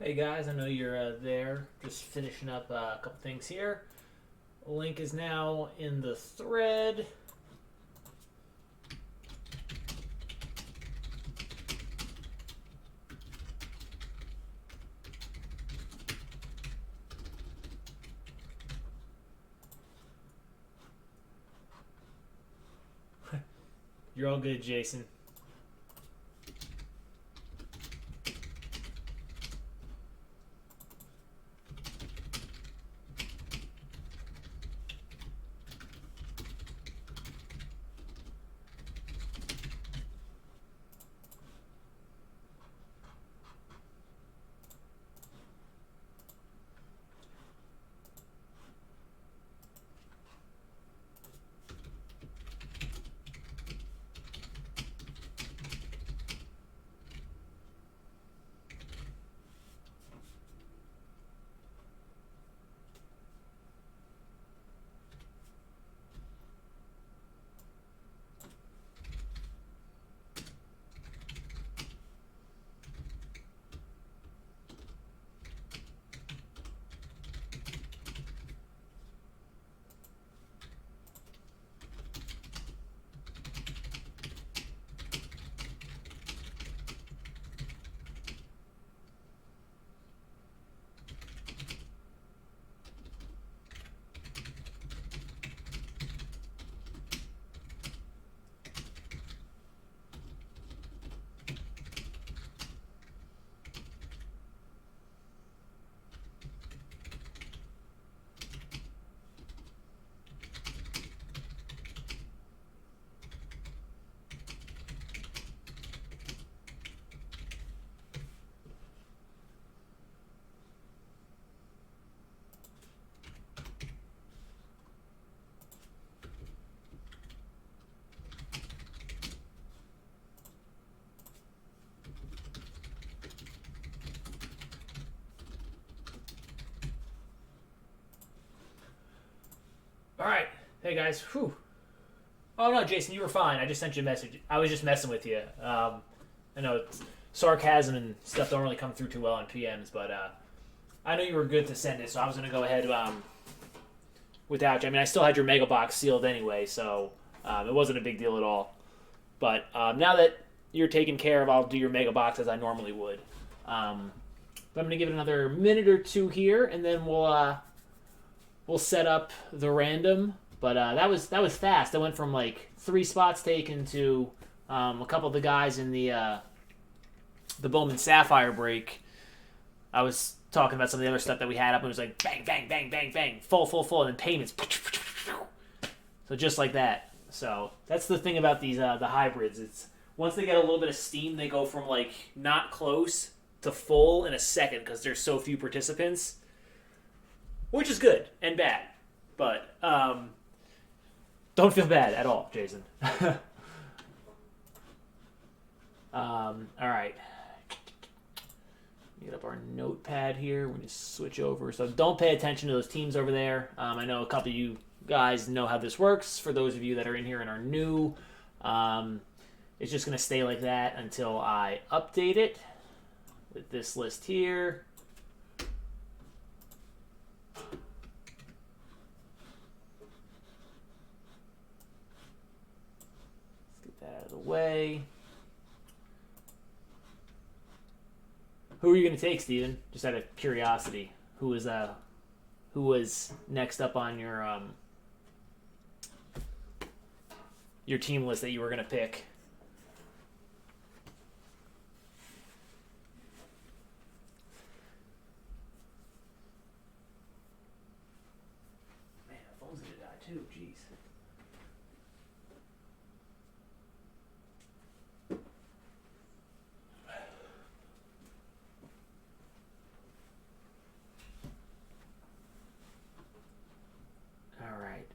Hey guys, I know you're there. Just finishing up a couple things here. Link is now in the thread. You're all good, Jason. All right. Hey guys. Whew. Oh no, Jason, you were fine. I just sent you a message. I was just messing with you. I know sarcasm and stuff don't really come through too well on PMs, but I know you were good to send it, so I was gonna go ahead without you. I mean, I still had your mega box sealed anyway, so it wasn't a big deal at all. But now that you're taken care of, I'll do your mega box as I normally would. But I'm gonna give it another minute or two here, and then we'll set up the random. But that was fast. I went from like 3 spots taken to a couple of the guys in the Bowman Sapphire break. I was talking about some of the other stuff that we had up, and it was like bang, bang, bang, bang, bang, full, and then payments. So just like that. So that's the thing about these the hybrids. It's once they get a little bit of steam, they go from like not close to full in a second because there's so few participants, which is good and bad. But don't feel bad at all, Jason. All right. Get up our notepad here. We're going to switch over. So don't pay attention to those teams over there. I know a couple of you guys know how this works. For those of you that are in here and are new, it's just going to stay like that until I update it with this list here. Let's get that out of the way. Who are you going to take, Steven? Just out of curiosity. Who was next up on your team list that you were going to pick? Man, the phone's going to die too. Jeez. All right.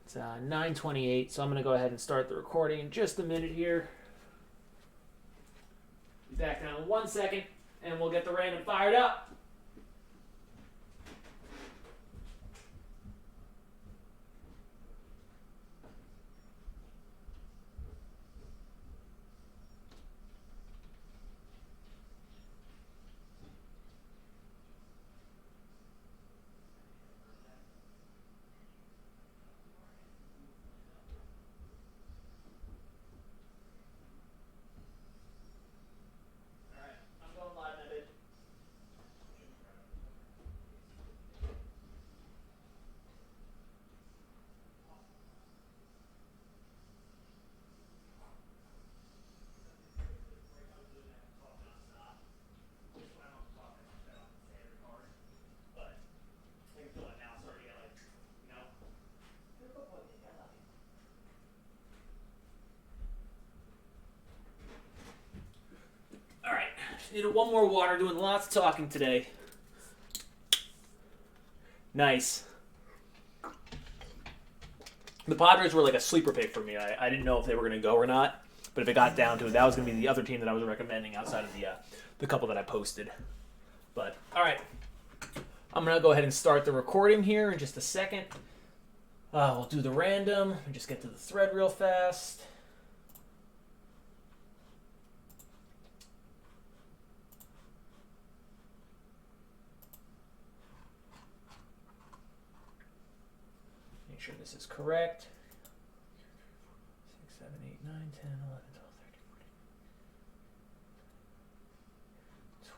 It's 9:28, so I'm going to go ahead and start the recording in just a minute here. Be back down in 1 second, and we'll get the random fired up. Needed one more water, doing lots of talking today. Nice. The Padres were like a sleeper pick for me. I didn't know if they were going to go or not, but if it got down to it, that was going to be the other team that I was recommending outside of the couple that I posted. But, all right. I'm going to go ahead and start the recording here in just a second. We'll do the random and just get to the thread real fast. Make sure this is correct. 6, 7, 8, 9, 10, 11, 12,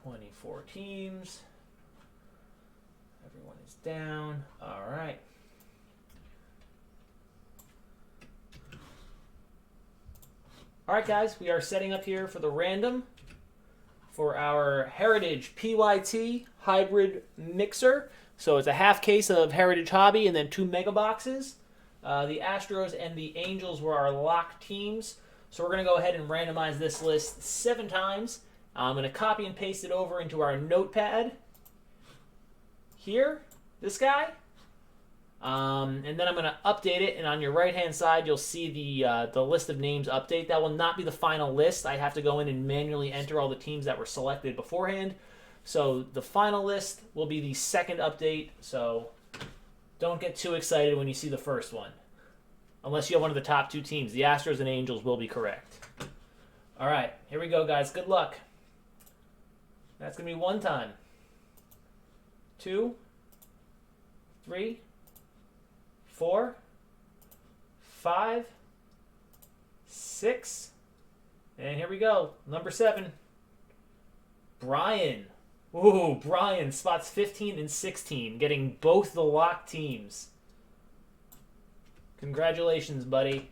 13, 24 teams. Everyone is down. All right. All right, guys, we are setting up here for the random for our Heritage PYT hybrid mixer. So it's a half case of Heritage Hobby and then 2 mega boxes. The Astros and the Angels were our lock teams. So we're going to go ahead and randomize this list 7 times. I'm going to copy and paste it over into our notepad. Here, this guy. And then I'm going to update it, and on your right-hand side, you'll see the list of names update. That will not be the final list. I have to go in and manually enter all the teams that were selected beforehand. So the final list will be the second update, so don't get too excited when you see the first one. Unless you have one of the top 2 teams. The Astros and Angels will be correct. All right, here we go, guys. Good luck. That's going to be 1 time. 2, 3, 4, 5, 6, and here we go. Number 7, Brian. Ooh, Brian, spots 15 and 16, getting both the lock teams. Congratulations, buddy.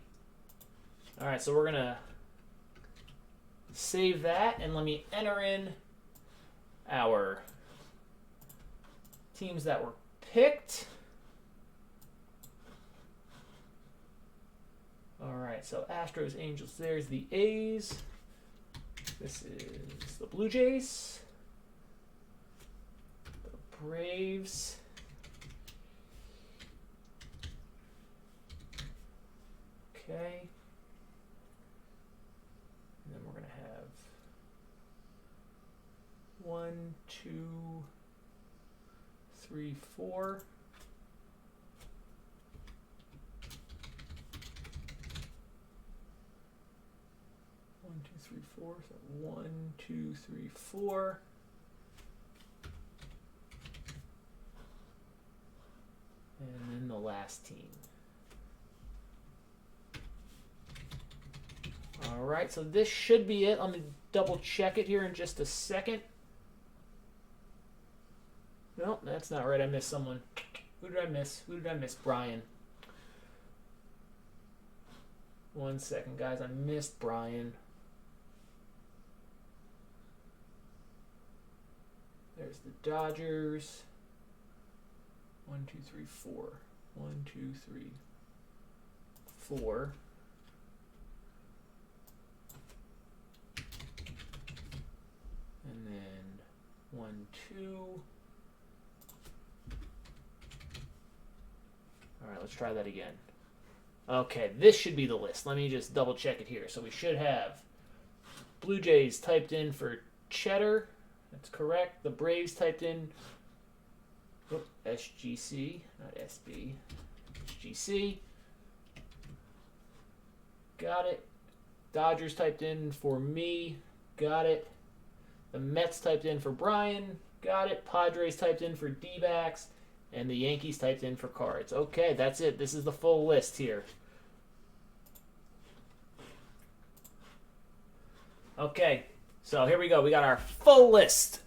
All right, so we're going to save that, and let me enter in our teams that were picked. All right, so Astros, Angels, there's the A's. This is the Blue Jays. The Braves. Okay. And then we're going to have 1, 2, 3, 4. One, two, three, four. So 1, 2, 3, 4. And then the last team. All right, so this should be it. Let me double check it here in just a second. No, that's not right. I missed someone. Who did I miss? Who did I miss? Brian. 1 second, guys. I missed Brian. There's the Dodgers. 1, 2, 3, 4. 1, 2, 3, 4. And then 1, 2. All right, let's try that again. Okay, this should be the list. Let me just double check it here. So we should have Blue Jays typed in for Cheddar. That's correct. The Braves typed in SGC, not SB. SGC. Got it. Dodgers typed in for me. Got it. The Mets typed in for Brian. Got it. Padres typed in for D-backs. And the Yankees typed in for Cards. Okay, that's it. This is the full list here. Okay, so here we go. We got our full list.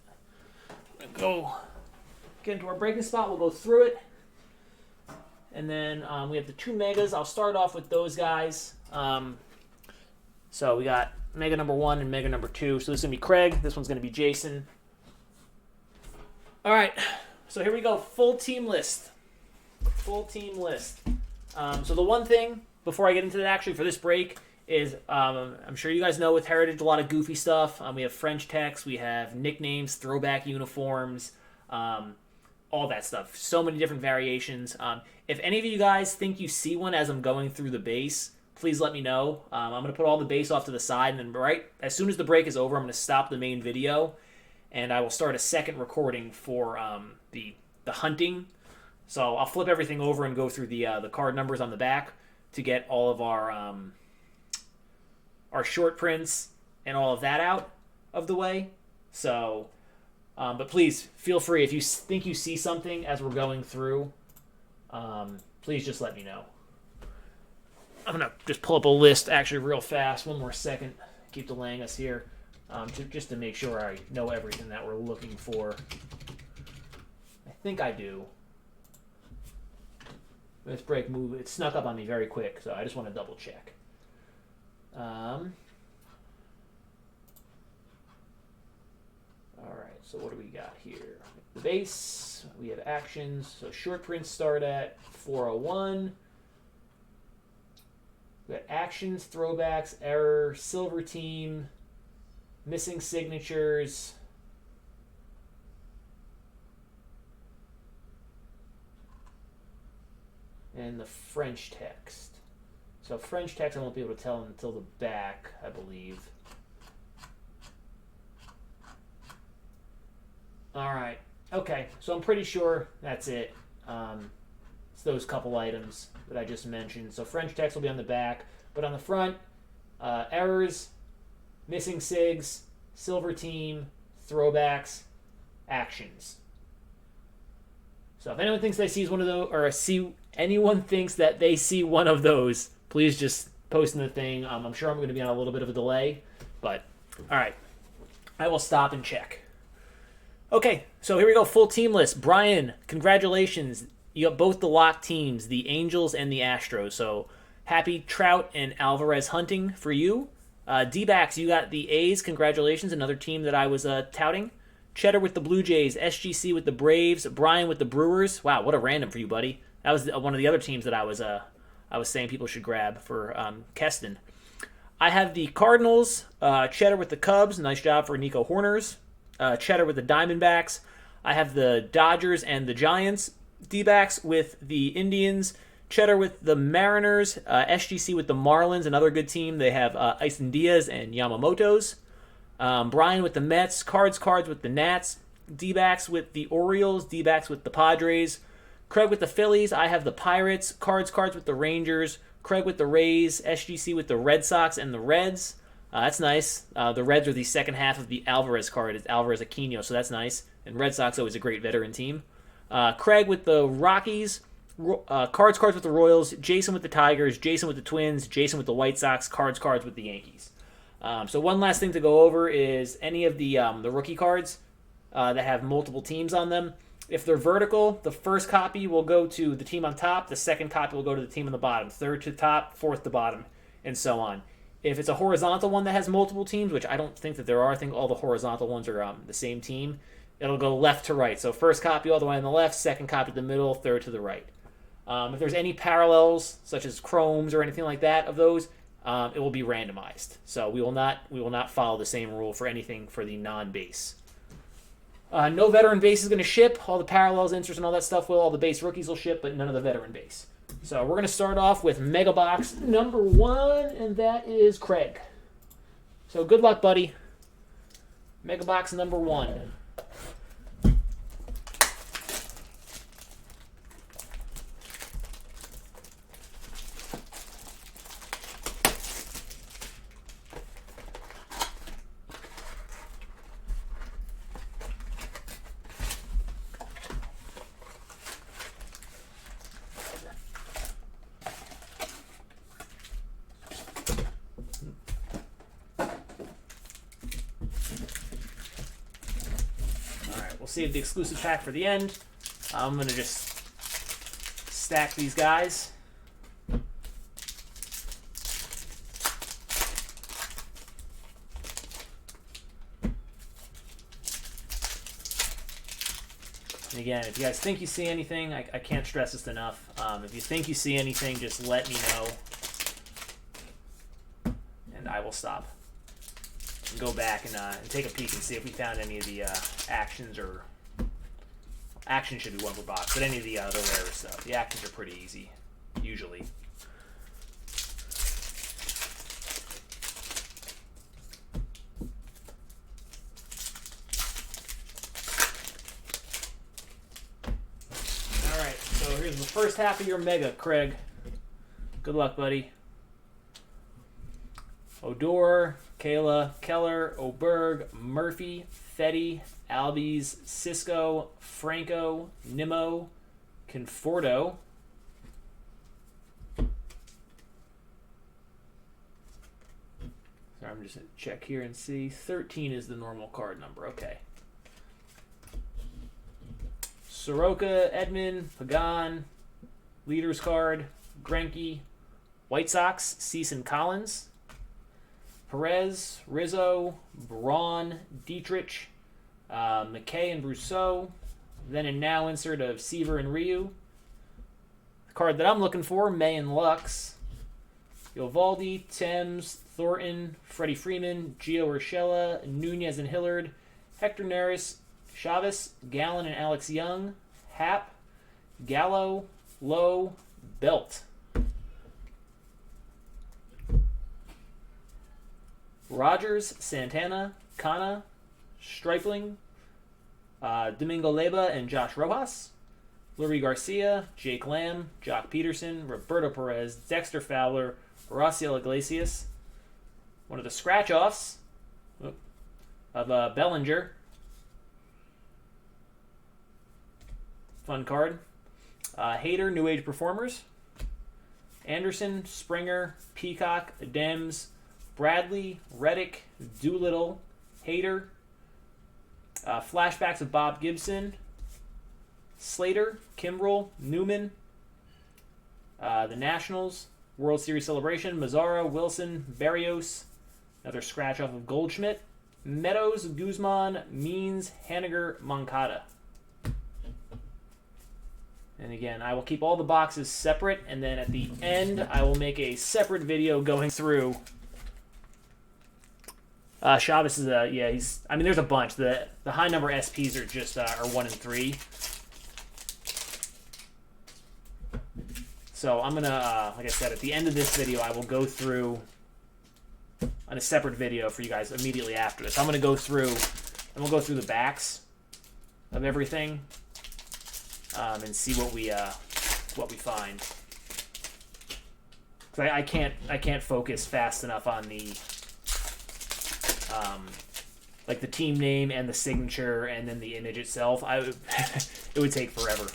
Go get into our breaking spot. We'll go through it. And then we have the 2 megas. I'll start off with those guys. So we got mega number 1 and mega number 2. So this is going to be Craig. This one's going to be Jason. All right. So here we go. Full team list. Full team list. So the one thing, before I get into that actually for this break, is I'm sure you guys know with Heritage a lot of goofy stuff. We have French text, we have nicknames, throwback uniforms, all that stuff. So many different variations. If any of you guys think you see one as I'm going through the base, please let me know. I'm going to put all the base off to the side, and then right as soon as the break is over, I'm going to stop the main video, and I will start a second recording for the hunting. So I'll flip everything over and go through the card numbers on the back to get all of our short prints and all of that out of the way. So, but please feel free, if you think you see something as we're going through, please just let me know. I'm going to just pull up a list actually real fast. One more second. Keep delaying us here. Just to make sure I know everything that we're looking for. I think I do. This break move, it snuck up on me very quick, so I just want to double check. Alright, so what do we got here? The base, we have actions, so short prints start at 401. We got actions, throwbacks, error, silver team, missing signatures, and the French text. So French text I won't be able to tell until the back, I believe. Alright, okay, so I'm pretty sure that's it. It's those couple items that I just mentioned. So French text will be on the back, but on the front, errors, missing sigs, silver team, throwbacks, actions. So if anyone thinks they sees one of those, or anyone thinks that they see one of those, please just post in the thing. I'm sure I'm going to be on a little bit of a delay, but all right, I will stop and check. Okay, so here we go, full team list. Brian, congratulations. You got both the lock teams, the Angels and the Astros. So happy Trout and Alvarez hunting for you. D-backs, you got the A's. Congratulations, another team that I was touting. Cheddar with the Blue Jays, SGC with the Braves, Brian with the Brewers. Wow, what a random for you, buddy. That was one of the other teams that I was saying people should grab for Keston. I have the Cardinals, Cheddar with the Cubs. Nice job for Nico Horners. Cheddar with the Diamondbacks. I have the Dodgers and the Giants. D-backs with the Indians. Cheddar with the Mariners. SGC with the Marlins, another good team. They have Isan Diaz and Yamamoto's. Brian with the Mets. Cards with the Nats. D-backs with the Orioles. D-backs with the Padres. Craig with the Phillies. I have the Pirates. Cards with the Rangers. Craig with the Rays. SGC with the Red Sox and the Reds. That's nice. The Reds are the second half of the Alvarez card. It's Alvarez Aquino, so that's nice. And Red Sox always a great veteran team. Craig with the Rockies. Cards with the Royals. Jason with the Tigers. Jason with the Twins. Jason with the White Sox. Cards with the Yankees. So one last thing to go over is any of the rookie cards that have multiple teams on them. If they're vertical, the first copy will go to the team on top. The second copy will go to the team on the bottom. Third to top, fourth to bottom, and so on. If it's a horizontal one that has multiple teams, which I don't think that there are, I think all the horizontal ones are the same team, it'll go left to right. So first copy all the way on the left, second copy to the middle, third to the right. If there's any parallels, such as chromes or anything like that of those, it will be randomized. So we will not follow the same rule for anything for the non-base. No veteran base is going to ship. All the parallels, inserts, and all that stuff will. All the base rookies will ship, but none of the veteran base. So we're going to start off with Mega Box number 1, and that is Craig. So good luck, buddy. Mega Box number 1. We'll save the exclusive pack for the end. I'm going to just stack these guys. And again, if you guys think you see anything, I can't stress this enough. If you think you see anything, just let me know. we'll stop and go back and take a peek and see if we found any of the actions, or action should be one per box, but any of the rarer stuff. The actions are pretty easy, usually. Alright, so here's the first half of your Mega, Craig. Good luck, buddy. Odor, Kayla, Keller, Oberg, Murphy, Fetty, Albies, Cisco, Franco, Nimmo, Conforto. So I'm just going to check here and see. 13 is the normal card number. Okay. Soroka, Edman, Pagan, Leaders card, Greinke, White Sox, Cease Collins, Perez, Rizzo, Braun, Dietrich, McKay and Brousseau, then and now insert of Seaver and Ryu. The card that I'm looking for, May and Lux, Eovaldi, Thames, Thornton, Freddie Freeman, Gio Urshela, Nunez and Hillard, Hector Neris, Chavez, Gallen and Alex Young, Happ, Gallo, Lowe, Belt. Rogers, Santana, Kana, Stripling, Domingo Leyba and Josh Rojas, Lurie Garcia, Jake Lamb, Jock Peterson, Roberto Perez, Dexter Fowler, Horacio Iglesias. One of the scratch-offs of Bellinger. Fun card. Hader, New Age Performers. Anderson, Springer, Peacock, Dems, Bradley, Reddick, Doolittle, Hader. Flashbacks of Bob Gibson, Slater, Kimbrel, Newman. The Nationals, World Series Celebration, Mazzara, Wilson, Barrios. Another scratch off of Goldschmidt. Meadows, Guzman, Means, Haniger, Moncada. And again, I will keep all the boxes separate, and then at the end, I will make a separate video going through. Chavez is I mean, there's a bunch. The high number SPs are just are 1 and 3. So I'm gonna, like I said, at the end of this video, I will go through on a separate video for you guys immediately after this. I'm gonna go through, and we'll go through the backs of everything, and see what we find. 'Cause I can't focus fast enough on the like the team name and the signature and then the image itself. It would take forever.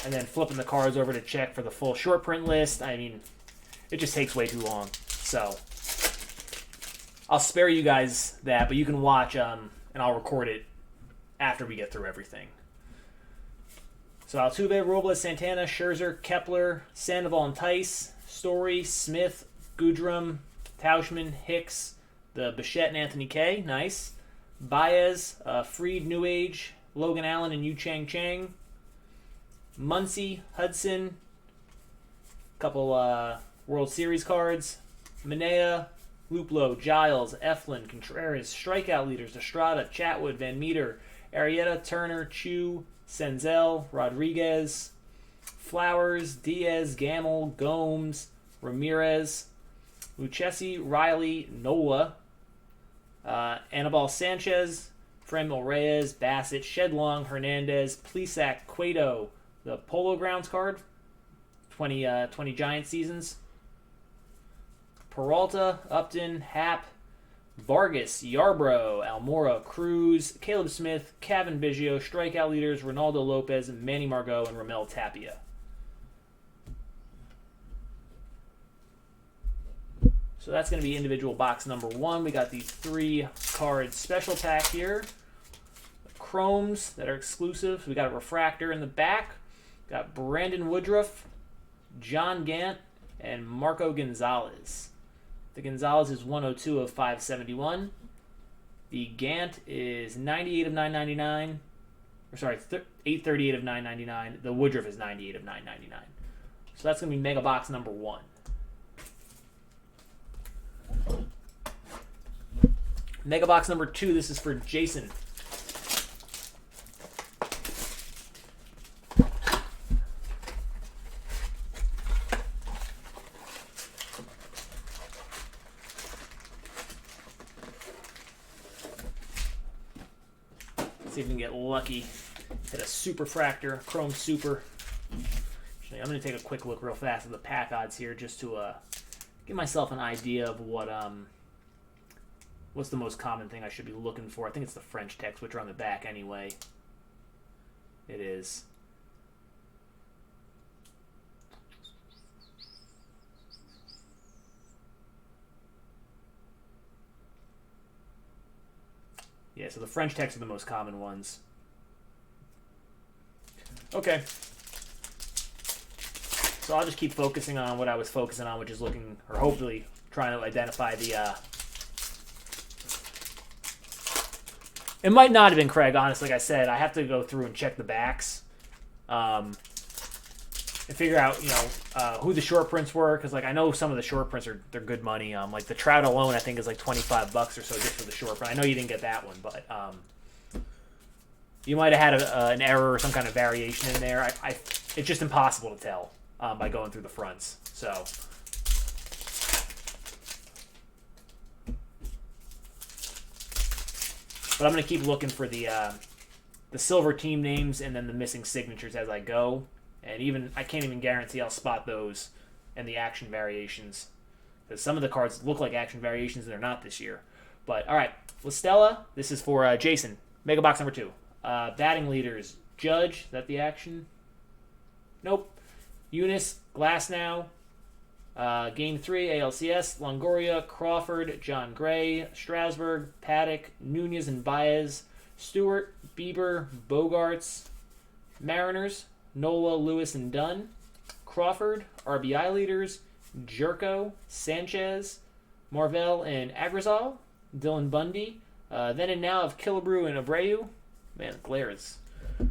And then flipping the cards over to check for the full short print list, I mean, it just takes way too long. So I'll spare you guys that, but you can watch, and I'll record it after we get through everything. So Altuve, Robles, Santana, Scherzer, Kepler, Sandoval and Tice, Story, Smith, Goodrum, Tauschman, Hicks, the Bichette and Anthony Kay, nice. Baez, Fried, New Age, Logan Allen and Yu Chang, Muncy, Hudson, couple World Series cards, Manea, Luplo, Giles, Eflin, Contreras, strikeout leaders, Estrada, Chatwood, Van Meter, Arrieta, Turner, Chu, Senzel, Rodriguez, Flowers, Diaz, Gamble, Gomes, Ramirez, Lucchesi, Riley, Nola, Anibal Sanchez, Franmil Reyes, Bassett, Shedlong, Hernandez, Plesac, Cueto, the Polo Grounds card, 20 Giant seasons, Peralta, Upton, Happ, Vargas, Yarbrough, Almora, Cruz, Caleb Smith, Kevin Biggio, strikeout leaders, Ronaldo Lopez, Manny Margot, and Ramel Tapia. So that's going to be individual box number 1. We got these 3 card special pack here. Chromes that are exclusive. We got a refractor in the back. Got Brandon Woodruff, John Gant, and Marco Gonzalez. The Gonzalez is 102 of 571. The Gant is 98 of 999. Or sorry, 838 of 999. The Woodruff is 98 of 999. So that's going to be mega box number 1. Mega box number 2. This is for Jason. See if we can get lucky. Hit a Superfractor, Chrome Super. Actually, I'm going to take a quick look real fast at the pack odds here just to give myself an idea of what's the most common thing I should be looking for. I think it's the French text, which are on the back anyway. It is. Yeah, so the French text are the most common ones. Okay. So I'll just keep focusing on what I was focusing on, which is looking, or hopefully trying to identify the... It might not have been Craig, honestly. Like I said, I have to go through and check the backs. And figure out, who the short prints were, because I know some of the short prints they're good money. Like the Trout alone, I think is like $25 or so just for the short print. I know you didn't get that one, but you might have had an error or some kind of variation in there. It's just impossible to tell by going through the fronts. So, but I'm gonna keep looking for the silver team names and then the missing signatures as I go. And I can't even guarantee I'll spot those and the action variations. Because some of the cards look like action variations and they're not this year. But, all right. La Stella, this is for Jason. Mega box number 2. Batting leaders, Judge. Is that the action? Nope. Eunice, Glasnow. Game 3, ALCS, Longoria, Crawford, John Gray, Strasburg, Paddock, Nunez and Baez, Stewart, Bieber, Bogarts, Mariners, Nola, Lewis, and Dunn. Crawford, RBI leaders, Jerko, Sanchez, Marvell, and Agrizal. Dylan Bundy. Then and now of Killebrew and Abreu. Man, the glare is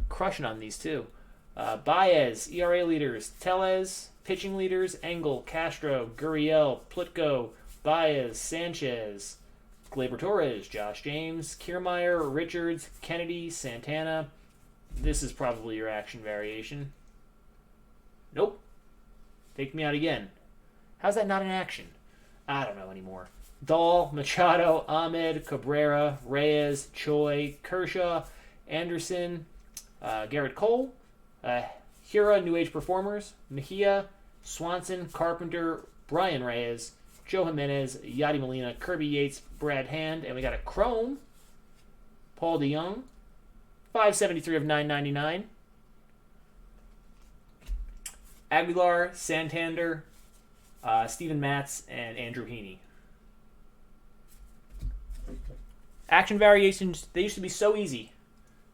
crushing on these two. Baez, ERA leaders, Tellez. Pitching leaders, Engel, Castro, Gurriel, Plutko, Baez, Sanchez. Gleyber Torres, Josh James, Kiermaier, Richards, Kennedy, Santana. This is probably your action variation. Nope. Take me out again. How's that not an action? I don't know anymore. Dahl, Machado, Ahmed, Cabrera, Reyes, Choi, Kershaw, Anderson, Garrett Cole, Hira, New Age Performers, Mejia, Swanson, Carpenter, Brian Reyes, Joe Jimenez, Yadi Molina, Kirby Yates, Brad Hand, and we got a Chrome, Paul DeYoung, 573 of 999. Aguilar, Santander, Steven Matz, and Andrew Heaney. Action variations, they used to be so easy.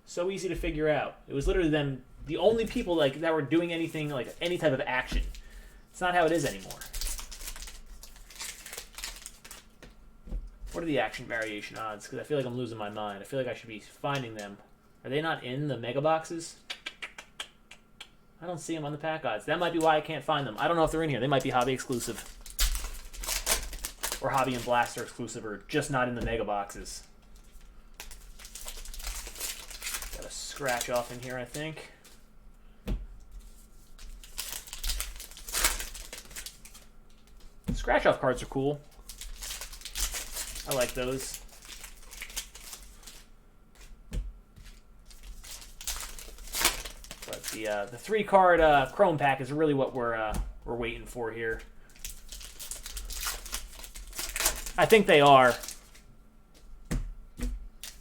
So easy to figure out. It was literally them, the only people that were doing anything, like any type of action. It's not how it is anymore. What are the action variation odds? Because I feel like I'm losing my mind. I feel like I should be finding them. Are they not in the mega boxes? I don't see them on the pack odds. That might be why I can't find them. I don't know if they're in here. They might be hobby exclusive. Or hobby and blaster exclusive, or just not in the mega boxes. Got a scratch off in here, I think. Scratch off cards are cool. I like those. But the 3-card Chrome pack is really what we're waiting for here. I think they are.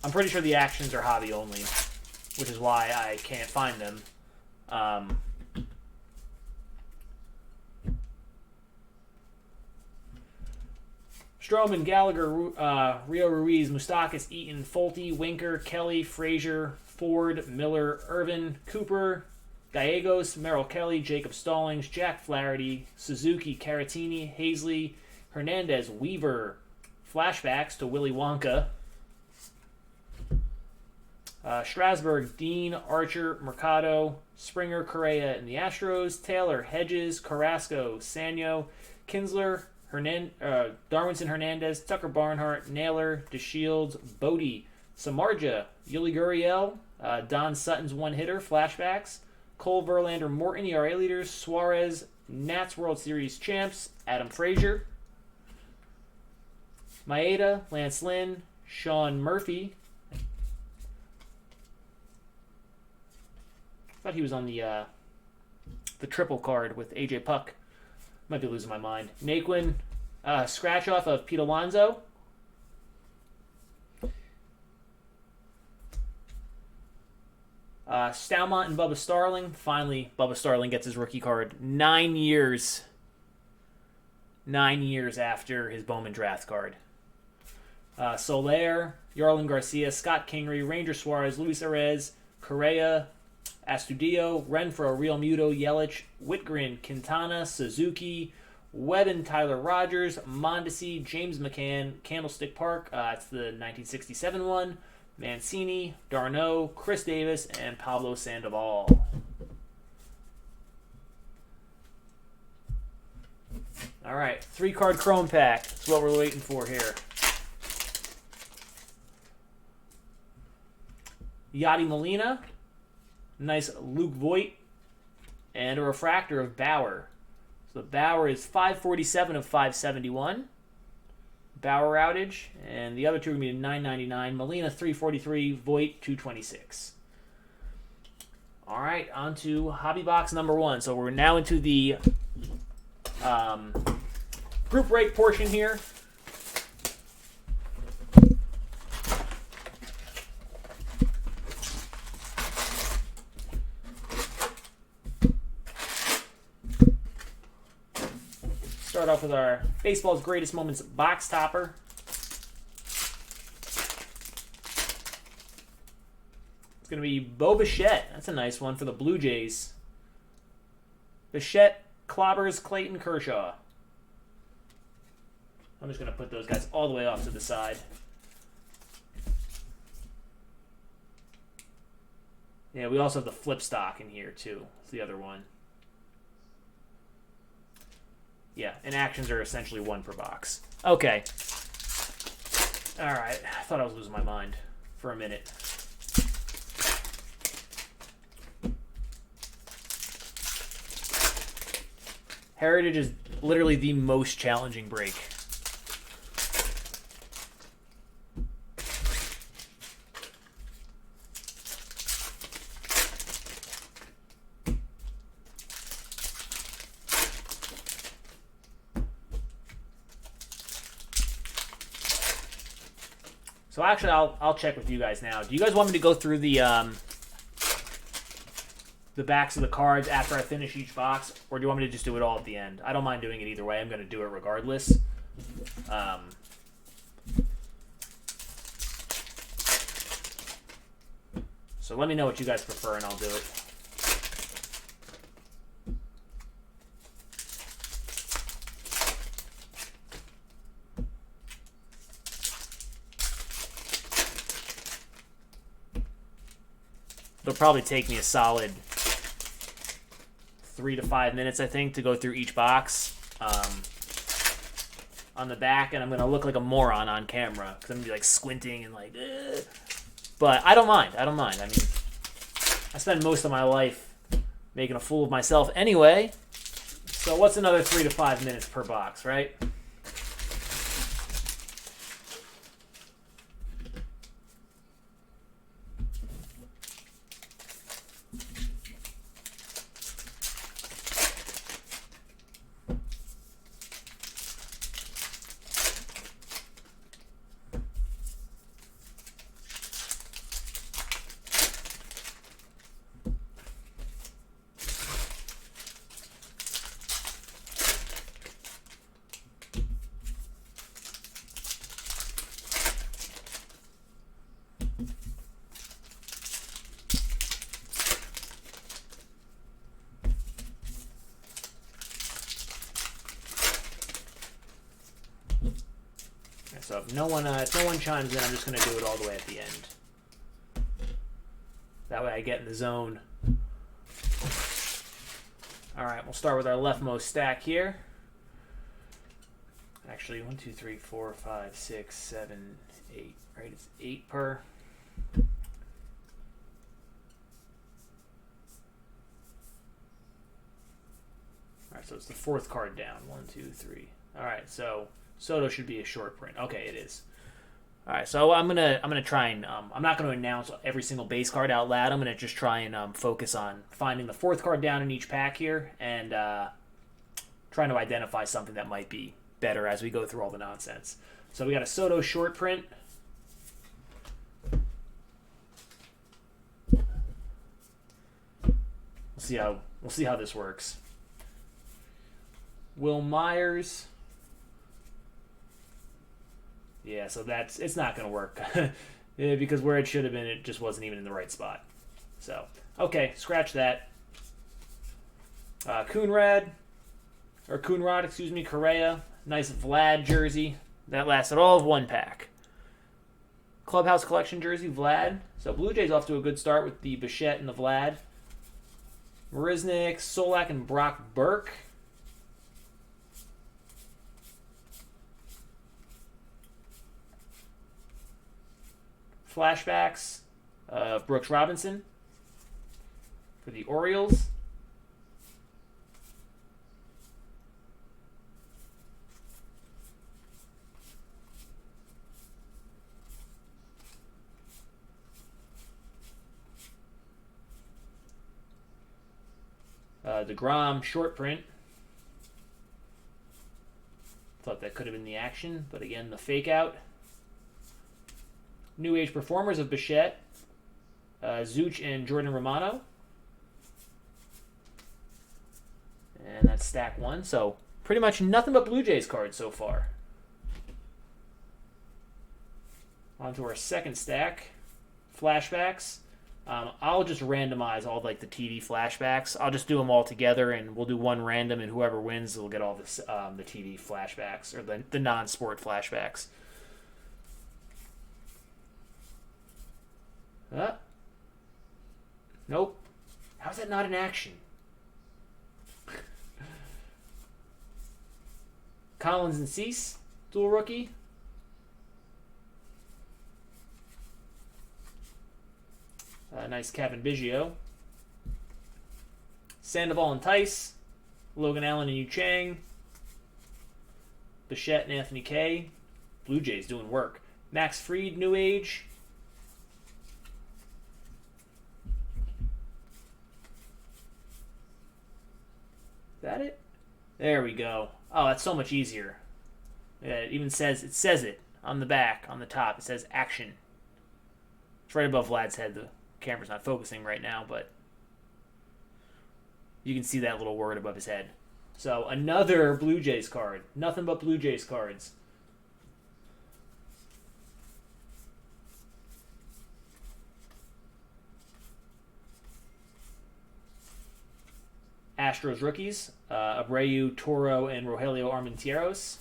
I'm pretty sure the actions are hobby only, which is why I can't find them. Stroman, Gallagher, Rio Ruiz, Moustakas, Eaton, Folty, Winker, Kelly, Frazier, Ford, Miller, Irvin, Cooper, Gallegos, Merrill Kelly, Jacob Stallings, Jack Flaherty, Suzuki, Caratini, Hazley, Hernandez, Weaver, flashbacks to Willy Wonka, Strasburg, Dean, Archer, Mercado, Springer, Correa, and the Astros, Taylor, Hedges, Carrasco, Sanyo, Kinsler, Darwinson Hernandez, Tucker Barnhart, Naylor, DeShields, Bodie, Samardzija, Yuli Gurriel, Don Sutton's one-hitter, flashbacks, Cole Verlander, Morton, ERA leaders, Suarez, Nats World Series champs, Adam Frazier, Maeda, Lance Lynn, Sean Murphy. I thought he was on the triple card with AJ Puck. Might be losing my mind. Naquin, scratch off of Pete Alonso. Stoumont and Bubba Starling. Finally, Bubba Starling gets his rookie card 9 years. 9 years after his Bowman draft card. Soler, Yarlin Garcia, Scott Kingery, Ranger Suarez, Luis Arez, Correa, Astudillo, Renfroe, Real Muto, Yelich, Whitgren, Quintana, Suzuki, Webb and Tyler Rogers, Mondesi, James McCann, Candlestick Park, it's the 1967 one, Mancini, Darno, Chris Davis, and Pablo Sandoval. All right, 3-card Chrome pack. That's what we're waiting for here. Yadi Molina, nice Luke Voigt, and a refractor of Bauer. So Bauer is 547 of 571. Bauer outage, and the other two are going to be 999. Molina 343, Voigt 226. All right, on to hobby box number 1. So we're now into the group break portion here. Start off with our Baseball's Greatest Moments box topper. It's going to be Bo Bichette. That's a nice one for the Blue Jays. Bichette clobbers Clayton Kershaw. I'm just going to put those guys all the way off to the side. Yeah, we also have the flip stock in here too. It's the other one. Yeah, and actions are essentially 1 per box. Okay. All right. I thought I was losing my mind for a minute. Heritage is literally the most challenging break. So actually, I'll check with you guys now. Do you guys want me to go through the backs of the cards after I finish each box, or do you want me to just do it all at the end? I don't mind doing it either way. I'm going to do it regardless. So let me know what you guys prefer, and I'll do it. It'll probably take me a solid 3 to 5 minutes, I think, to go through each box on the back, and I'm going to look like a moron on camera because I'm going to be like squinting and like, ugh. But I don't mind. I don't mind. I mean, I spend most of my life making a fool of myself anyway, so what's another 3 to 5 minutes per box, right? So if no one chimes in, I'm just going to do it all the way at the end. That way I get in the zone. All right, we'll start with our leftmost stack here. Actually, 1, 2, 3, 4, 5, 6, 7, 8. Right, it's 8 per. Alright, so it's the fourth card down. 1, 2, 3. Alright, so Soto should be a short print. Okay, it is. Alright, so I'm gonna try and I'm not gonna announce every single base card out loud. I'm gonna just try and focus on finding the fourth card down in each pack here and trying to identify something that might be better as we go through all the nonsense. So we got a Soto short print. We'll see how this works. Will Myers. Yeah, so it's not going to work yeah, because where it should have been, it just wasn't even in the right spot. So, okay, scratch that. Coonrod, excuse me, Correa. Nice Vlad jersey. That lasted all of one pack. Clubhouse Collection jersey, Vlad. So Blue Jays off to a good start with the Bichette and the Vlad. Marisnik, Solak, and Brock Burke. Flashbacks, Brooks Robinson for the Orioles. DeGrom short print. Thought that could have been the action, but again, the fake out. New Age Performers of Bichette, Zuch and Jordan Romano. And that's stack one. So pretty much nothing but Blue Jays cards so far. On to our second stack. Flashbacks. I'll just randomize all like the TD flashbacks. I'll just do them all together, and we'll do one random, and whoever wins will get all this the TD flashbacks or the non-sport flashbacks. Nope. How's that not an action? Collins and Cease, dual rookie. Nice Kevin Biggio. Sandoval and Tice. Logan Allen and Yu Chang. Bichette and Anthony Kay. Blue Jays doing work. Max Fried, New Age. Is that it? There we go. Oh, that's so much easier. Yeah, it even says it on the back, on the top. It says action. It's right above Vlad's head. The camera's not focusing right now, but you can see that little word above his head. So another Blue Jays card. Nothing but Blue Jays cards. Astros rookies, Abreu, Toro, and Rogelio Armenteros.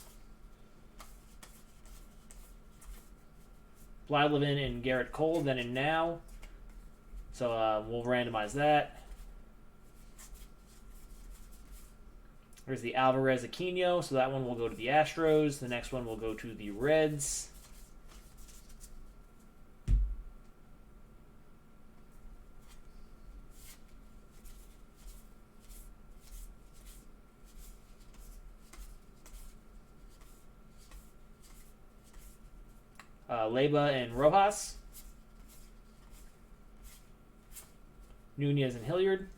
Blyleven and Garrett Cole, then and now. So we'll randomize that. There's the Alvarez Aquino, so that one will go to the Astros. The next one will go to the Reds. Leyba and Rojas. Nunez and Hilliard.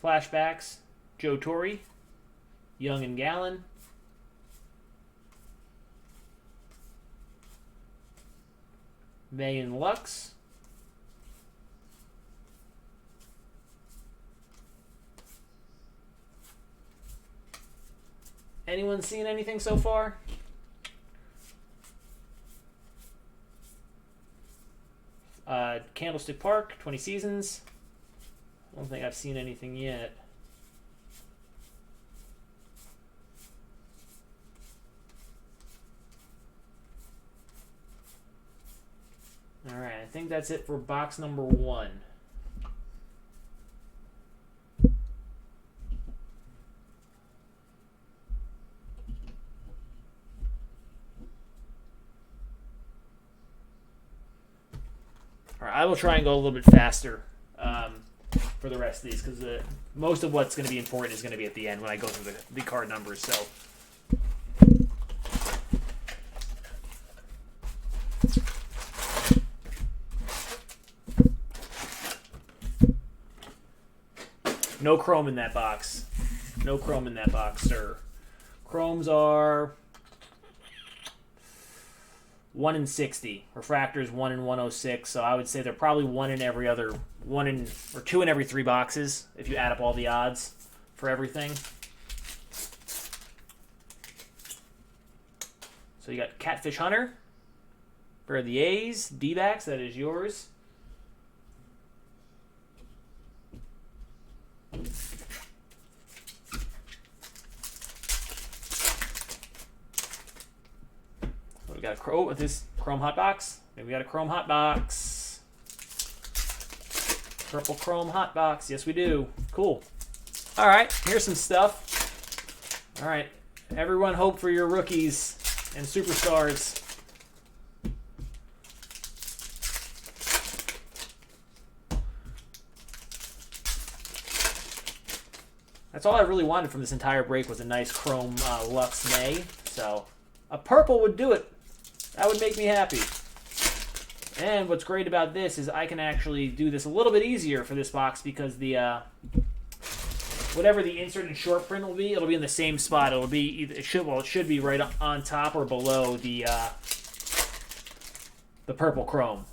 Flashbacks, Joe Torre. Young and Gallen. May and Lux. Anyone seen anything so far? Candlestick Park, 20 seasons. I don't think I've seen anything yet. Alright, I think that's it for box number 1. All right, I will try and go a little bit faster for the rest of these because most of what's going to be important is going to be at the end when I go through the card numbers. So. No chrome in that box. No chrome in that box, sir. Chromes are 1 in 60. Refractors 1 in 106. So I would say they're probably 1 in every other 2 in every 3 boxes if you add up all the odds for everything. So you got Catfish Hunter for the A's, D-backs. That is yours. We got a Chrome with this Chrome Hot Box. Maybe we got a Chrome Hot Box. Purple Chrome Hot Box. Yes, we do. Cool. All right, here's some stuff. All right, everyone hope for your rookies and superstars. That's all I really wanted from this entire break was a nice Chrome Lux May. So a purple would do it. That would make me happy. And what's great about this is I can actually do this a little bit easier for this box because the whatever the inserted short print will be, it'll be in the same spot. It'll be either, it should be right on top or below the purple Chrome.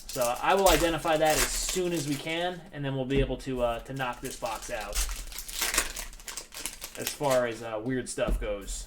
So I will identify that as soon as we can, and then we'll be able to knock this box out. As far as weird stuff goes.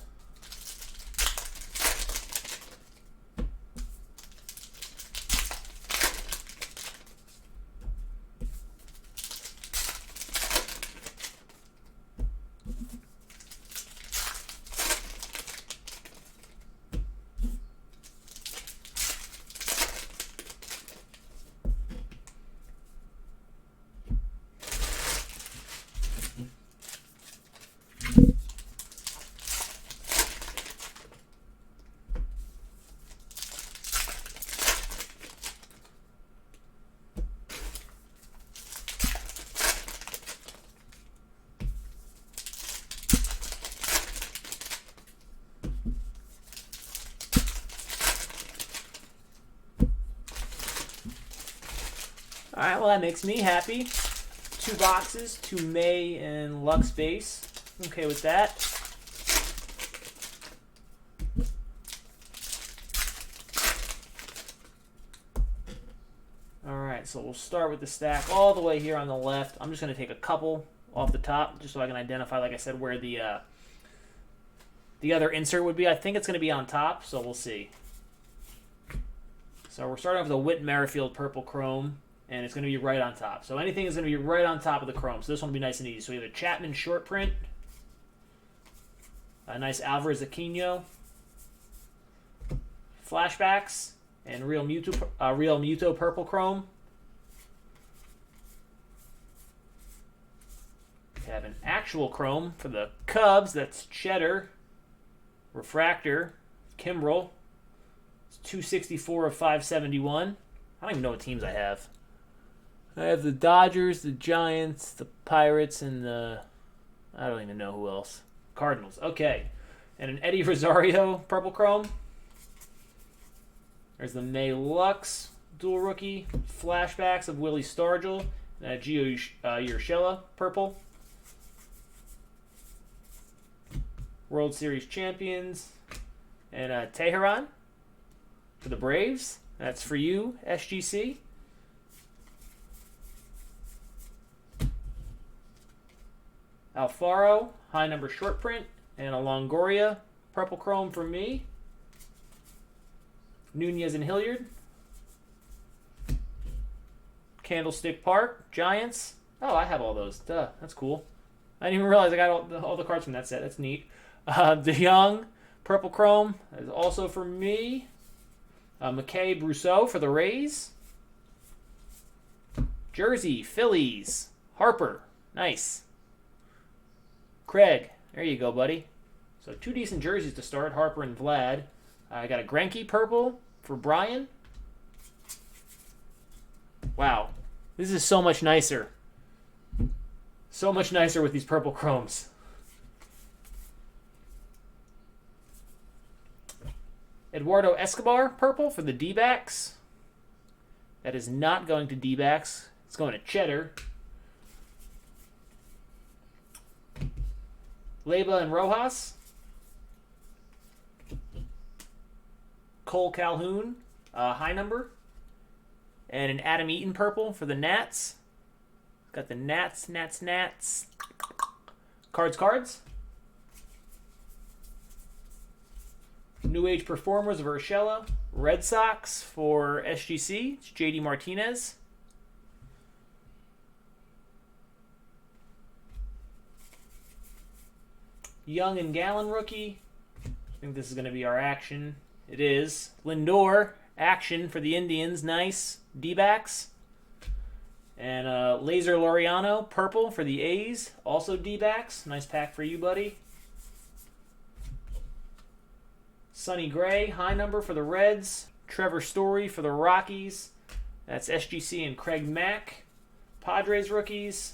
All right, well, that makes me happy. 2 boxes, 2 May and Lux base. Okay with that. All right, so we'll start with the stack all the way here on the left. I'm just going to take a couple off the top just so I can identify, like I said, where the other insert would be. I think it's going to be on top, so we'll see. So we're starting off with a Whit Merrifield Purple Chrome. And it's going to be right on top. So anything is going to be right on top of the Chrome. So this one will be nice and easy. So we have a Chapman short print. A nice Alvarez Aquino. Flashbacks. And Real Muto Purple Chrome. We have an actual Chrome for the Cubs. That's Cheddar. Refractor. Kimbrel. It's 264 of 571. I don't even know what teams I have. I have the Dodgers, the Giants, the Pirates, and the... I don't even know who else. Cardinals. Okay. And an Eddie Rosario Purple Chrome. There's the May Lux dual rookie. Flashbacks of Willie Stargell. And Gio Urshela Purple. World Series champions. And Teheran for the Braves. That's for you, SGC. Alfaro, high number short print, and a Longoria, purple chrome for me. Nunez and Hilliard. Candlestick Park, Giants. Oh, I have all those. Duh, that's cool. I didn't even realize I got all the cards from that set. That's neat. DeYoung, purple chrome, is also for me. McKay Brousseau for the Rays. Jersey, Phillies. Harper, nice. Craig, there you go, buddy. So 2 decent jerseys to start, Harper and Vlad. I got a Greinke purple for Brian. Wow. This is so much nicer. So much nicer with these purple chromes. Eduardo Escobar, purple for the D-backs. That is not going to D-backs. It's going to Cheddar. Leyba and Rojas. Cole Calhoun, high number. And an Adam Eaton purple for the Nats. Got the Nats. Cards. New Age Performers of Urshela. Red Sox for SGC. It's JD Martinez. Young and Gallen rookie. I think this is going to be our action. It is. Lindor, action for the Indians. Nice. D-backs. And Laser Laureano, purple for the A's. Also D-backs. Nice pack for you, buddy. Sonny Gray, high number for the Reds. Trevor Story for the Rockies. That's SGC and Craig Mack. Padres rookies.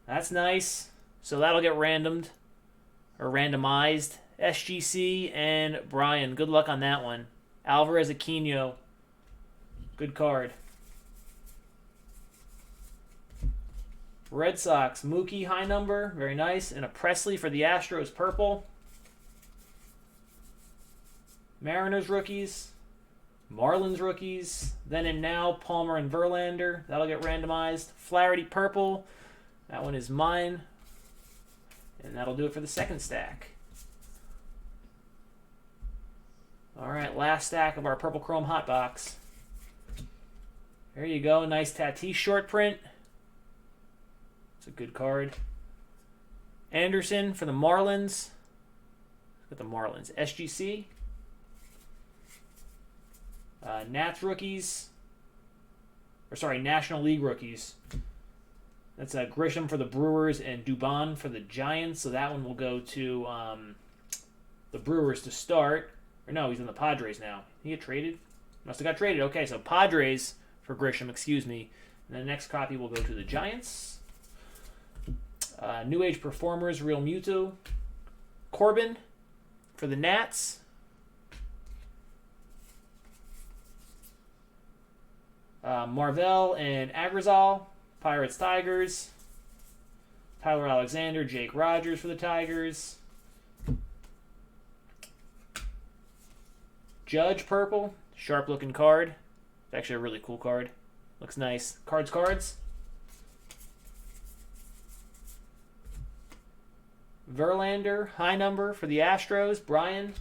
That's nice. So that'll get randomized. SGC and Brian. Good luck on that one. Alvarez Aquino. Good card. Red Sox. Mookie, high number. Very nice. And a Presley for the Astros, purple. Mariners rookies. Marlins rookies. Then and now, Palmer and Verlander. That'll get randomized. Flaherty, purple. That one is mine. And that'll do it for the second stack. All right, last stack of our Purple Chrome Hot Box. There you go. Nice Tatis short print. It's a good card. Anderson for the Marlins. Look at the Marlins. SGC. Nats rookies. Or sorry, National League rookies. That's Grisham for the Brewers and Dubon for the Giants. So that one will go to the Brewers to start. Or no, he's in the Padres now. Did he get traded? Must have got traded. Okay, so Padres for Grisham, excuse me. And the next copy will go to the Giants. New Age Performers, Real Muto. Corbin for the Nats. Marvell and Agrizal, Pirates, Tigers. Tyler Alexander, Jake Rogers for the Tigers. Judge, purple. Sharp looking card. It's actually a really cool card. Looks nice. Cards. Verlander, high number for the Astros. Brian.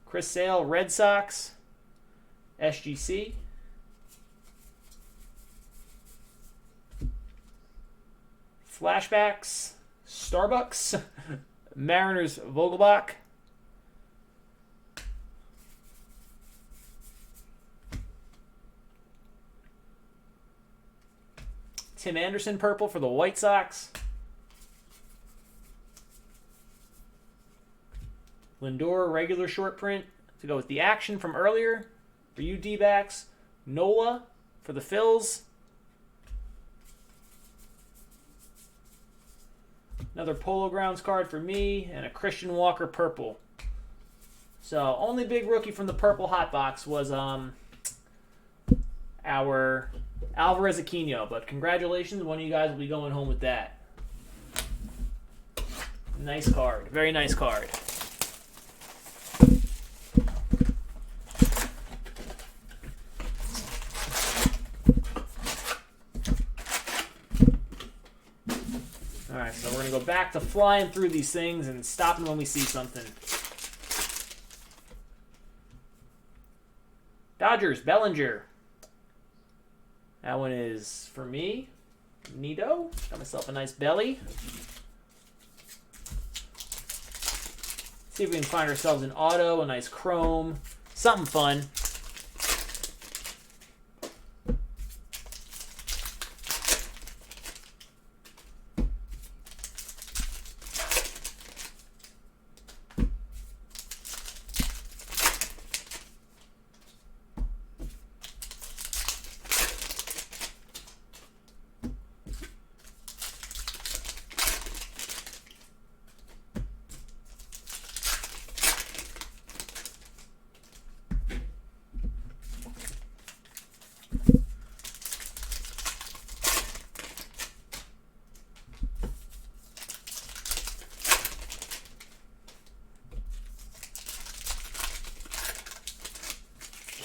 Chris Sale, Red Sox. SGC. Flashbacks. Starbucks. Mariners, Vogelbach. Tim Anderson, purple for the White Sox. Lindor, regular short print to go with the action from earlier. For you D-backs. Nola for the Phils. Another Polo Grounds card for me. And a Christian Walker, purple. So, only big rookie from the purple hot box was our Alvarez Aquino, but congratulations, one of you guys will be going home with that. Nice card. Very nice card. Alright, so we're going to go back to flying through these things and stopping when we see something. Dodgers, Bellinger. That one is for me. Neato. Got myself a nice belly. See if we can find ourselves an auto, a nice chrome. Something fun.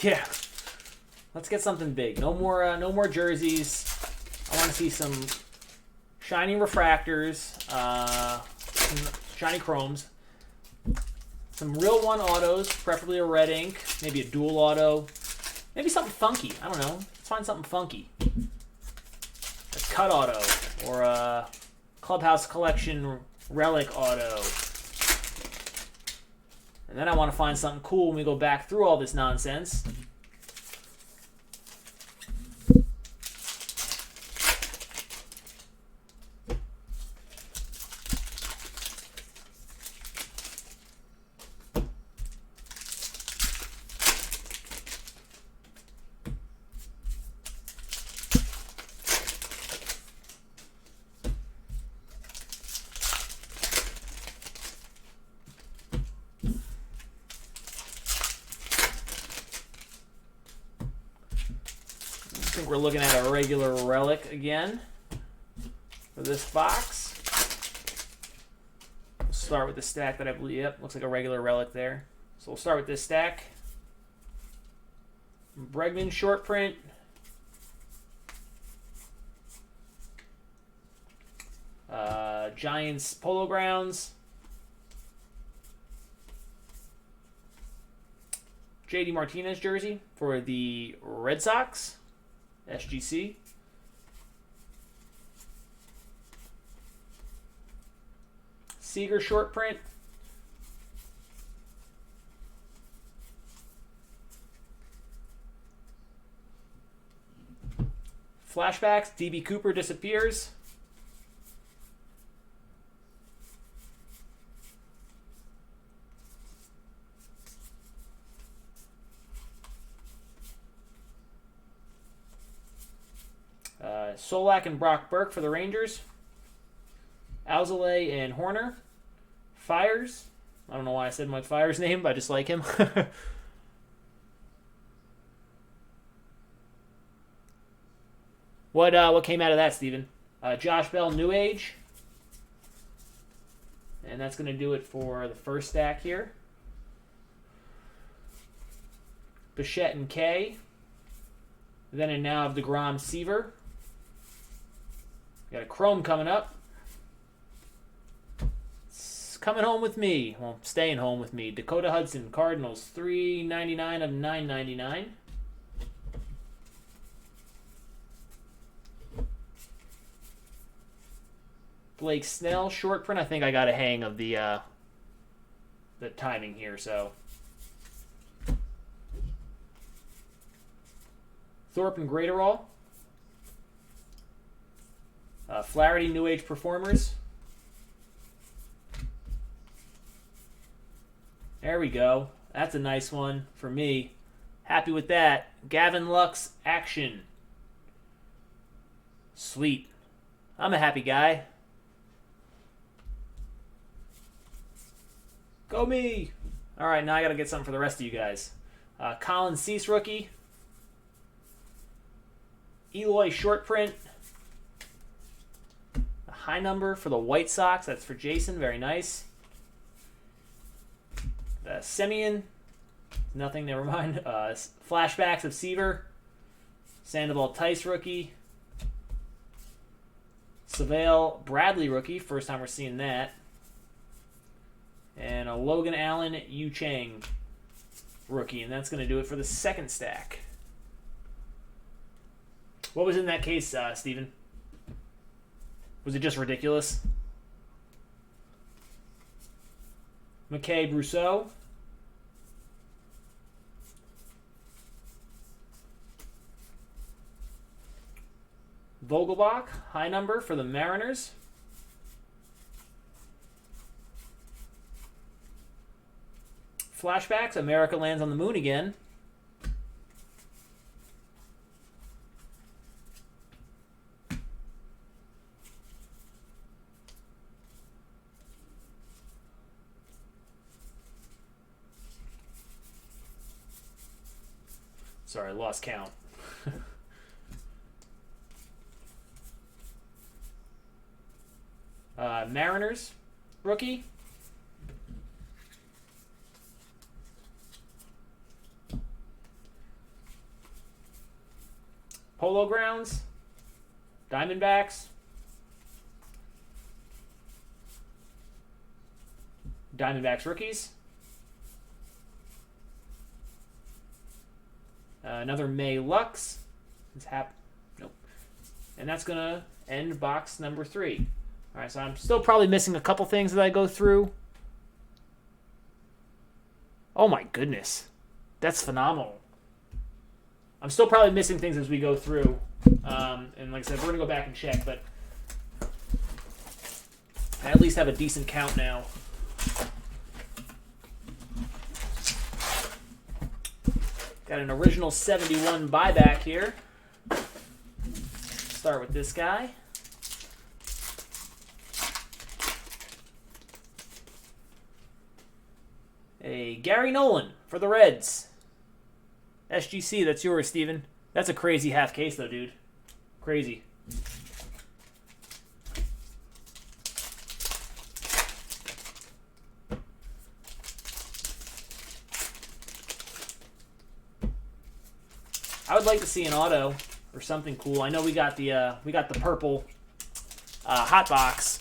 Yeah. Let's get something big. No more jerseys. I want to see some shiny refractors, some shiny chromes, some real one autos, preferably a red ink, maybe a dual auto, maybe something funky. I don't know. Let's find something funky. A cut auto or a Clubhouse Collection relic auto. And then I want to find something cool when we go back through all this nonsense. I think we're looking at a regular relic again for this box. We'll start with the stack that I believe, yep, looks like a regular relic there. So we'll start with this stack. Bregman short print. Giants Polo Grounds. JD Martinez jersey for the Red Sox. SGC. Seager short print. Flashbacks. DB Cooper disappears. Solak and Brock Burke for the Rangers. Alzolay and Horner. Fires. I don't know why I said Mike Fires' name, but I just like him. What came out of that, Steven? Josh Bell, New Age. And that's going to do it for the first stack here. Bichette and K. Then and now of DeGrom Seaver. Got a Chrome coming up. It's coming home with me. Well, staying home with me. Dakota Hudson, Cardinals, $3.99 of $9.99. Blake Snell, short print. I think I got a hang of the timing here, so. Thorpe and Graterol. Flaherty, New Age Performers. There we go. That's a nice one for me. Happy with that. Gavin Lux, Action. Sweet. I'm a happy guy. Go me! All right, now I got to get something for the rest of you guys. Colin Cease, rookie. Eloy, short print. A high number for the White Sox. That's for Jason. Very nice. Semyon. Nothing, never mind. Flashbacks of Seaver. Sandoval Tice, rookie. Savale Bradley, rookie. First time we're seeing that. And a Logan Allen Yu Chang, rookie. And that's going to do it for the second stack. What was in that case, Steven? Was it just ridiculous? McKay Brousseau. Vogelbach, high number for the Mariners. Flashbacks, America lands on the moon again. Sorry, I lost count. Mariners, rookie. Polo Grounds, Diamondbacks, Diamondbacks rookies, another May Lux. Nope. And that's going to end box number 3. All right, so I'm still probably missing a couple things that I go through. Oh my goodness. That's phenomenal. I'm still probably missing things as we go through. And like I said, we're going to go back and check, but I at least have a decent count now. Got an original 71 buyback here. Start with this guy. A Gary Nolan for the Reds. SGC, that's yours, Steven. That's a crazy half case, though, dude. Crazy. I would like to see an auto or something cool. I know we got the purple hot box,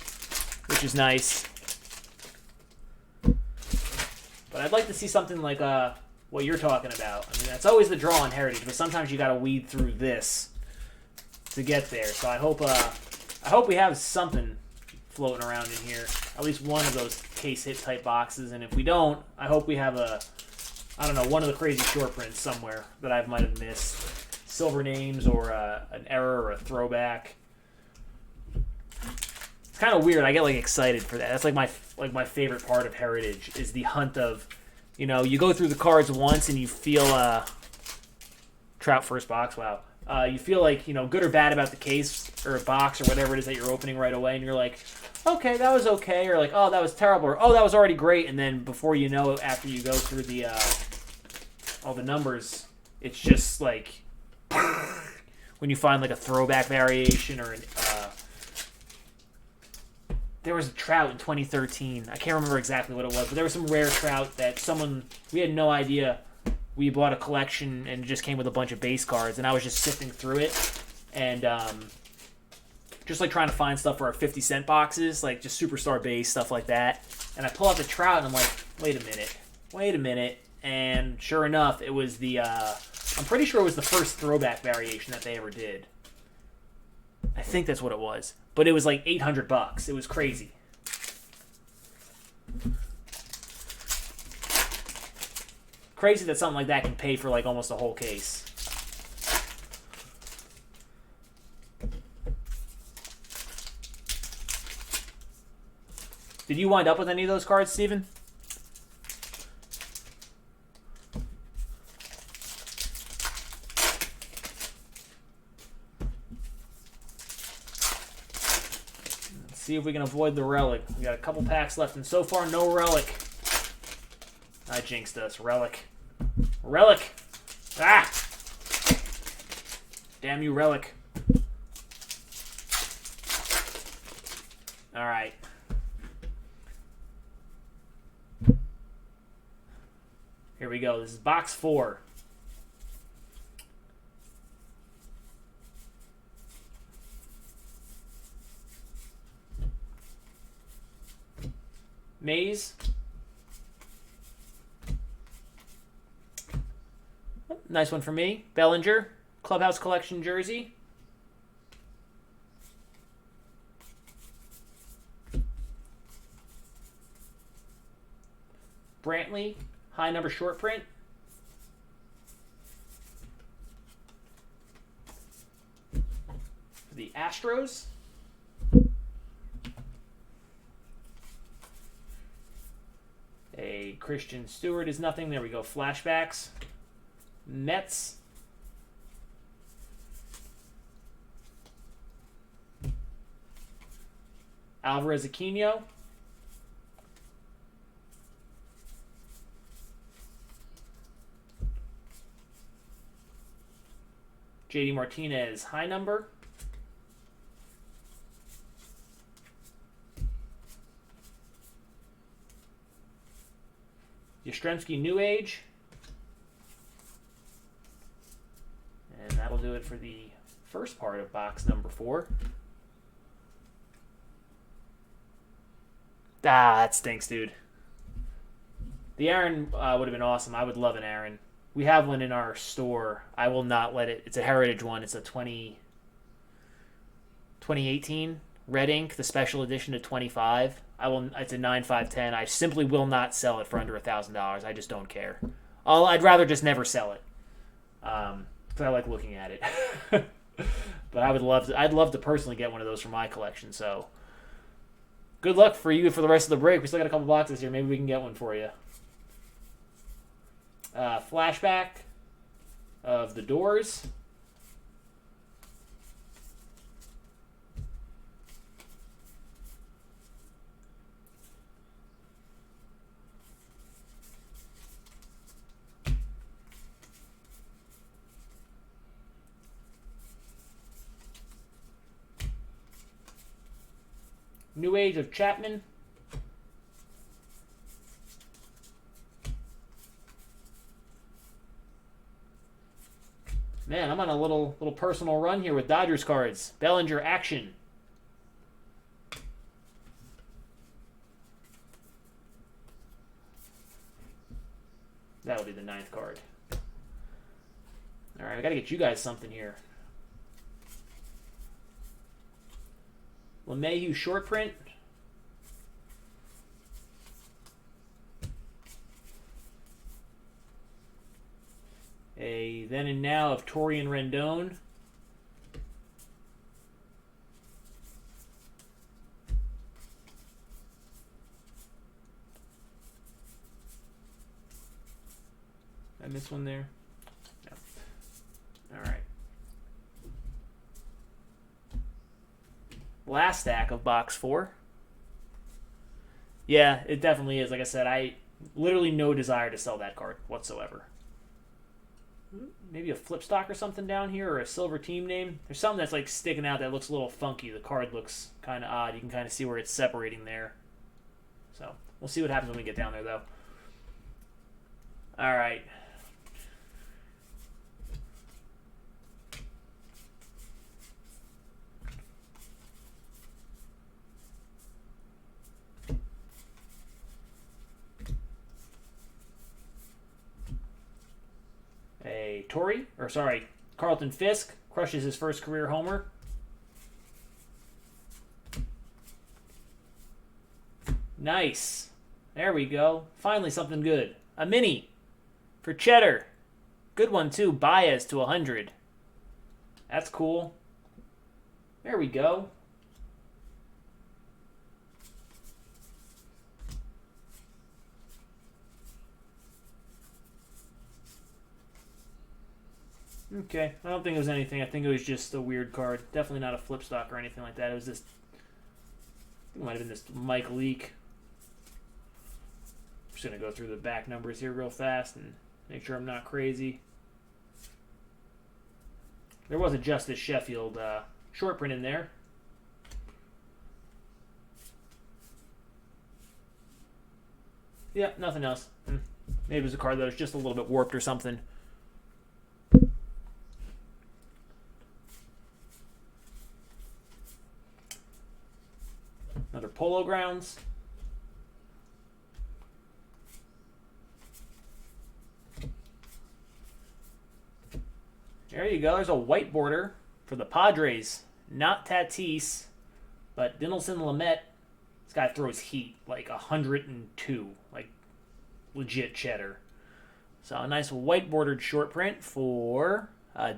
which is nice. But I'd like to see something like what you're talking about. I mean, that's always the draw on Heritage, but sometimes you got to weed through this to get there. So I hope we have something floating around in here, at least one of those case hit type boxes. And if we don't, I hope we have one of the crazy short prints somewhere that I might have missed. Silver names or an error or a throwback. It's kind of weird. I get excited for that. That's my favorite part of Heritage is the hunt of, you go through the cards once and you feel Trout first box. Wow. You feel good or bad about the case or a box or whatever it is that you're opening right away, and you're like, okay, that was okay, or oh, that was terrible, or oh, that was already great, and then before you know it, after you go through the all the numbers, it's just when you find a throwback variation or there was a Trout in 2013. I can't remember exactly what it was, but there was some rare Trout that we had no idea. We bought a collection and it just came with a bunch of base cards, and I was just sifting through it and just trying to find stuff for our 50-cent boxes, just Superstar base, stuff like that. And I pull out the Trout and I'm like, wait a minute. And sure enough, it was I'm pretty sure it was the first throwback variation that they ever did. I think that's what it was. But it was $800. It was crazy. Crazy that something like that can pay for almost a whole case. Did you wind up with any of those cards, Steven? See if we can avoid the relic. We got a couple packs left, and so far, no relic. I jinxed us. Relic. Relic! Ah! Damn you, relic. Alright. Here we go. This is box 4. Mays. Nice one for me. Bellinger. Clubhouse Collection jersey. Brantley. High number short print. For the Astros. A Christian Stewart is nothing. There we go. Flashbacks. Mets. Alvarez Aquino. JD Martinez, high number. Yastrzemski, New Age. And that'll do it for the first part of box number 4. Ah, that stinks, dude. The Aaron would have been awesome. I would love an Aaron. We have one in our store. I will not let it. It's a Heritage one. It's a 2018 red ink, the special edition to 25. It's a 9.510. I simply will not sell it for under $1,000. I just don't care. I'd rather just never sell it. Because I like looking at it. But I'd love to personally get one of those for my collection. So good luck for you for the rest of the break. We still got a couple boxes here. Maybe we can get one for you. Flashback of The Doors. New Age of Chapman. Man, I'm on a little personal run here with Dodgers cards. Bellinger action. That'll be the 9th card. All right, I got to get you guys something here. LeMahieu short print. A then and now of Torian Rendon. Did I miss one there? No. All right. Last stack of box 4. Yeah, it definitely is. Like I said, I literally no desire to sell that card whatsoever. Maybe a flip stock or something down here, or a silver team name. There's something that's like sticking out that looks a little funky. The card looks kind of odd. You can kind of see where it's separating there. So we'll see what happens when we get down there, though. All right. Carlton Fisk crushes his first career homer. Nice. There we go. Finally something good. A mini for Cheddar. Good one too. Baez to 100. That's cool. There we go. Okay, I don't think it was anything. I think it was just a weird card. Definitely not a flip stock or anything like that. It was this. It might have been this Mike Leake. I'm just going to go through the back numbers here real fast and make sure I'm not crazy. There was a Justice Sheffield short print in there. Yeah, nothing else. Maybe it was a card that was just a little bit warped or something. Another Polo Grounds. There you go. There's a white border for the Padres. Not Tatis, but Dinelson Lamet. This guy throws heat like 102. Like legit cheddar. So a nice white bordered short print for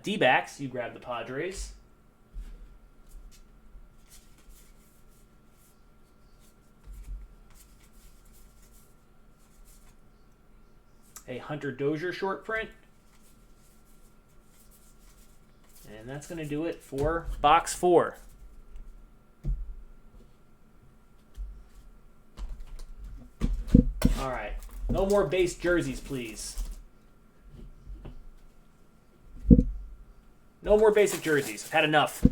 D-backs. You grab the Padres. A Hunter Dozier short print. And that's going to do it for box 4. All right. No more base jerseys, please. No more basic jerseys. I've had enough.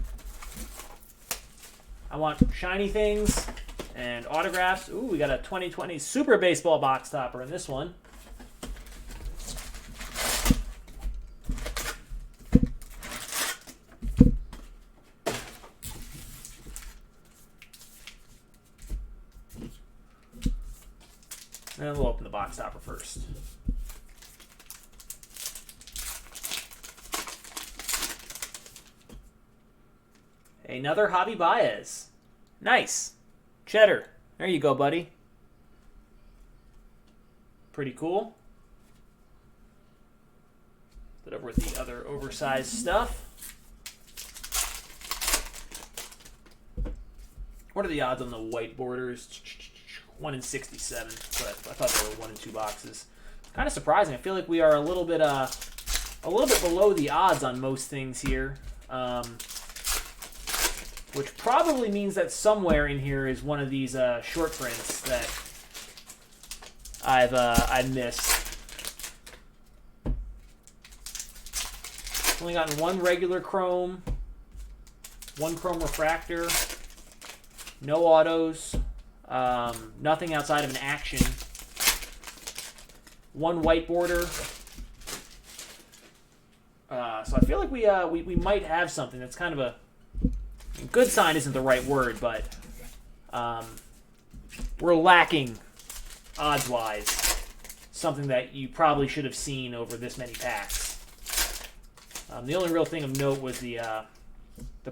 I want shiny things and autographs. Ooh, we got a 2020 Super Baseball box topper in this one. box topper first. Another Javi Baez. Nice. Cheddar. There you go, buddy. Pretty cool. Put over with the other oversized stuff. What are the odds on the white borders? 1 in 67. But I thought they were 1 in 2 boxes. Kind of surprising. I feel like we are a little bit below the odds on most things here. Which probably means that somewhere in here is one of these short prints that I've missed. Only gotten 1 regular chrome, 1 chrome refractor, no autos, nothing outside of an action, 1 white border. So I feel like we might have something that's kind of a good sign isn't the right word, but we're lacking odds-wise something that you probably should have seen over this many packs. The only real thing of note was the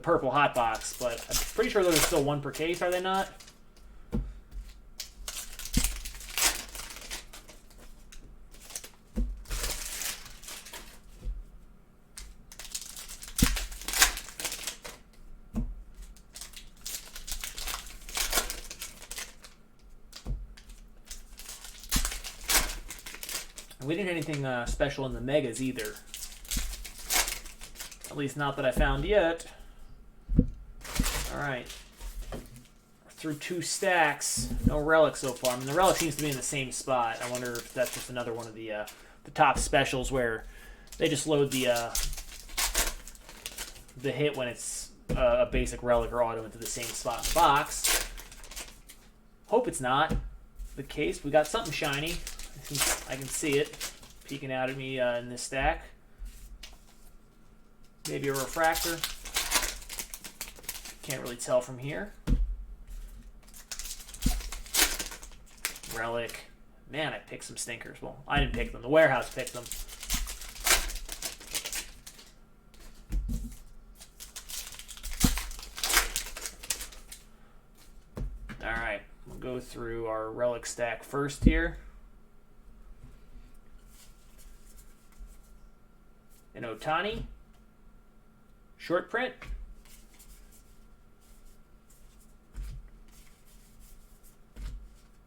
purple hot box, but I'm pretty sure those are still 1 per case, are they not? We didn't have anything special in the megas either. At least not that I found yet. Alright. Through 2 stacks. No relic so far. I mean, the relic seems to be in the same spot. I wonder if that's just another one of the top specials where they just load the hit when it's a basic relic or auto into the same spot in the box. Hope it's not the case. We got something shiny. I can see it peeking out at me in this stack. Maybe a refractor. Can't really tell from here. Relic. Man, I picked some stinkers. Well, I didn't pick them. The warehouse picked them. Alright, we'll go through our relic stack first here. An Ohtani. Short print.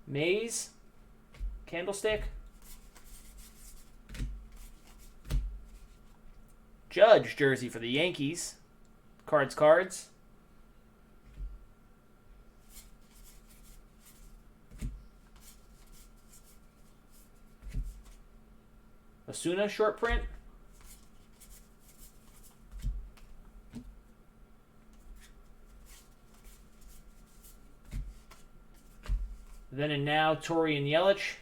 Mays. Candlestick. Judge jersey for the Yankees. Cards. Osuna short print. Then and now, Tori and Yelich.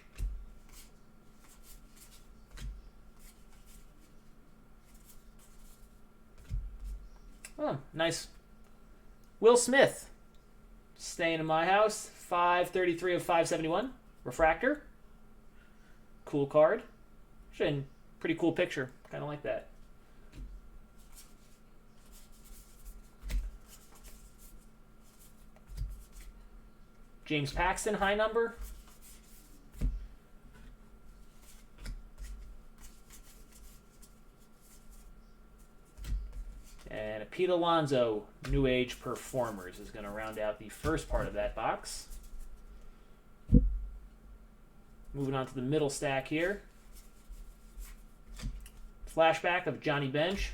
Oh, nice. Will Smith. Staying in my house. 533 of 571. Refractor. Cool card. Actually, pretty cool picture. Kind of like that. James Paxton, high number. And a Pete Alonso, New Age Performers, is going to round out the first part of that box. Moving on to the middle stack here. Flashback of Johnny Bench.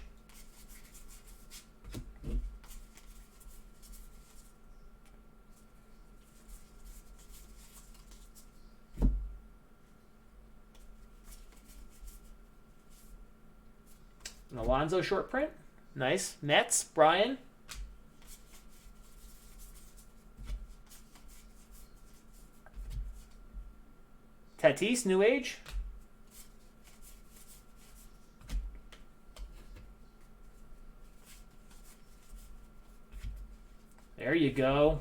An Alonso short print. Nice. Mets, Brian. Tatis, New Age. There you go.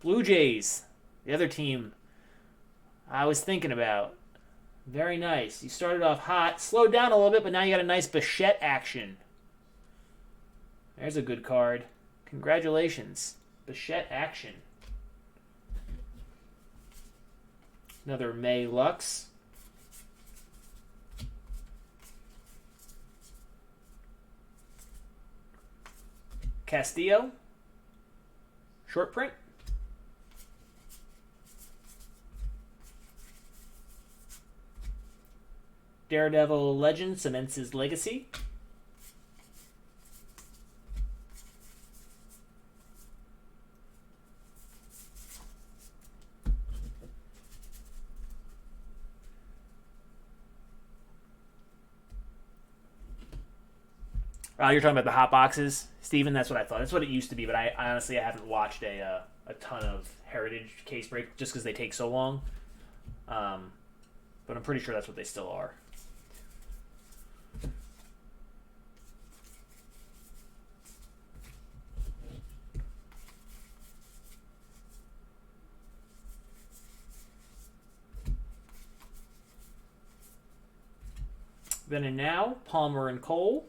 Blue Jays, the other team I was thinking about. Very nice. You started off hot, slowed down a little bit, but now you got a nice Bichette action. There's a good card. Congratulations. Bichette action. Another May Lux. Castillo. Short print. Daredevil Legend cements his legacy. Oh, you're talking about the hot boxes, Steven? That's what I thought. That's what it used to be, but I honestly I haven't watched a ton of Heritage case break just because they take so long. But I'm pretty sure that's what they still are. Then and now, Palmer and Cole.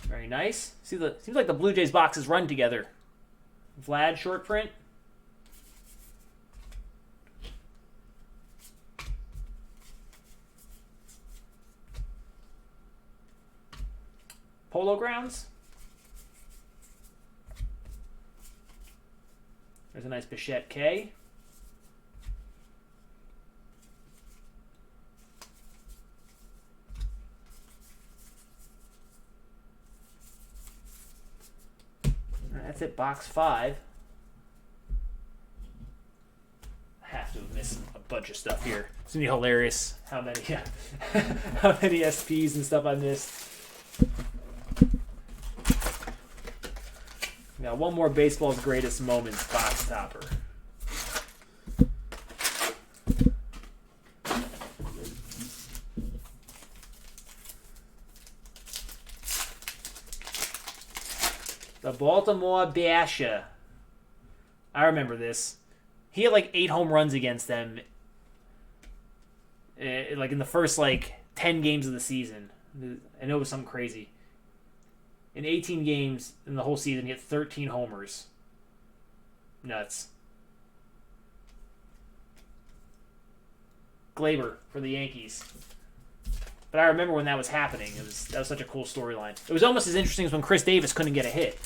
Very nice. Seems like the Blue Jays boxes run together. Vlad short print. Polo Grounds. There's a nice Bichette K. That's it, box 5. I have to have missed a bunch of stuff here. It's gonna be hilarious how many how many SPs and stuff I missed. Now, one more Baseball's Greatest Moments box topper. The Baltimore Basha. I remember this. He had like 8 home runs against them. Like in the first 10 games of the season. I know it was something crazy. In 18 games in the whole season, he hit 13 homers. Nuts. Glaber for the Yankees. But I remember when that was happening. That was such a cool storyline. It was almost as interesting as when Chris Davis couldn't get a hit.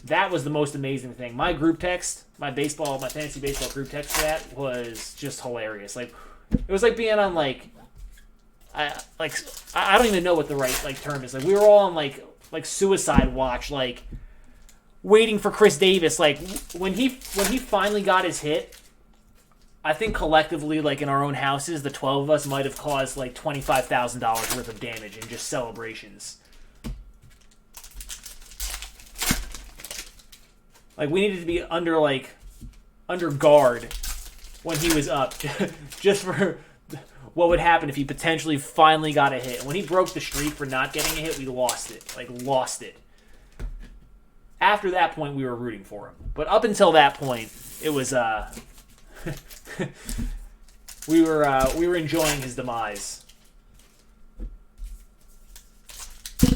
That was the most amazing thing. My group text, my fantasy baseball group text for that was just hilarious. It was like being on I don't even know what the right term is. We were all on suicide watch, waiting for Chris Davis. When he finally got his hit, I think collectively, in our own houses, the 12 of us might have caused $25,000 worth of damage in just celebrations. We needed to be under guard when he was up, just for what would happen if he potentially finally got a hit. When he broke the streak for not getting a hit, we lost it. Lost it. After that point, we were rooting for him. But up until that point, it was we were enjoying his demise.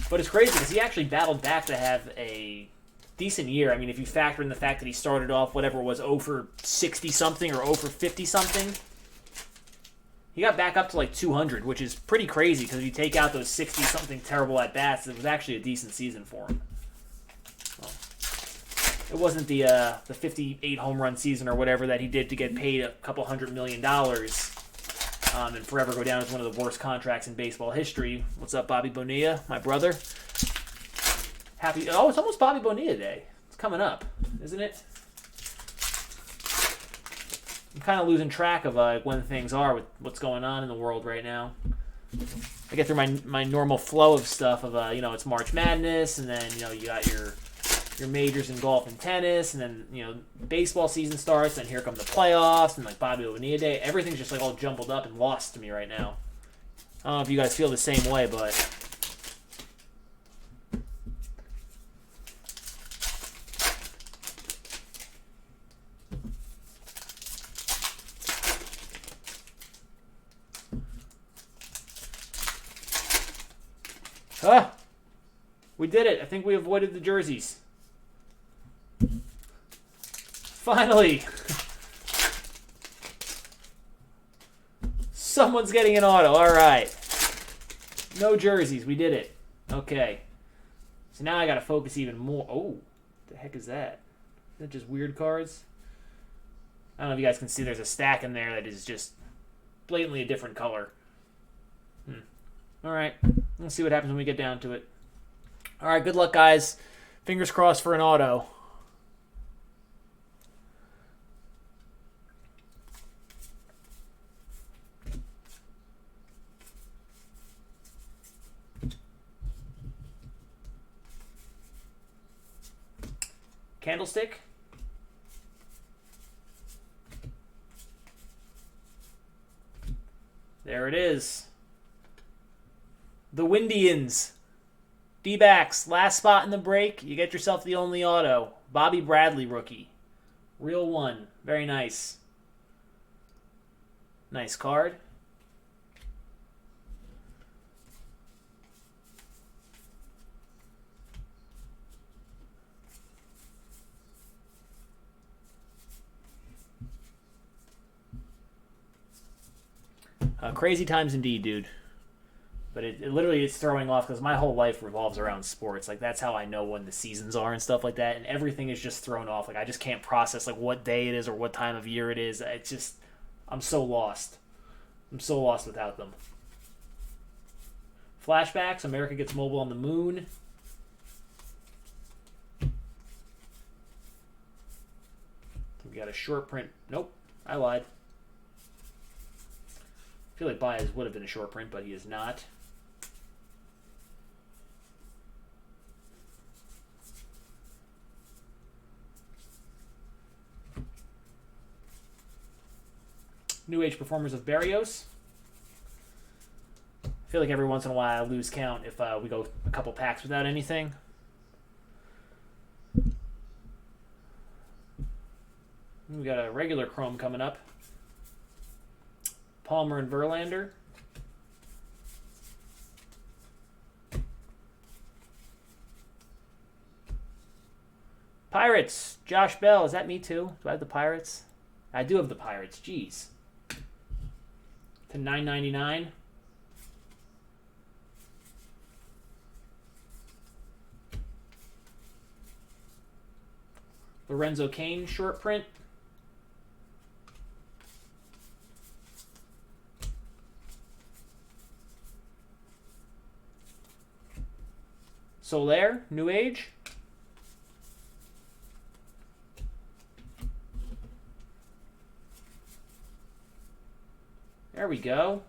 But it's crazy because he actually battled back to have a decent year. I mean, if you factor in the fact that he started off whatever it was 0 for 60-something or 0 for 50-something, he got back up to 200, which is pretty crazy because if you take out those 60-something terrible at-bats, it was actually a decent season for him. Well, it wasn't the 58 home run season or whatever that he did to get paid a couple $100 million and forever go down as one of the worst contracts in baseball history. What's up, Bobby Bonilla, my brother? It's almost Bobby Bonilla Day. It's coming up, isn't it? I'm kind of losing track of when things are with what's going on in the world right now. I get through my normal flow of stuff of it's March Madness, and then you got your your majors in golf and tennis, and then, you know, baseball season starts, and here come the playoffs, and like Bobby Bonilla Day. Everything's just like all jumbled up and lost to me right now. I don't know if you guys feel the same way, but we did it. I think we avoided the jerseys. Finally. Someone's getting an auto. All right. No jerseys. We did it. Okay. So now I got to focus even more. Oh, what the heck is that? Is that just weird cards? I don't know if you guys can see there's a stack in there that is just blatantly a different color. All right. Let's see what happens when we get down to it. All right. Good luck, guys. Fingers crossed for an auto. Candlestick. There it is. The Windians. D-backs. Last spot in the break. You get yourself the only auto. Bobby Bradley rookie. Real one. Very nice. Nice card. Crazy times indeed, dude. But it literally is throwing off because my whole life revolves around sports. Like, that's how I know when the seasons are and stuff like that. And everything is just thrown off. Like, I just can't process, like, what day it is or what time of year it is. It's just, I'm so lost. I'm so lost without them. Flashbacks. America Gets Mobile on the Moon. We got a short print. Nope. I lied. I feel like Baez would have been a short print, but he is not. New Age Performers of Barrios. I feel like every once in a while I lose count if we go a couple packs without anything. We got a regular Chrome coming up. Palmer and Verlander. Pirates. Josh Bell. Is that me too? Do I have the Pirates? I do have the Pirates. Jeez. To $9.99. Lorenzo Cain short print. Soler, New Age. There we go.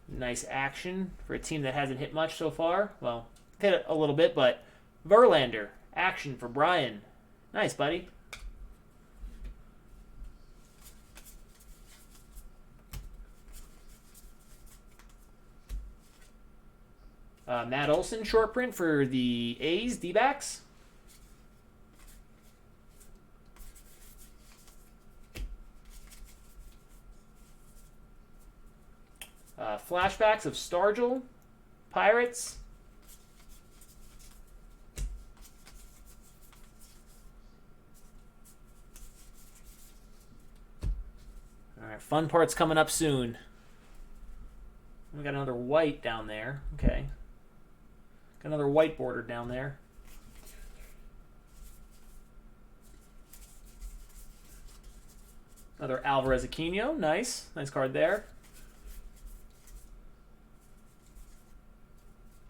Nice action for a team that hasn't hit much so far. Well, hit it a little bit, but Verlander, action for Brian. Nice, buddy. Matt Olson, short print for the A's, D-backs. Flashbacks of Stargell, Pirates. All right, fun part's coming up soon. We got another white down there. Okay. Got another white border down there. Another Alvarez Aquino. Nice. Nice card there.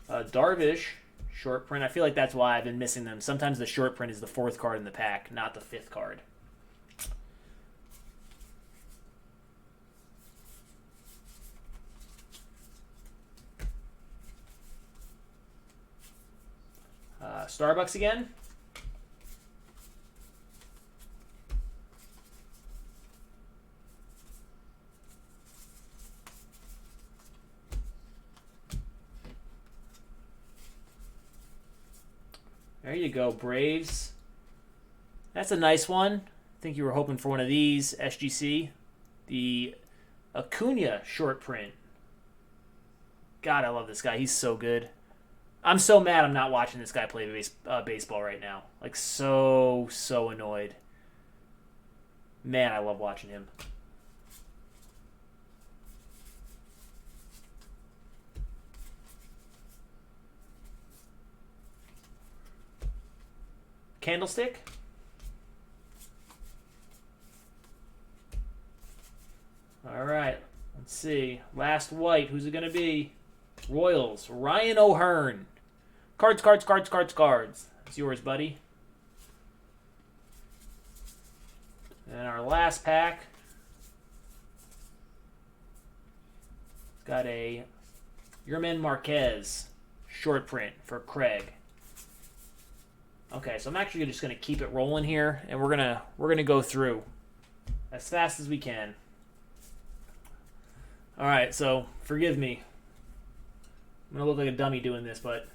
Darvish, short print. I feel like that's why I've been missing them. Sometimes the short print is the fourth card in the pack, not the fifth card. Starbucks again. There you go, Braves. That's a nice one. I think you were hoping for one of these, SGC. The Acuna short print. God, I love this guy. He's so good. I'm so mad I'm not watching this guy play baseball right now. Like, so annoyed. Man, I love watching him. Candlestick. All right, let's see. Last white. Who's it going to be? Royals. Ryan O'Hearn. Cards. That's yours, buddy. And our last pack. Got a Yerman Marquez short print for Craig. Okay, so I'm actually just gonna keep it rolling here, and we're gonna go through as fast as we can. All right, so forgive me. I'm gonna look like a dummy doing this, but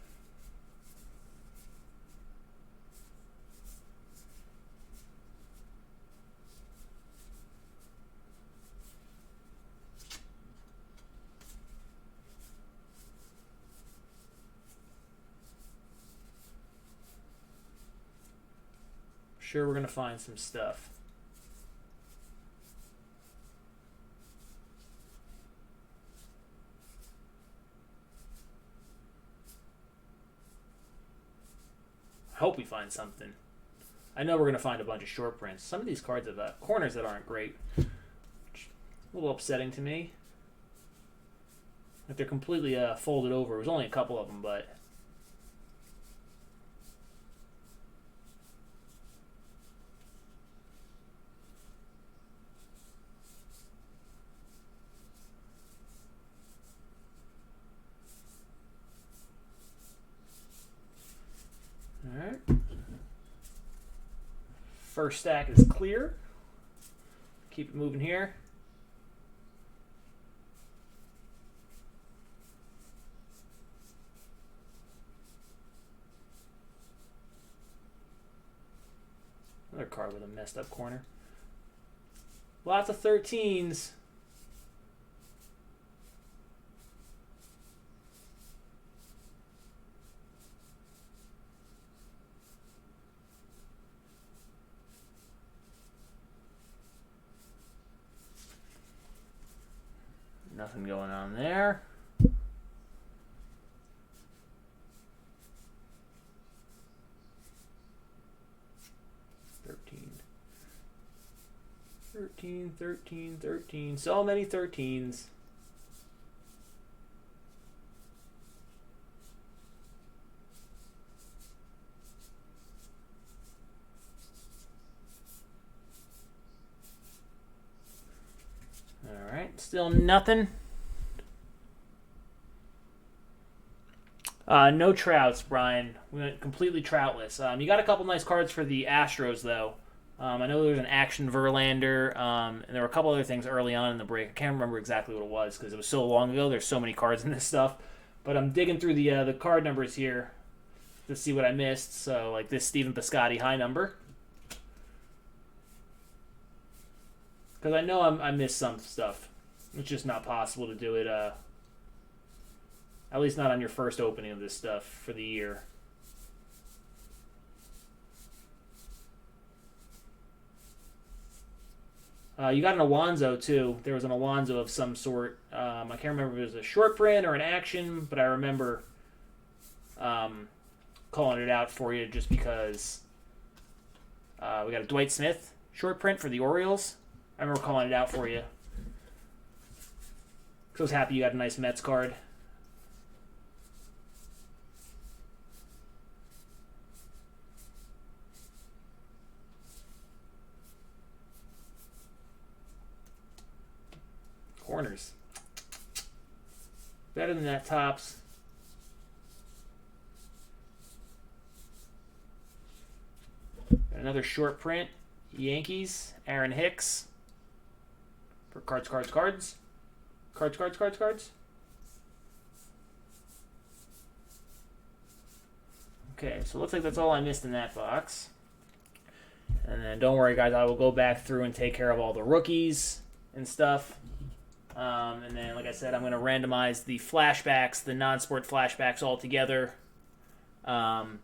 sure we're gonna find some stuff. I hope we find something. I know we're gonna find a bunch of short prints. Some of these cards have corners that aren't great. A little upsetting to me. Like they're completely folded over. It was only a couple of them, but alright. First stack is clear. Keep it moving here. Another card with a messed up corner. Lots of 13s. Nothing going on there. Thirteen. So many 13s. All right, still nothing. No Trouts, Brian. We went completely Troutless. You got a couple nice cards for the Astros, though. I know there was an Action Verlander, and there were a couple other things early on in the break. I can't remember exactly what it was because it was so long ago. There's so many cards in this stuff. But I'm digging through the card numbers here to see what I missed. So, like this Stephen Piscotty high number. Because I know I missed some stuff. It's just not possible to do it, at least not on your first opening of this stuff for the year. You got an Alonso, too. There was an Alonso of some sort. I can't remember if it was a short print or an action, but I remember calling it out for you just because we got a Dwight Smith short print for the Orioles. I remember calling it out for you. So I was happy you got a nice Mets card. Corners. Better than that, Tops. Another short print. Yankees. Aaron Hicks. For cards. Okay, so it looks like that's all I missed in that box. And then don't worry, guys, I will go back through and take care of all the rookies and stuff. And then, like I said, I'm going to randomize the flashbacks, the non-sport flashbacks all together. And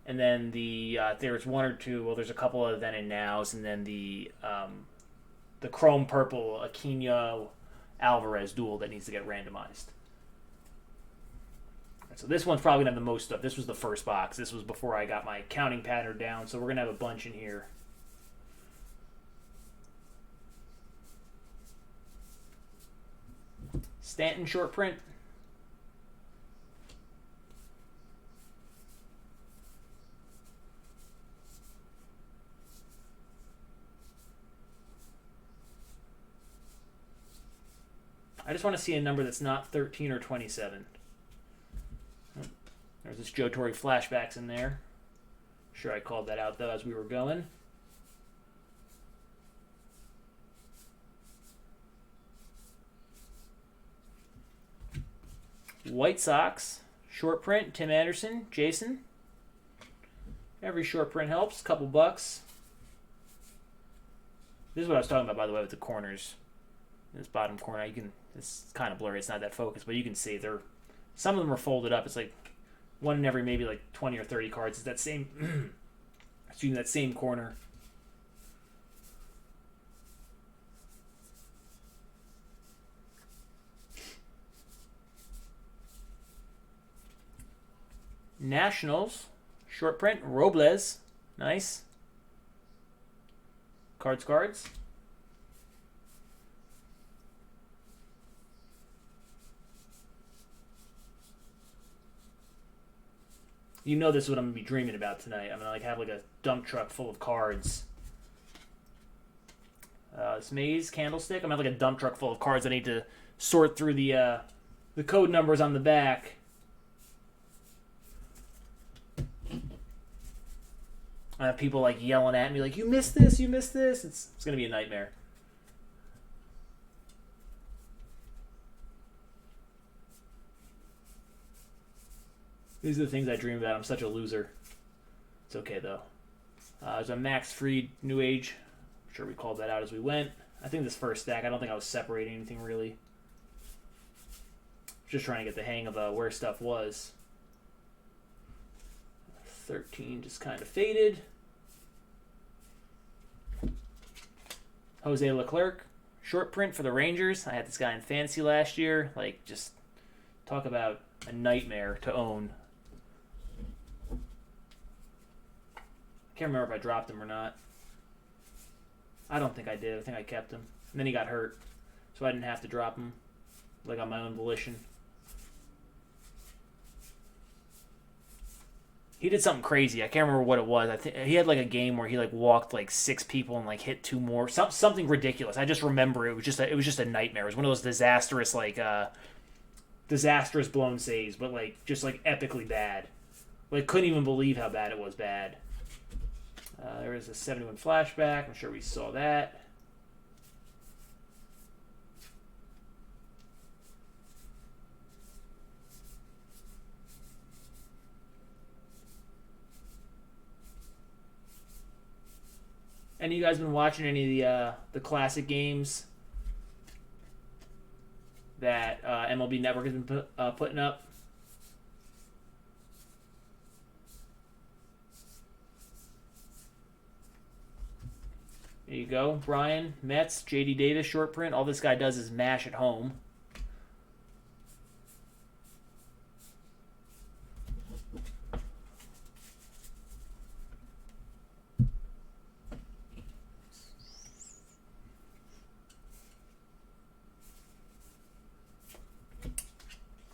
then there's one or two, well, there's a couple of then and nows, and then the chrome purple Aquino Alvarez duel that needs to get randomized. So this one's probably going to have the most stuff. This was the first box. This was before I got my counting pattern down, so we're going to have a bunch in here. Stanton short print. I just want to see a number that's not 13 or 27. There's this Joe Torre flashbacks in there. Sure, I called that out though as we were going. White Sox short print. Tim Anderson, Jason. Every short print helps. Couple bucks. This is what I was talking about, by the way, with the corners. This bottom corner, it's kind of blurry. It's not that focused, but you can see some of them are folded up. It's like one in every maybe like 20 or 30 cards. It's that same, that same corner. Nationals, short print, Robles, nice. Cards. You know this is what I'm going to be dreaming about tonight. I'm going to have a dump truck full of cards. This Maze Candlestick. I'm going to have a dump truck full of cards. I need to sort through the code numbers on the back. I have people yelling at me you missed this, you missed this. It's going to be a nightmare. These are the things I dream about. I'm such a loser. It's okay, though. There's a Max Fried New Age. I'm sure we called that out as we went. I think this first stack, I don't think I was separating anything, really. Just trying to get the hang of where stuff was. 13 just kind of faded. Jose Leclerc, short print for the Rangers. I had this guy in fantasy last year. Just talk about a nightmare to own. Can't remember if I dropped him or not. I don't think I did. I think I kept him. And then he got hurt, so I didn't have to drop him, on my own volition. He did something crazy. I can't remember what it was. I think he had a game where he walked 6 people and hit 2 more. Something ridiculous. I just remember it was just a nightmare. It was one of those disastrous disastrous blown saves, but just epically bad. Couldn't even believe how bad it was bad. There was a 71 flashback. I'm sure we saw that. Any of you guys been watching any of the classic games that MLB Network has been putting up? There you go. Brian, Mets, J.D. Davis, short print. All this guy does is mash at home.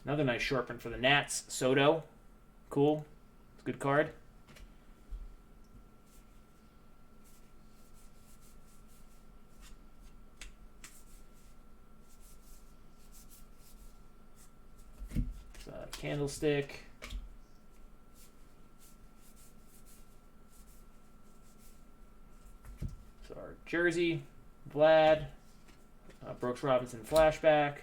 Another nice short print for the Nats. Soto. Cool. It's a good card. Candlestick. So our jersey. Vlad. Brooks Robinson flashback.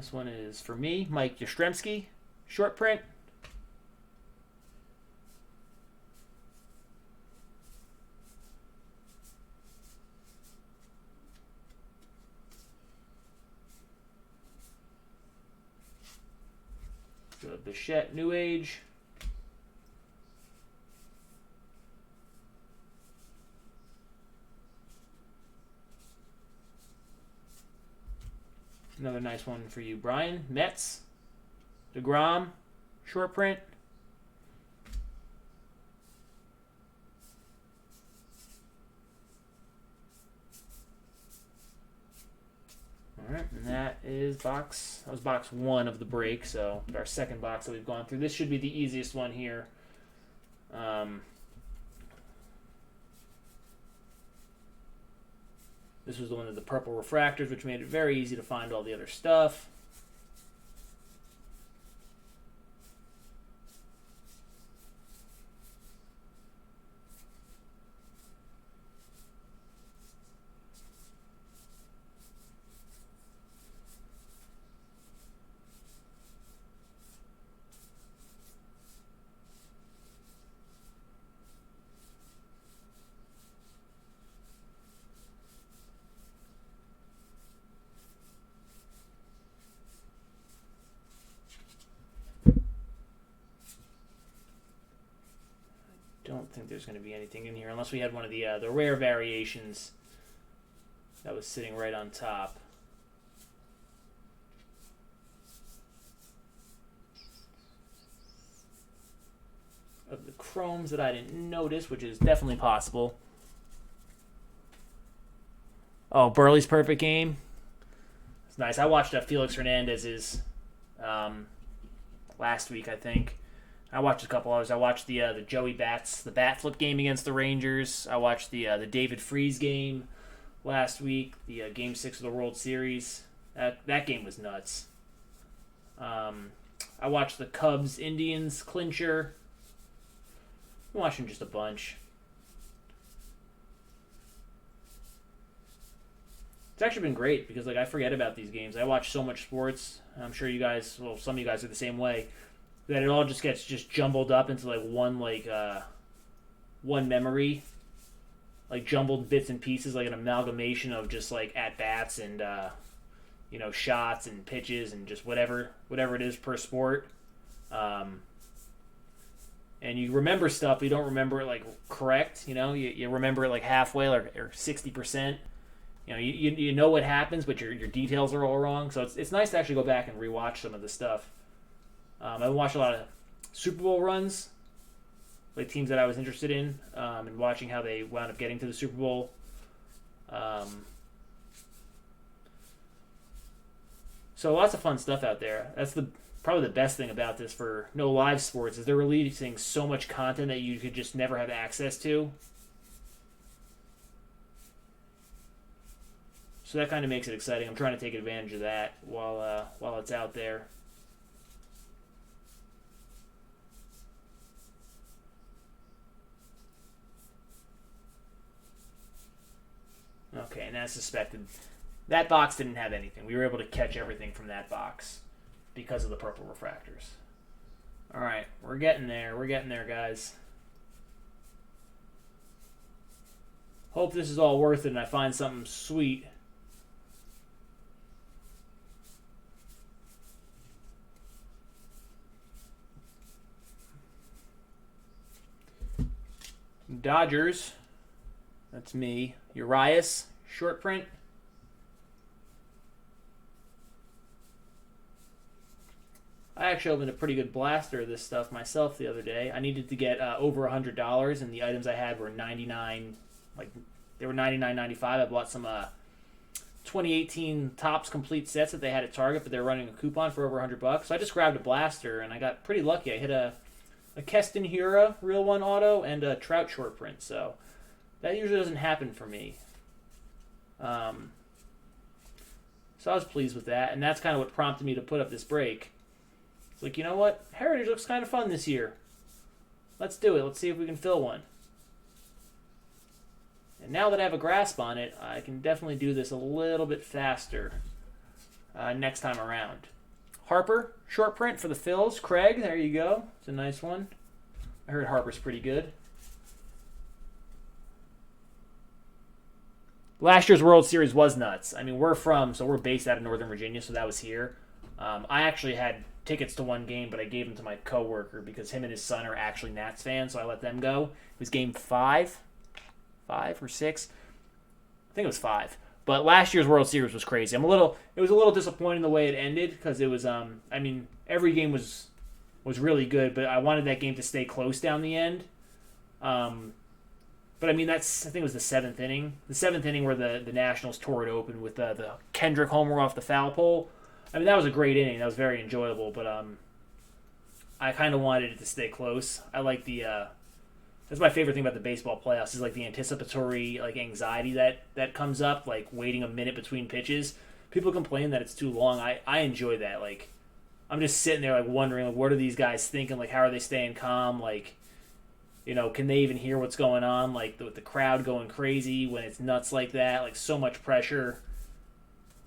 This one is for me, Mike Yastrzemski, short print. The Bichette New Age. Another nice one for you, Brian. Mets. DeGrom. Short print. Alright, and that was box 1 of the break, so our second box that we've gone through. This should be the easiest one here. This was the one of the purple refractors, which made it very easy to find all the other stuff. Don't think there's going to be anything in here unless we had one of the rare variations that was sitting right on top. Of the chromes that I didn't notice, which is definitely possible. Oh, Burley's perfect game. It's nice. I watched Felix Hernandez's last week, I think. I watched a couple others. I watched the Joey Bats, the bat flip game against the Rangers. I watched the David Freese game last week, the Game 6 of the World Series. That game was nuts. I watched the Cubs-Indians clincher. I'm watching just a bunch. It's actually been great because I forget about these games. I watch so much sports. I'm sure you guys, well, some of you guys are the same way, that it all just gets jumbled up into one memory, jumbled bits and pieces, like an amalgamation of just at bats and shots and pitches and just whatever it is per sport. And you remember stuff, but you don't remember it correct. You remember it halfway or 60%. You know what happens, but your details are all wrong. So it's nice to actually go back and rewatch some of the stuff. I've watched a lot of Super Bowl runs, teams that I was interested in, and watching how they wound up getting to the Super Bowl. So lots of fun stuff out there. That's probably the best thing about this for no live sports is they're releasing so much content that you could just never have access to. So that kind of makes it exciting. I'm trying to take advantage of that while it's out there. Okay, and as suspected, that box didn't have anything. We were able to catch everything from that box because of the purple refractors. All right, we're getting there. We're getting there, guys. Hope this is all worth it and I find something sweet. Dodgers. That's me. Urias, short print. I actually opened a pretty good blaster of this stuff myself the other day. I needed to get over $100, and the items I had were $99. They were $99.95. I bought some 2018 Topps complete sets that they had at Target, but they were running a coupon for over $100. So I just grabbed a blaster, and I got pretty lucky. I hit a Keston Hiura Real One Auto and a Trout short print. So that usually doesn't happen for me. So I was pleased with that, and that's kind of what prompted me to put up this break. It's you know what? Heritage looks kind of fun this year. Let's do it. Let's see if we can fill one. And now that I have a grasp on it, I can definitely do this a little bit faster. next time around. Harper, short print for the Phils. Craig, there you go. It's a nice one. I heard Harper's pretty good. Last year's World Series was nuts. I mean, we're based out of Northern Virginia, so that was here. I actually had tickets to one game, but I gave them to my coworker because him and his son are actually Nats fans, so I let them go. It was game 5 or 6. I think it was 5. But last year's World Series was crazy. It was a little disappointing the way it ended because it was every game was really good, but I wanted that game to stay close down the end. But I think it was the 7th inning. The 7th inning where the Nationals tore it open with the Kendrick homer off the foul pole. I mean, that was a great inning. That was very enjoyable, but I kind of wanted it to stay close. I like that's my favorite thing about the baseball playoffs is like the anticipatory like anxiety that comes up, like waiting a minute between pitches. People complain that it's too long. I enjoy that. Like, I'm just sitting there like wondering like what are these guys thinking? Like, how are they staying calm? Like, you know, can they even hear what's going on? Like with the crowd going crazy when it's nuts like that, like so much pressure.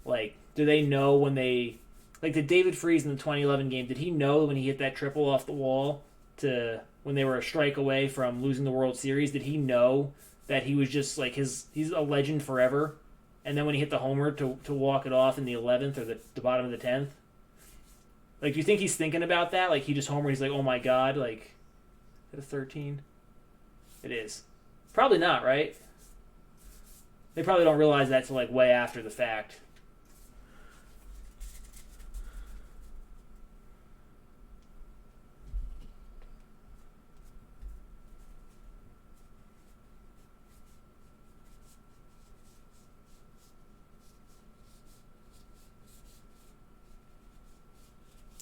Like, do they know when they did David Freese in the 2011 game? Did he know when he hit that triple off the wall to when they were a strike away from losing the World Series? Did he know that he was just like he's a legend forever? And then when he hit the homer to walk it off in the 11th or the bottom of the 10th, like, do you think he's thinking about that? Like, he just homered, he's like, oh my god, like, is it a 13? It is. Probably not, right? They probably don't realize that till like way after the fact.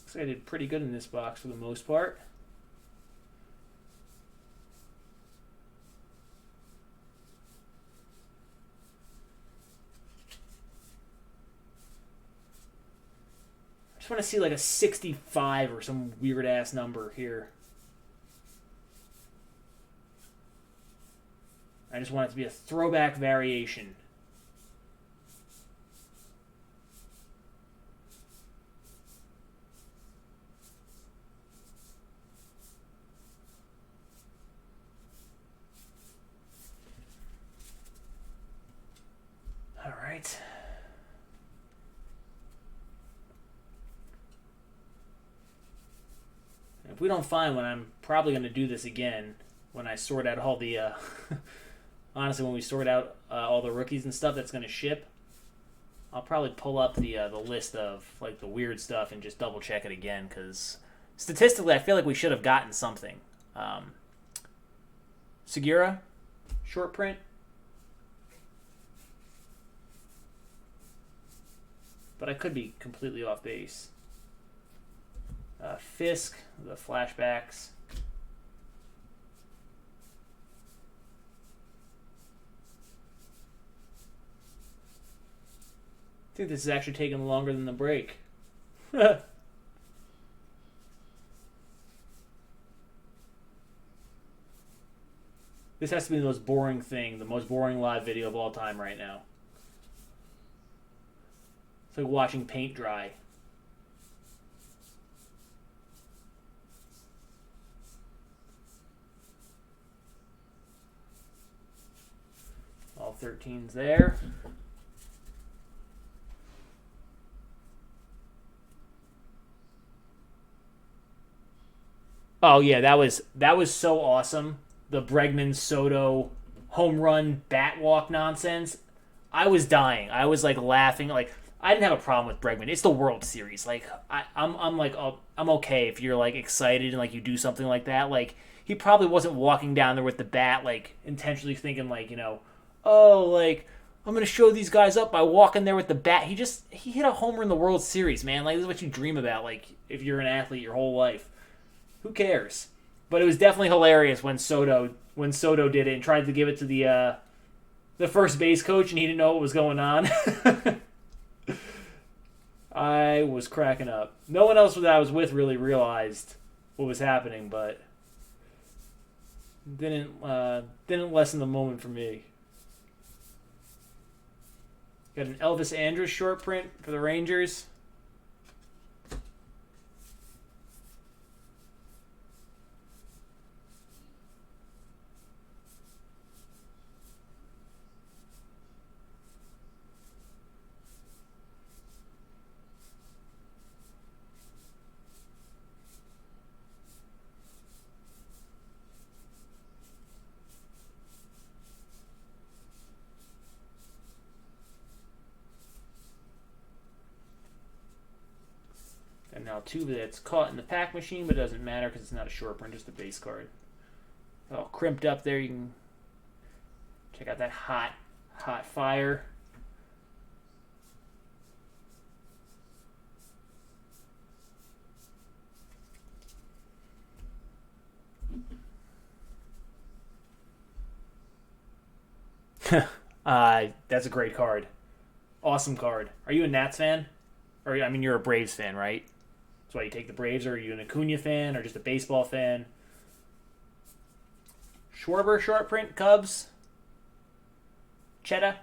Looks like I did pretty good in this box for the most part. I just want to see like a 65 or some weird ass number here. I just want it to be a throwback variation. All right. If we don't find one, I'm probably going to do this again when I sort out all the honestly, when we sort out all the rookies and stuff that's going to ship. I'll probably pull up the list of like the weird stuff and just double check it again because statistically I feel like we should have gotten something. Segura, short print. But I could be completely off base. Fisk, the flashbacks. I think this is actually taking longer than the break. This has to be the most boring thing, the most boring live video of all time right now. It's like watching paint dry. All 13's there. Oh yeah, that was so awesome. The Bregman Soto home run bat walk nonsense. I was dying. I was like laughing. Like, I didn't have a problem with Bregman. It's the World Series. Like, I'm like, oh, I'm okay if you're like excited and like you do something like that. Like, he probably wasn't walking down there with the bat like intentionally thinking like, you know, oh, like, I'm gonna show these guys up by walking there with the bat. He hit a homer in the World Series, man. Like, this is what you dream about. Like, if you're an athlete your whole life, who cares? But it was definitely hilarious when Soto did it and tried to give it to the first base coach and he didn't know what was going on. I was cracking up. No one else that I was with really realized what was happening, but didn't lessen the moment for me. Got an Elvis Andrus short print for the Rangers. Altuve that's caught in the pack machine, but it doesn't matter because it's not a short print, just a base card. All crimped up there. You can check out that hot fire. That's a great card. Awesome card. Are you a Nats fan? Or, I mean, you're a Braves fan, right? That's why you take the Braves. Or are you an Acuna fan or just a baseball fan? Schwarber short print, Cubs. Cheddar.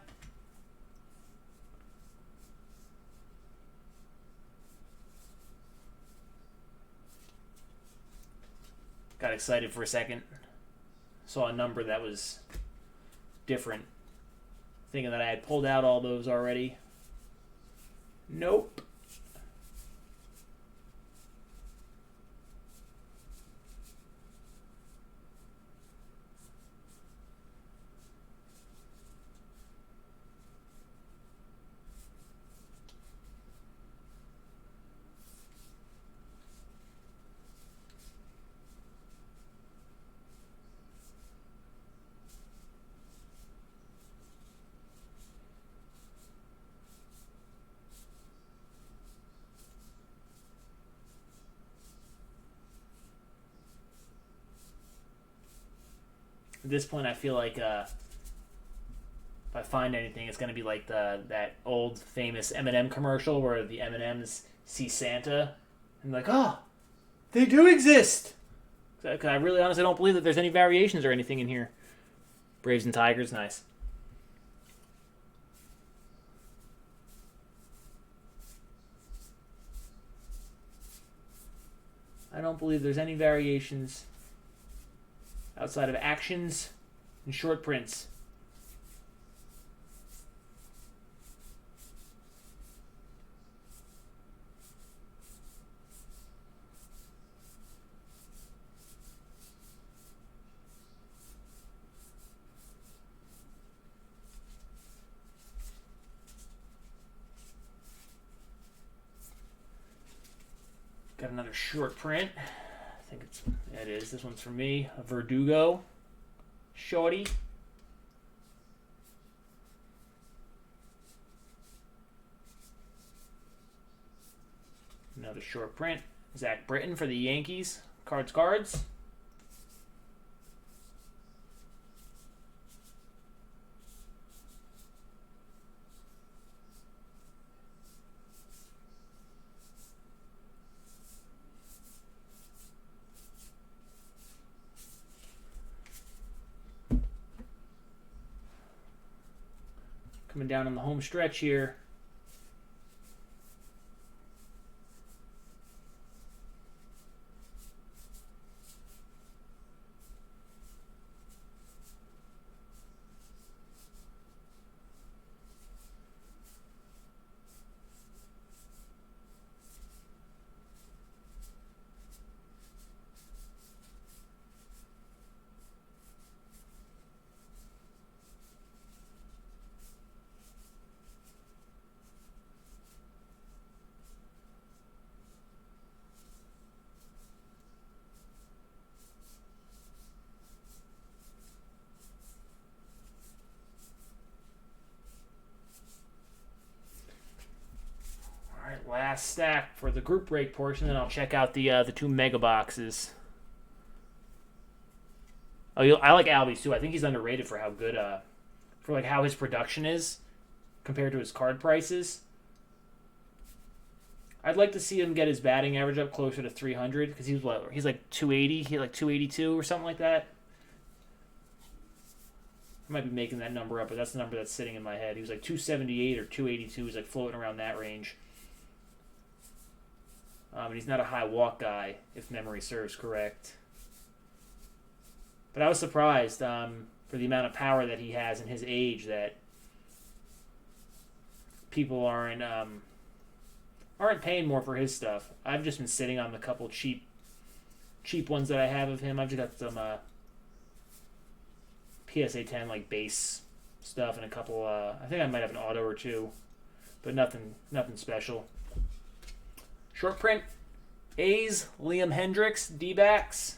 Got excited for a second. Saw a number that was different. Thinking that I had pulled out all those already. Nope. At this point, I feel like if I find anything, it's going to be like that old famous M&M commercial where the M&Ms see Santa and like, oh, they do exist. I really honestly don't believe that there's any variations or anything in here. Braves and Tigers, nice. I don't believe there's any variations outside of actions and short prints. Got another short print. I think it is. This one's for me. A Verdugo. Shorty. Another short print. Zach Britton for the Yankees. Cards. Coming down on the home stretch here. Last stack for the group break portion, and I'll check out the two mega boxes. Oh, I like Albies too. I think he's underrated for how good, for like how his production is compared to his card prices. I'd like to see him get his batting average up closer to 300 because he's like 280, he like 282 or something like that. I might be making that number up, but that's the number that's sitting in my head. He was like 278 or 282. He's like floating around that range. And he's not a high walk guy, if memory serves correct. But I was surprised for the amount of power that he has in his age that people aren't paying more for his stuff. I've just been sitting on the couple cheap ones that I have of him. I've just got some PSA 10 like base stuff and a couple. I think I might have an auto or two, but nothing special. Short print, A's, Liam Hendricks, D-backs.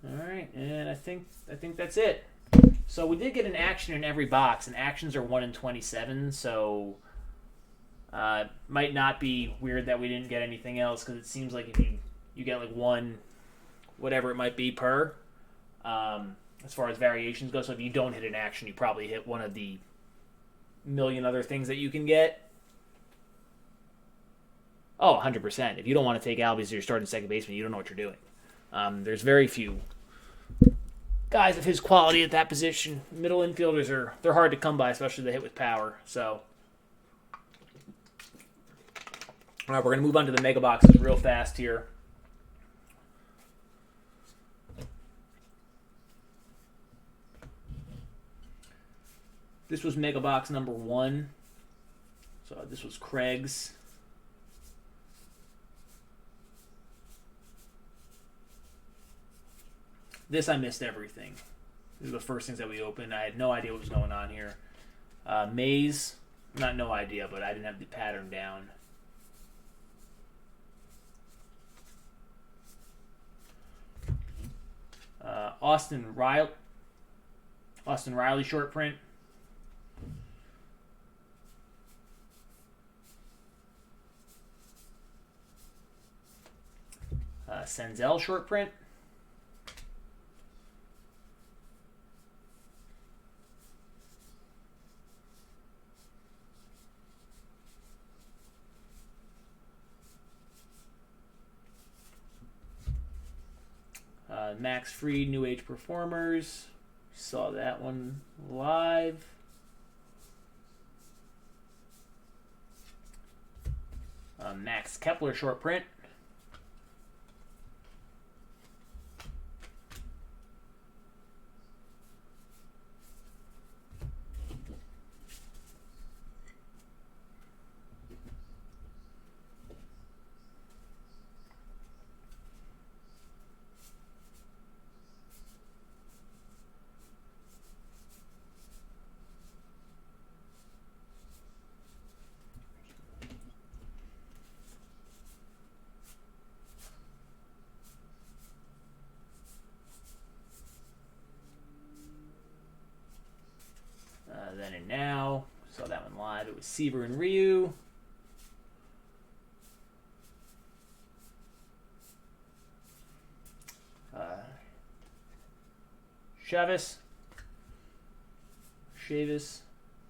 All right, and I think that's it. So we did get an action in every box, and actions are 1 in 27. So might not be weird that we didn't get anything else, because it seems like if you get like one, whatever it might be per, as far as variations go. So if you don't hit an action, you probably hit one of the million other things that you can get. Oh, 100%. If you don't want to take Albies as your starting second baseman, you don't know what you're doing. There's very few guys of his quality at that position. Middle infielders they're hard to come by, especially if they hit with power. So, all right, we're gonna move on to the mega boxes real fast here. This was mega box number 1. So this was Craig's. This, I missed everything. These are the first things that we opened. I had no idea what was going on here. Mays, not no idea, but I didn't have the pattern down. Austin Riley short print. Senzel short print. Max Fried, New Age Performers. Saw that one live. Max Kepler short print. Then and Now. Saw that one live. It was Seaver and Ryu. Chavis.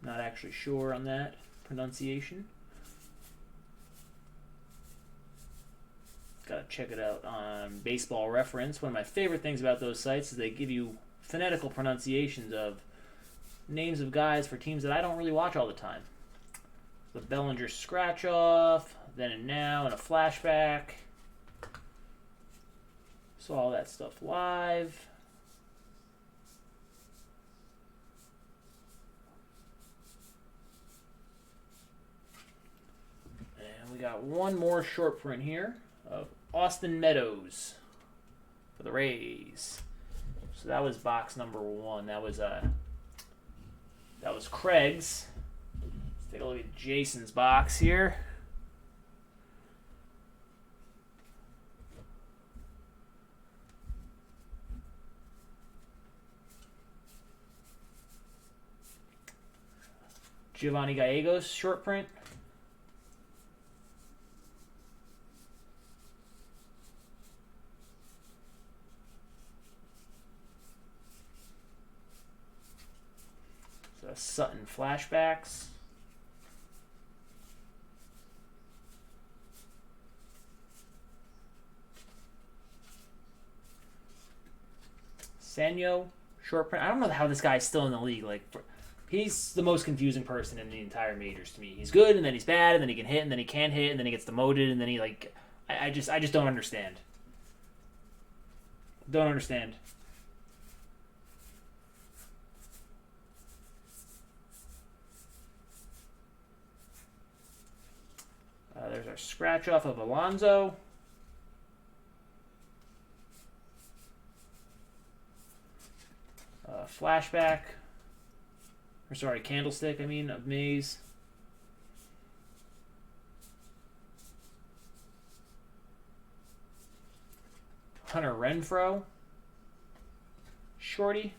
Not actually sure on that pronunciation. Gotta check it out on Baseball Reference. One of my favorite things about those sites is they give you phonetical pronunciations of names of guys for teams that I don't really watch all the time. The Bellinger scratch off, Then and Now, and a flashback. Saw all that stuff live. And we got one more short print here of Austin Meadows for the Rays. So that was box number 1. That was Craig's. Let's take a look at Jason's box here. Giovanni Gallegos short print. Sutton flashbacks. Sanyo short print. I don't know how this guy's still in the league. Like, he's the most confusing person in the entire majors to me. He's good, and then he's bad, and then he can hit, and then he can't hit, and then he gets demoted, and then he I just don't understand. Don't understand. There's our scratch off of Alonso. Flashback. Or sorry, Candlestick, I mean, of Maze. Hunter Renfrow. Shorty.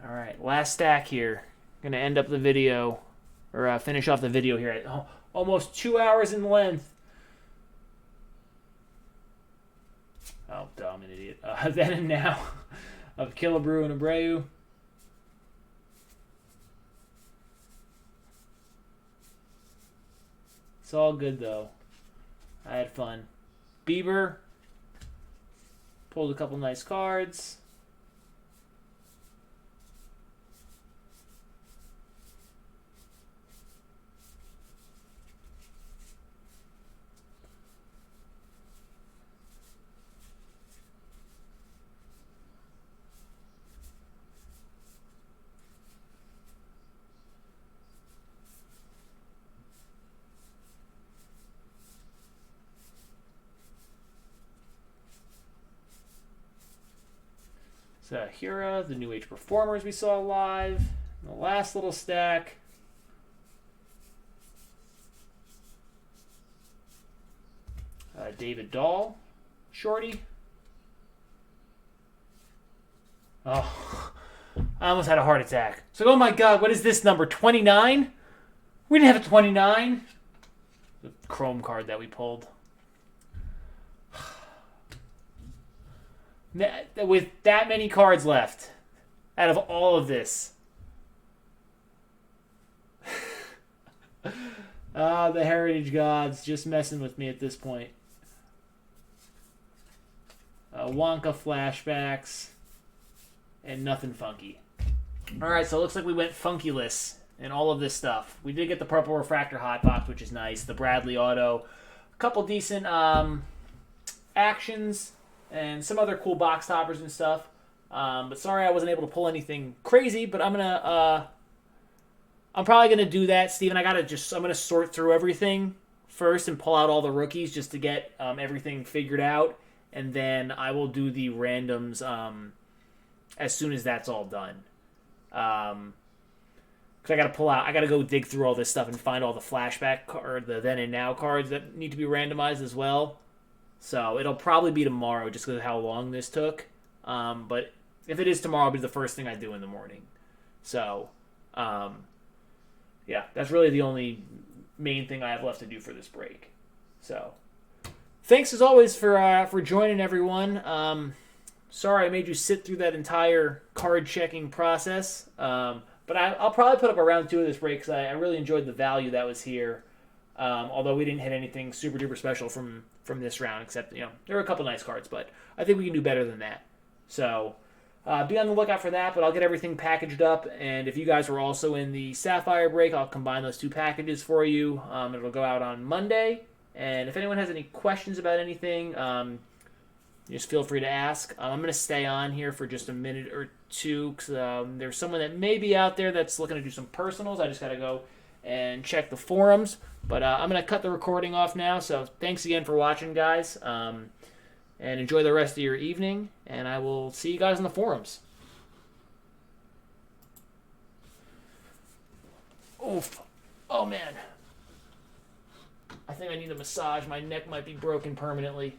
All right, last stack here. Gonna end up the video, or finish off the video here at almost 2 hours in length. Oh, dumb, an idiot. Then and now of Killebrew and Abreu. It's all good, though. I had fun. Bieber. Pulled a couple nice cards. Hira, the New Age Performers we saw live. The last little stack. David Dahl, Shorty. Oh, I almost had a heart attack. So, oh my God, what is this number? 29? We didn't have a 29. The Chrome card that we pulled. With that many cards left, out of all of this. The Heritage Gods just messing with me at this point. Wonka flashbacks. And nothing funky. Alright, so it looks like we went funkyless in all of this stuff. We did get the Purple Refractor Hot Box, which is nice. The Bradley Auto. A couple decent actions. And some other cool box toppers and stuff. But sorry I wasn't able to pull anything crazy. But I'm probably gonna do that, Steven. I'm gonna sort through everything first and pull out all the rookies just to get everything figured out, and then I will do the randoms as soon as that's all done. Because I gotta go dig through all this stuff and find all the flashback or the then and now cards that need to be randomized as well. So it'll probably be tomorrow just because of how long this took. But if it is tomorrow, it'll be the first thing I do in the morning. So, yeah, that's really the only main thing I have left to do for this break. So, thanks as always for joining, everyone. Sorry I made you sit through that entire card checking process. But I'll probably put up a round 2 of this break because I really enjoyed the value that was here. Although we didn't hit anything super duper special from this round, except there were a couple nice cards, but I think we can do better than that. So be on the lookout for that. But I'll get everything packaged up, and if you guys were also in the Sapphire break, I'll combine those 2 packages for you. It'll go out on Monday, and if anyone has any questions about anything, just feel free to ask. I'm going to stay on here for just a minute or two because there's someone that may be out there that's looking to do some personals. I just got to go and check the forums. But I'm going to cut the recording off now. So thanks again for watching, guys. And enjoy the rest of your evening. And I will see you guys in the forums. Oof. Oh, man. I think I need a massage. My neck might be broken permanently.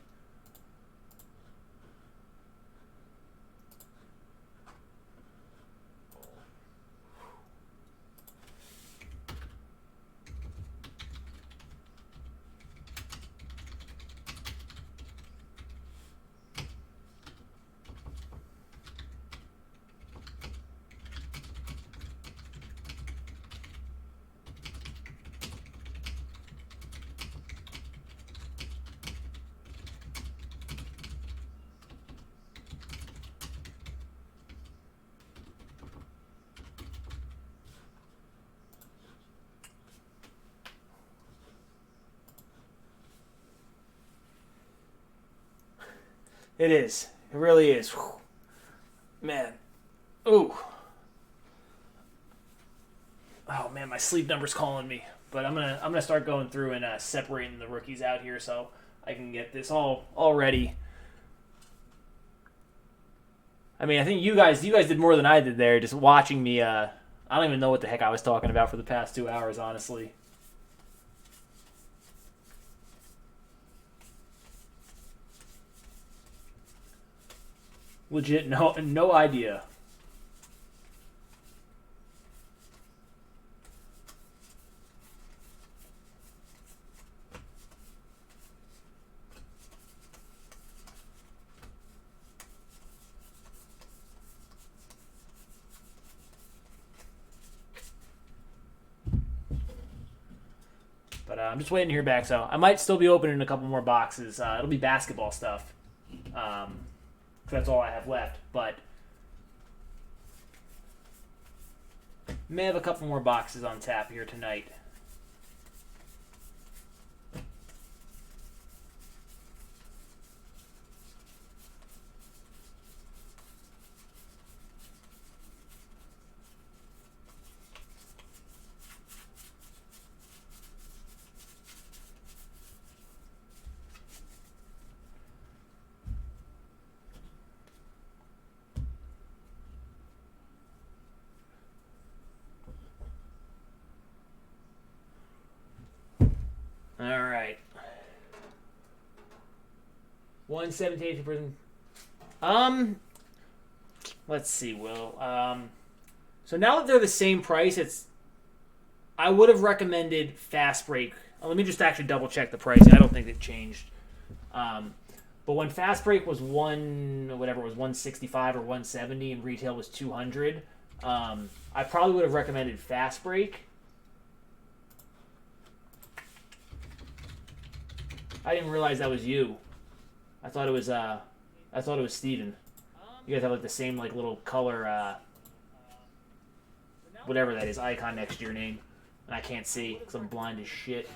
It is. It really is. Whew. Man. Ooh. Oh, man, my sleep number's calling me. But I'm gonna start going through and separating the rookies out here so I can get this all ready. I mean, I think you guys did more than I did there, just watching me. I don't even know what the heck I was talking about for the past 2 hours, honestly. Legit, no idea. But I'm just waiting to hear back, so I might still be opening a couple more boxes. It'll be basketball stuff. 'Cause that's all I have left. But may have a couple more boxes on tap here tonight. All right. 178 person. Let's see, Will. So now that they're the same price, I would have recommended Fast Break. Let me just actually double check the pricing. I don't think it changed. But when Fast Break was 165 or 170 and retail was 200, I probably would have recommended Fast Break. I didn't realize that was you. I thought it was Steven. You guys have like the same like little color whatever that is icon next to your name, and I can't see because I'm blind as shit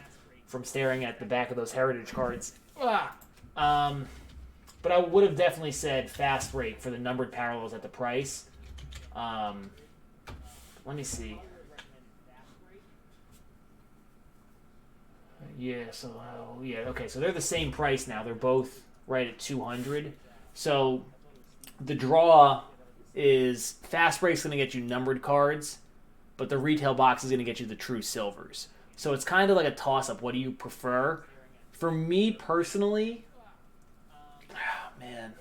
from staring at the back of those heritage cards. But I would have definitely said Fast Break for the numbered parallels at the price. Let me see. Yeah, so okay, so they're the same price now. They're both right at 200. So the draw is Fast Break's going to get you numbered cards, but the retail box is going to get you the true silvers. So it's kind of like a toss-up. What do you prefer? For me personally, man,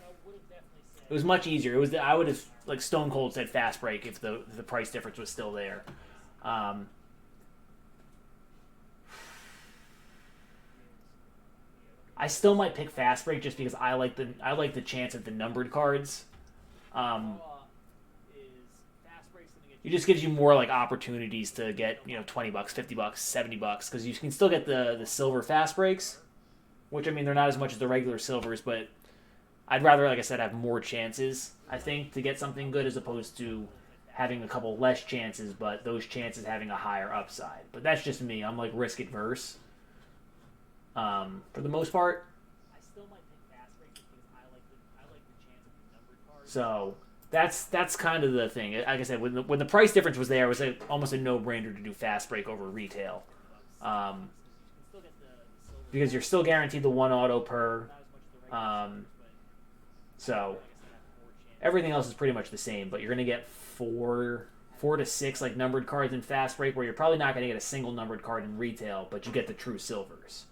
it was much easier. I would have like Stone Cold said Fast Break if the price difference was still there. I still might pick Fast Break just because I like the chance at the numbered cards. It just gives you more like opportunities to get $20, $50, $70 because you can still get the silver Fast Breaks, which I mean they're not as much as the regular silvers, but I'd rather, like I said, have more chances I think to get something good as opposed to having a couple less chances, but those chances having a higher upside. But that's just me. I'm like risk adverse. For the most part, I still might pick Fast Break because I like the chance of the numbered cards. So that's kind of the thing. Like I said, when the price difference was there, it was almost a no-brainer to do Fast Break over retail, because you're still guaranteed the one auto per. So everything else is pretty much the same, but you're gonna get four to six like numbered cards in Fast Break, where you're probably not gonna get a single numbered card in retail, but you get the true silvers.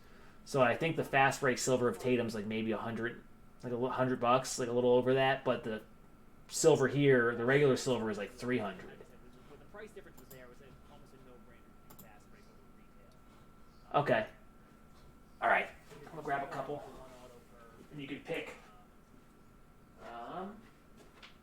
So I think the Fast Break silver of Tatum's like maybe $100, like $100, like a little over that. But the silver here, the regular silver is like $300. When the price difference was there, it was almost a no-brainer to do Fast Break over retail. Okay. All right. I'm gonna grab a couple, and you can pick.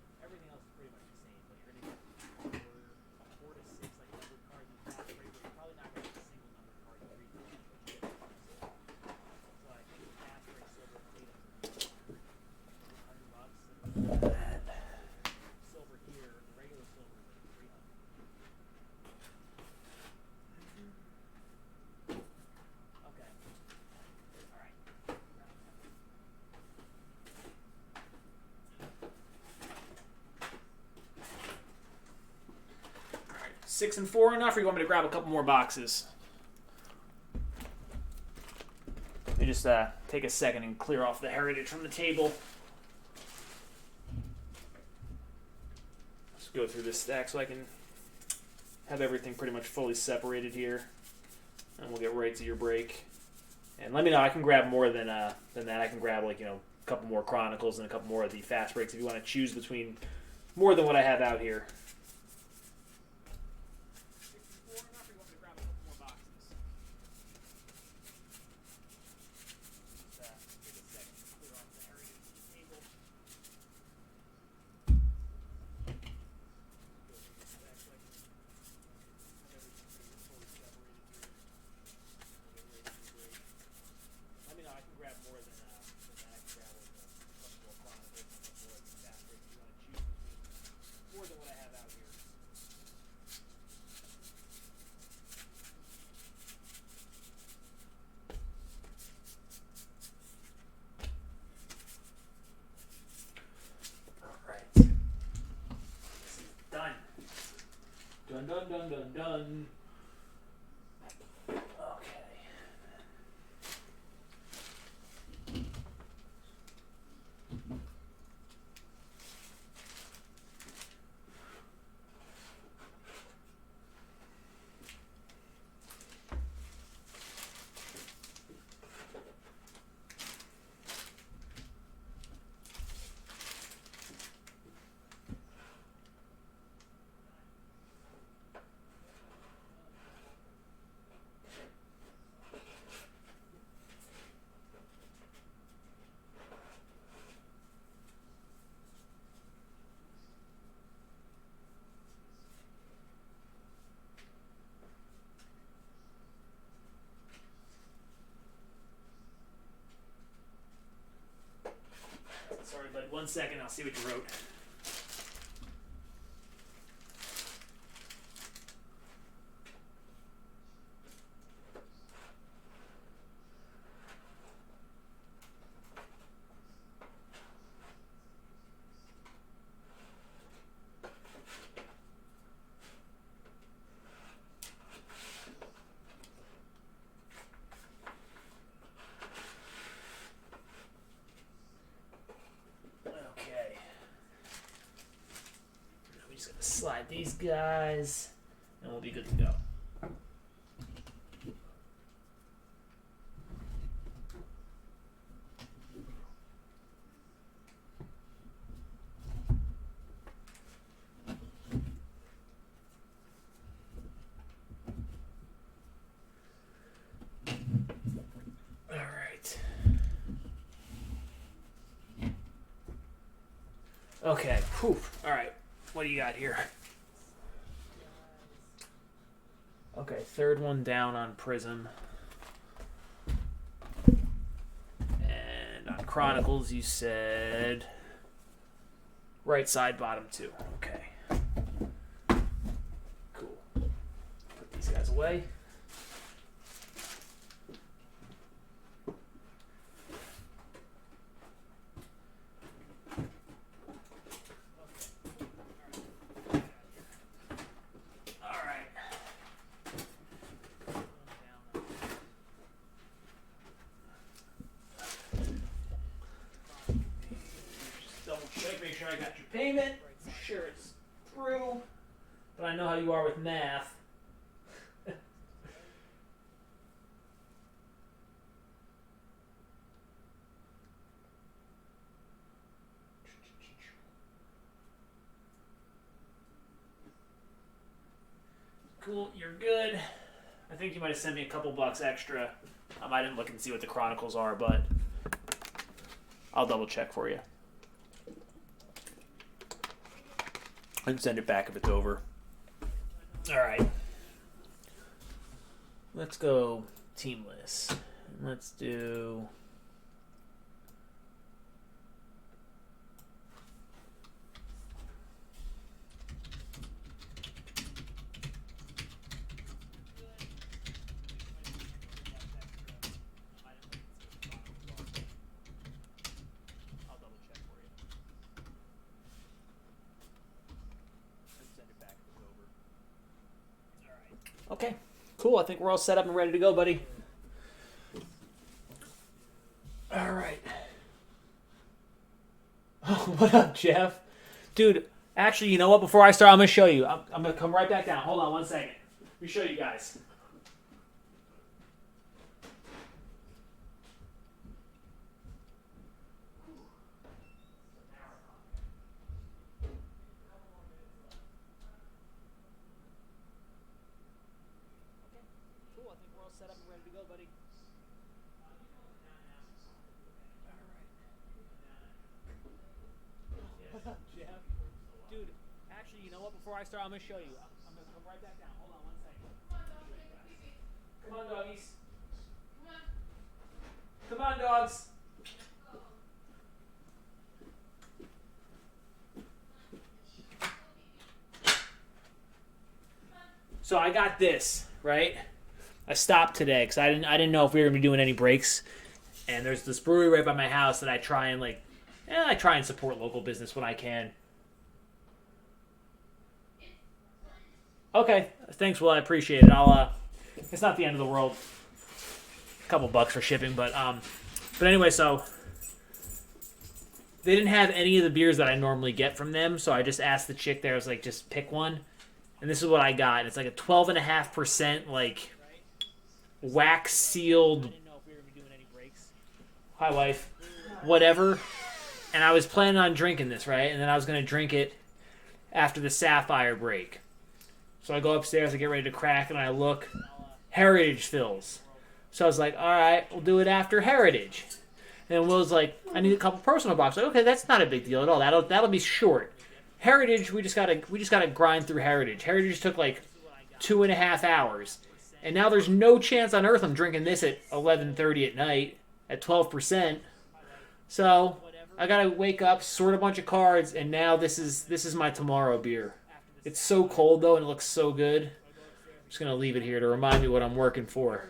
Everything else is pretty much the same, but you're gonna get four to six like numbered cards in Fast Break, but you're probably not gonna get a single numbered card in retail. Silver here, the regular silver is like 300. Okay. All right. All right. 6 and 4 enough, or you want me to grab a couple more boxes? just take a second and clear off the heritage from the table. Let's go through this stack so I can have everything pretty much fully separated here. And we'll get right to your break. And let me know, I can grab more than that. I can grab, like, you know, a couple more Chronicles and a couple more of the fast breaks if you want to choose between more than what I have out here. Done. Okay. Sorry, bud. 1 second. I'll see what you wrote. Slide these guys, and we'll be good to go. All right. Okay. Whew. All right. What do you got here? Okay, third one down on Prism. And on Chronicles, you said right side, bottom two. Okay. Cool. Put these guys away. I got your payment. I'm sure it's through. But I know how you are with math. Cool, you're good. I think you might have sent me a couple bucks extra. I didn't look and see what the Chronicles are, but I'll double check for you. And send it back if it's over. All right. Let's go teamless. Let's do... Okay, cool. I think we're all set up and ready to go, buddy. Jeff. Dude, actually, you know what? Before I start, I'm going to show you. I'm going to come right back down. Hold on one second. Let me show you guys. Cool. I think we're all set up and ready to go, buddy. Jeff. Dude, actually, you know what? Before I start, I'm going to show you. I'm going to come right back down. Hold on one second. Come on, doggies. Come on, dogs. So I got this, right? I stopped today because I didn't know if we were gonna be doing any breaks. And there's this brewery right by my house that I try and support local business when I can. Okay, thanks, Will. I appreciate it. It's not the end of the world. A couple bucks for shipping, but anyway, so they didn't have any of the beers that I normally get from them, so I just asked the chick there. I was like, just pick one, and this is what I got. It's like a 12.5% like wax sealed. Hi, wife. Whatever. And I was planning on drinking this, right? And then I was gonna drink it after the Sapphire break. So I go upstairs, I get ready to crack, and I look, Heritage fills. So I was like, all right, we'll do it after Heritage. And Will's like, I need a couple personal boxes. Like, okay, that's not a big deal at all. That'll be short. Heritage, we just gotta grind through Heritage. Heritage took like 2.5 hours, and now there's no chance on earth I'm drinking this at 11:30 at night at 12%. So I gotta wake up, sort a bunch of cards, and now this is my tomorrow beer. It's so cold though, and it looks so good. I'm just gonna leave it here to remind me what I'm working for.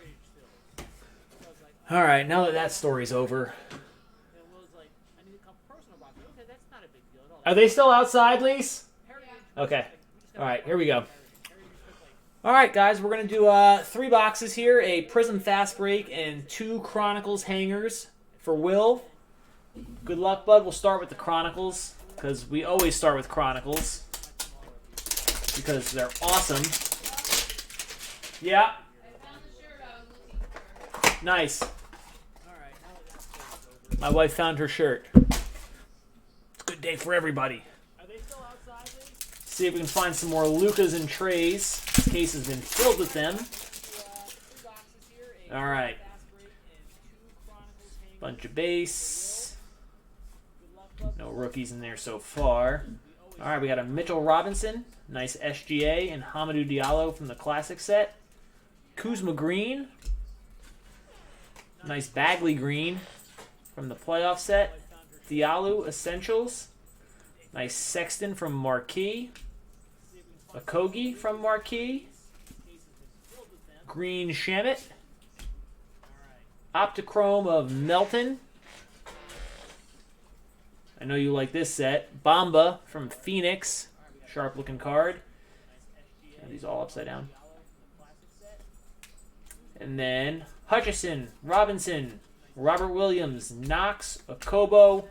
All right, now that story's over. Are they still outside, Lise? Okay. All right, here we go. All right, guys, we're going to do 3 boxes here, a Prism Fast Break and 2 Chronicles hangers for Will. Good luck, bud. We'll start with the Chronicles because we always start with Chronicles because they're awesome. Yeah. Nice. My wife found her shirt. It's a good day for everybody. Are they still outside? See if we can find some more Lucas and trays. This case has been filled with them. All right. Bunch of base. No rookies in there so far. All right, we got a Mitchell Robinson. Nice SGA and Hamidou Diallo from the Classic set. Kuzma Green. Nice Bagley Green from the playoff set. Diallo Essentials. Nice Sexton from Marquee. Okogie from Marquee. Green Shamit. Optichrome of Melton. I know you like this set. Bamba from Phoenix. Sharp looking card. Are these all upside down? And then Hutchison, Robinson, Robert Williams, Knox, Okobo,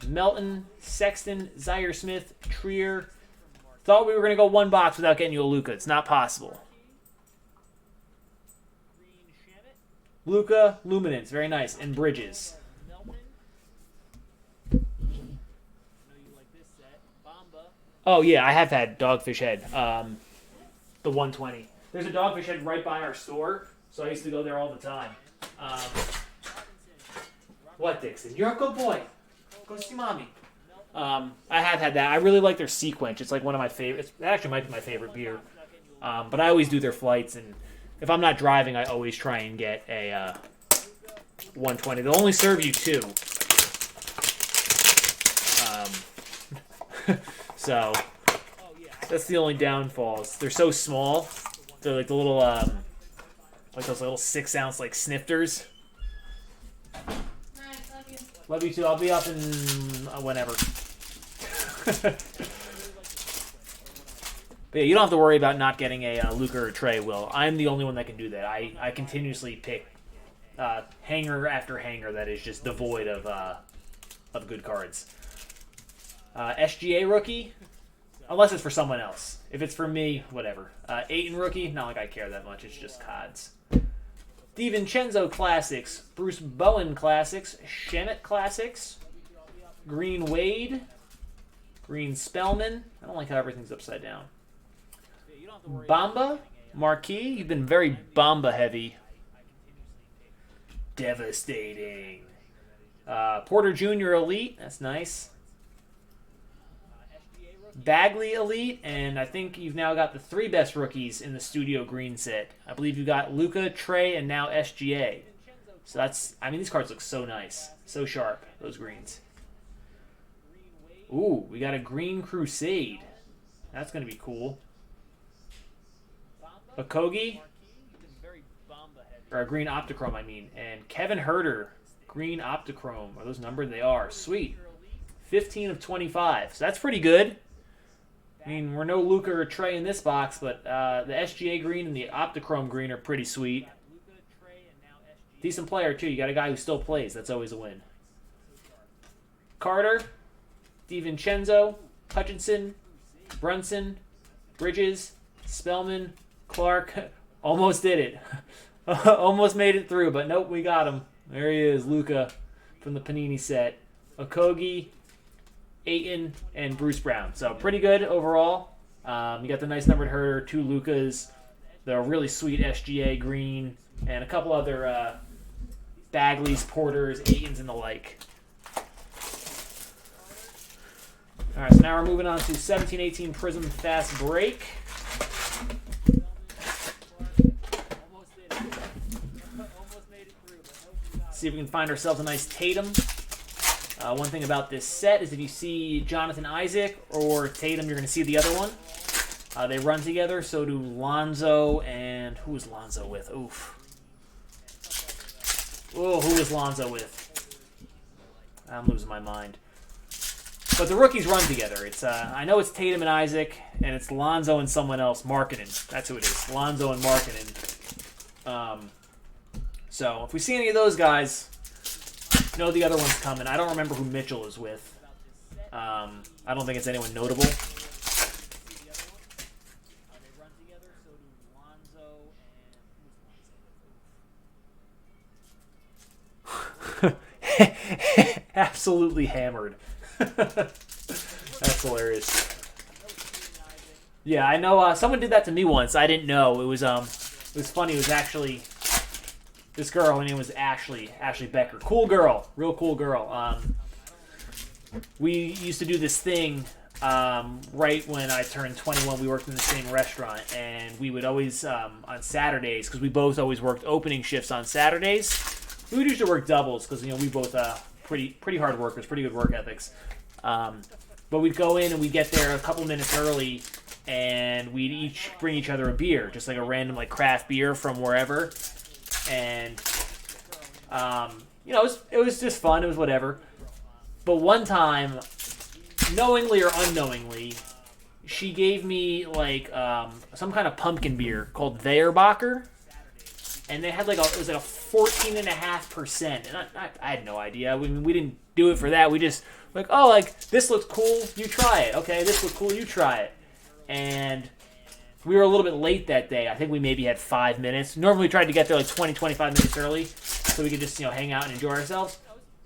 Melton, Sexton, Zaire Smith, Trier. Thought we were going to go 1 box without getting you a Luka. It's not possible. Luka, Luminance, very nice. And Bridges. Oh, yeah, I have had Dogfish Head. The 120. There's a Dogfish Head right by our store, so I used to go there all the time. What, Dixon? You're a good boy. Go see Mommy. I have had that. I really like their Sequench. It's like one of my favorites. It actually might be my favorite beer. But I always do their flights, and if I'm not driving, I always try and get a 120. They'll only serve you 2. So that's the only downfalls. They're so small. They're like the little, like those little 6-ounce like snifters. Love you too. I'll be up in whenever. But yeah, you don't have to worry about not getting a Luka or Trey, Will. I'm the only one that can do that. I continuously pick hanger after hanger that is just devoid of good cards. SGA rookie, unless it's for someone else. If it's for me, whatever. Ayton rookie, not like I care that much. It's just CODs. DiVincenzo Classics, Bruce Bowen Classics, Shemet Classics, Green Wade, Green Spellman. I don't like how everything's upside down. Bamba, Marquis. You've been very Bamba heavy. Devastating. Porter Jr. Elite. That's nice. Bagley Elite, and I think you've now got the 3 best rookies in the Studio Green set. I believe you've got Luka, Trey, and now SGA. So that's, I mean, these cards look so nice. So sharp, those greens. Ooh, we got a Green Crusade. That's going to be cool. Okogie, or a Green Optichrome, I mean. And Kevin Huerter, Green Optichrome. Are those numbered? They are. Sweet. 15 of 25. So that's pretty good. I mean, we're no Luka or Trey in this box, but the SGA green and the Optichrome green are pretty sweet. Decent player, too. You got a guy who still plays. That's always a win. Carter, DiVincenzo, Hutchinson, Brunson, Bridges, Spellman, Clark. Almost did it. Almost made it through, but nope, we got him. There he is, Luka from the Panini set. Okogie, Ayton, and Bruce Brown. So pretty good overall. You got the nice numbered Huerter, 2 Lukas, the really sweet SGA green, and a couple other Bagleys, Porters, Aytons, and the like. All right, so now we're moving on to 17-18 Prism Fast Break. See if we can find ourselves a nice Tatum. One thing about this set is if you see Jonathan Isaac or Tatum, you're going to see the other one. They run together, so do Lonzo and... Who is Lonzo with? Oof. Oh, who is Lonzo with? I'm losing my mind. But the rookies run together. It's I know it's Tatum and Isaac, and it's Lonzo and someone else. Markkanen. That's who it is. Lonzo and Markkanen. So if we see any of those guys, know the other one's coming. I don't remember who Mitchell is with. I don't think it's anyone notable. Absolutely hammered. That's hilarious. Yeah, I know. Someone did that to me once. I didn't know. It was funny. It was actually this girl. Her name was Ashley Becker. Cool girl, real cool girl. We used to do this thing right when I turned 21. We worked in the same restaurant, and we would always on Saturdays, because we both always worked opening shifts on Saturdays. We would usually work doubles because we both pretty hard workers, pretty good work ethics. But we'd go in and we'd get there a couple minutes early, and we'd each bring each other a beer, just like a random craft beer from wherever. And it was just fun. It was whatever. But one time, knowingly or unknowingly, she gave me some kind of pumpkin beer called Weyerbacher. And they had it was 14.5%, and I had no idea. We didn't do it for that. We just this looks cool, you try it. Okay, this looks cool, you try it. And we were a little bit late that day. I think we maybe had 5 minutes. Normally we tried to get there 20, 25 minutes early, so we could just hang out and enjoy ourselves.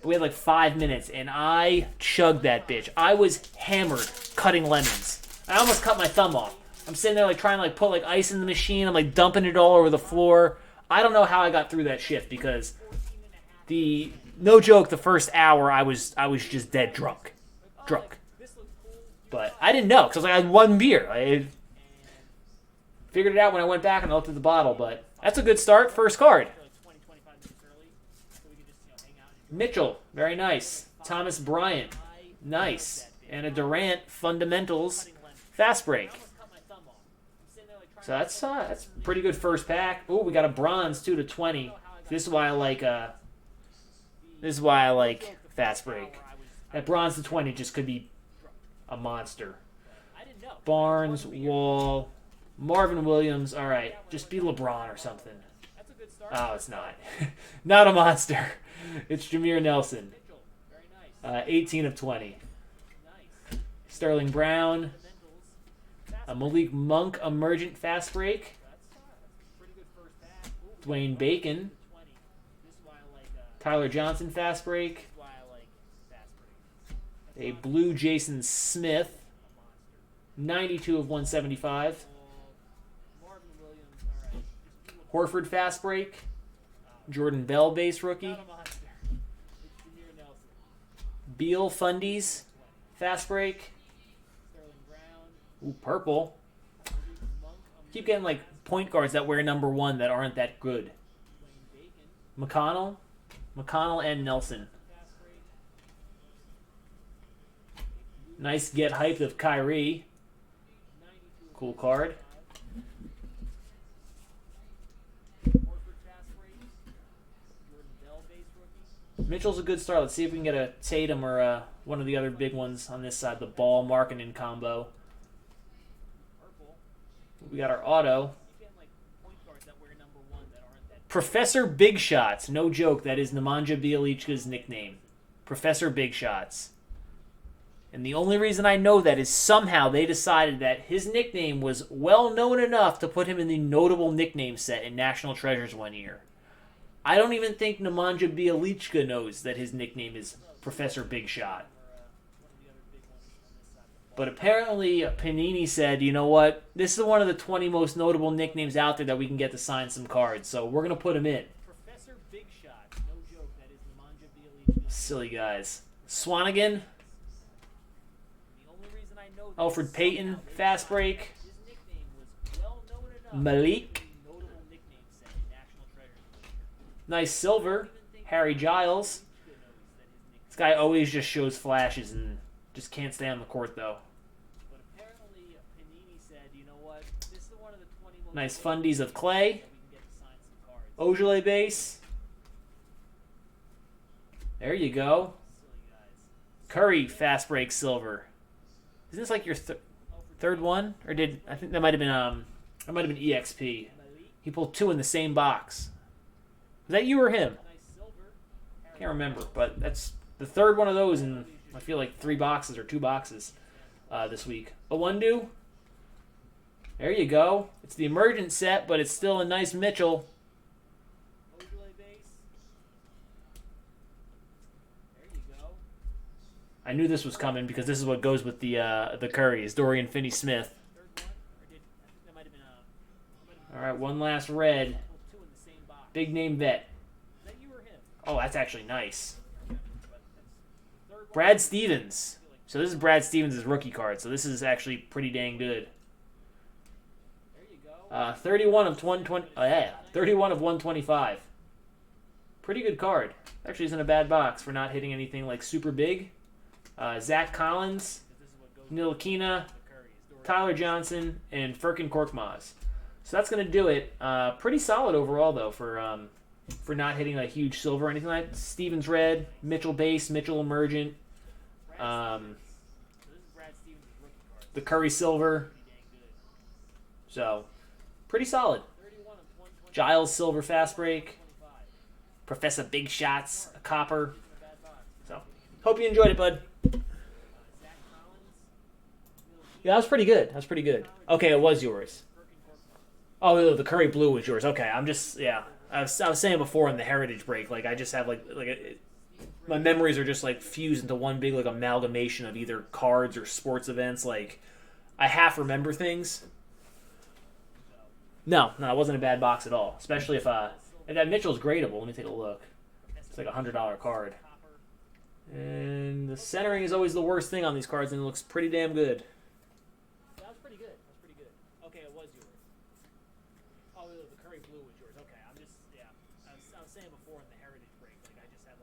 But we had 5 minutes, and I chugged that bitch. I was hammered cutting lemons. I almost cut my thumb off. I'm sitting there trying to put ice in the machine. I'm dumping it all over the floor. I don't know how I got through that shift because no joke, the first hour I was just dead drunk. But I didn't know because I had one beer. I figured it out when I went back and I looked at the bottle, but that's a good start. First card. Mitchell, very nice. Thomas Bryant, nice. And a Durant Fundamentals Fast Break. So that's pretty good first pack. Oh, we got a bronze 2/20. This is why I like Fast Break. That bronze to 20 just could be a monster. Barnes, Wall, Marvin Williams. All right, just be LeBron or something. Oh, it's not. Not a monster. It's Jameer Nelson. 18/20. Sterling Brown. A Malik Monk Emergent Fast Break. Dwayne Bacon. Tyler Johnson Fast Break. A blue Jason Smith. 92 of 175. Horford Fast Break. Jordan Bell Base Rookie. Beal Fundies Fast Break. Ooh, purple. Keep getting like point guards that wear number 1 that aren't that good. McConnell and Nelson. Nice get hyped of Kyrie. Cool card. Mitchell's a good start. Let's see if we can get a Tatum or one of the other big ones on this side. The Ball Markkanen combo. We got our auto. Professor Big Shots. No joke. That is Nemanja Bjelica's nickname. Professor Big Shots. And the only reason I know that is somehow they decided that his nickname was well known enough to put him in the notable nickname set in National Treasures one year. I don't even think Nemanja Bjelica knows that his nickname is Professor Big Shot. But apparently Panini said, you know what? This is one of the 20 most notable nicknames out there that we can get to sign some cards. So we're going to put him in. Professor Big Shot. No joke. That is Nemanja Bjelica. Silly guys. Swanigan. Alfred Payton. Fast Break. Malik. Nice silver. Harry Giles. This guy always just shows flashes and just can't stay on the court, though. Nice fundies of Clay. Ojale base. There you go. Curry fast break silver. Isn't this like your third one? Or did I think that might have been EXP. He pulled 2 in the same box. Was that you or him? Can't remember, but that's the third one of those in I feel like 3 boxes or 2 boxes this week. Awundu. There you go. It's the emergent set, but it's still a nice Mitchell. I knew this was coming because this is what goes with the Currys. Dorian Finney-Smith. All right, one last red. Big name vet. Oh, that's actually nice. Brad Stevens. So this is Brad Stevens' rookie card. So this is actually pretty dang good. 31 of 120. Oh yeah, 31 of 125. Pretty good card. Actually, isn't a bad box for not hitting anything like super big. Zach Collins, Ntilikina, Tyler Johnson, and Furkan Korkmaz. So that's going to do it. Pretty solid overall, though, for not hitting a huge silver or anything like that. Stevens red, Mitchell base, Mitchell emergent, the Curry silver. So, pretty solid. Giles silver fast break. Professor Big Shots, a copper. So, hope you enjoyed it, bud. Yeah, that was pretty good. Okay, it was yours. Oh, the Curry blue was yours. Okay, I'm just, yeah. I was saying before in the Heritage break, like, I just have, my memories are just, fused into one big, amalgamation of either cards or sports events. Like, I half remember things. No, it wasn't a bad box at all. Especially if and that Mitchell's gradable. Let me take a look. It's like a $100 card. And the centering is always the worst thing on these cards, and it looks pretty damn good. That was pretty good. Okay, it was yours. Oh, the Curry blue was yours. Okay, I was saying before in the Heritage break, I just have,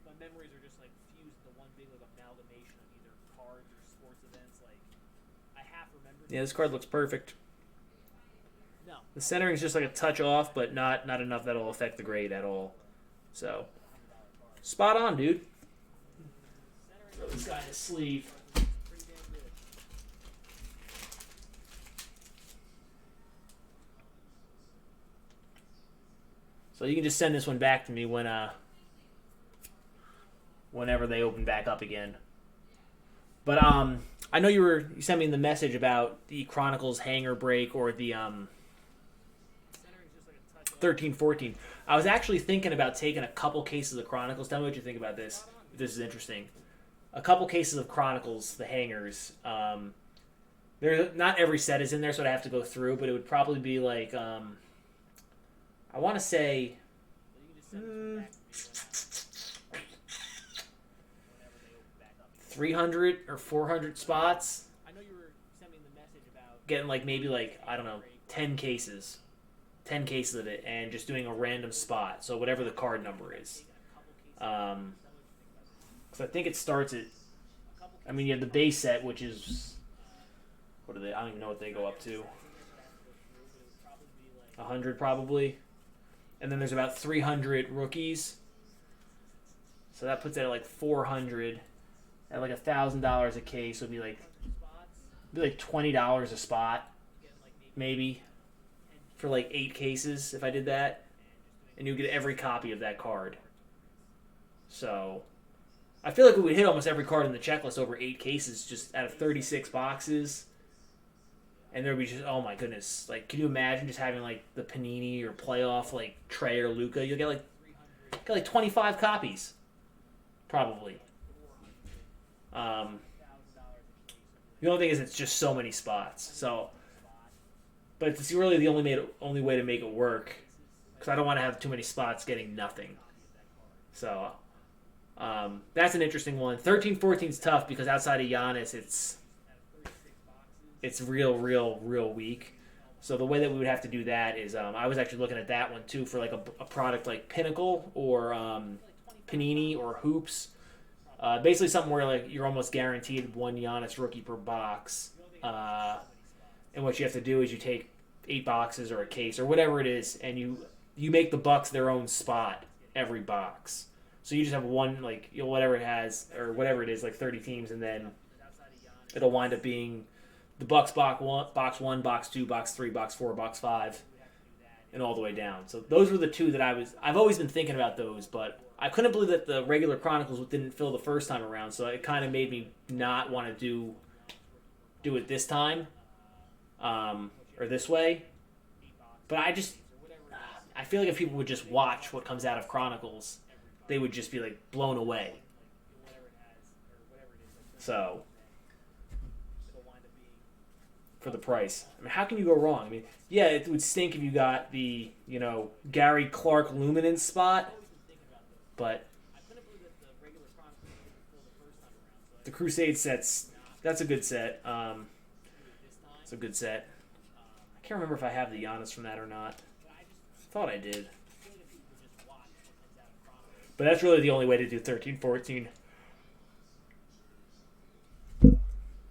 my memories are just, fused into one big, amalgamation of either cards or sports events. I half remember. Yeah, this card looks perfect. No. The centering is just, a touch off, but not enough that'll affect the grade at all. So, spot on, dude. Throw this guy in his sleeve. So you can just send this one back to me whenever they open back up again. But I know you sent me the message about the Chronicles hanger break or the 1314. I was actually thinking about taking a couple cases of Chronicles. Tell me what you think about this. If this is interesting. A couple cases of Chronicles, the hangers. There, not every set is in there, so I'd have to go through, but it would probably be like I want to say 300 or 400 spots. Getting like maybe like I don't know 10 cases. 10 cases of it and just doing a random spot. So whatever the card number is. Because I think it starts at, I mean, you have the base set, which is, what are they? I don't even know what they go up to. 100 probably. And then there's about 300 rookies. So that puts it at like 400. At like $1,000 a case would be like $20 a spot, maybe. For like 8 cases if I did that, and you get every copy of that card. So I feel like we would hit almost every card in the checklist over 8 cases just out of 36 boxes. And there would be just, oh my goodness, like can you imagine just having like the Panini or playoff like Trey or Luca? You'll get like 25 copies. Probably. The only thing is it's just so many spots. So but it's really the only way to make it work because I don't want to have too many spots getting nothing. So that's an interesting one. 13-14 is tough because outside of Giannis, it's real weak. So the way that we would have to do that is I was actually looking at that one too for like a product like Pinnacle or Panini or Hoops. Basically something where like you're almost guaranteed one Giannis rookie per box. And what you have to do is you take 8 boxes or a case or whatever it is, and you make the Bucks their own spot every box. So you just have one, like whatever it has or whatever it is, like 30 teams, and then it'll wind up being the Bucks box 1, box 2, box 3, box 4, box 5, and all the way down. So those were the two that I've always been thinking about those, but I couldn't believe that the regular Chronicles didn't fill the first time around. So it kind of made me not want to do it this time. Or this way. But I feel like if people would just watch what comes out of Chronicles, they would just be like blown away. So, for the price. I mean, how can you go wrong? I mean, yeah, it would stink if you got the, Gary Clark Luminance spot, but the Crusade that's a good set. It's a good set. I can't remember if I have the Giannis from that or not. I thought I did. But that's really the only way to do 13-14.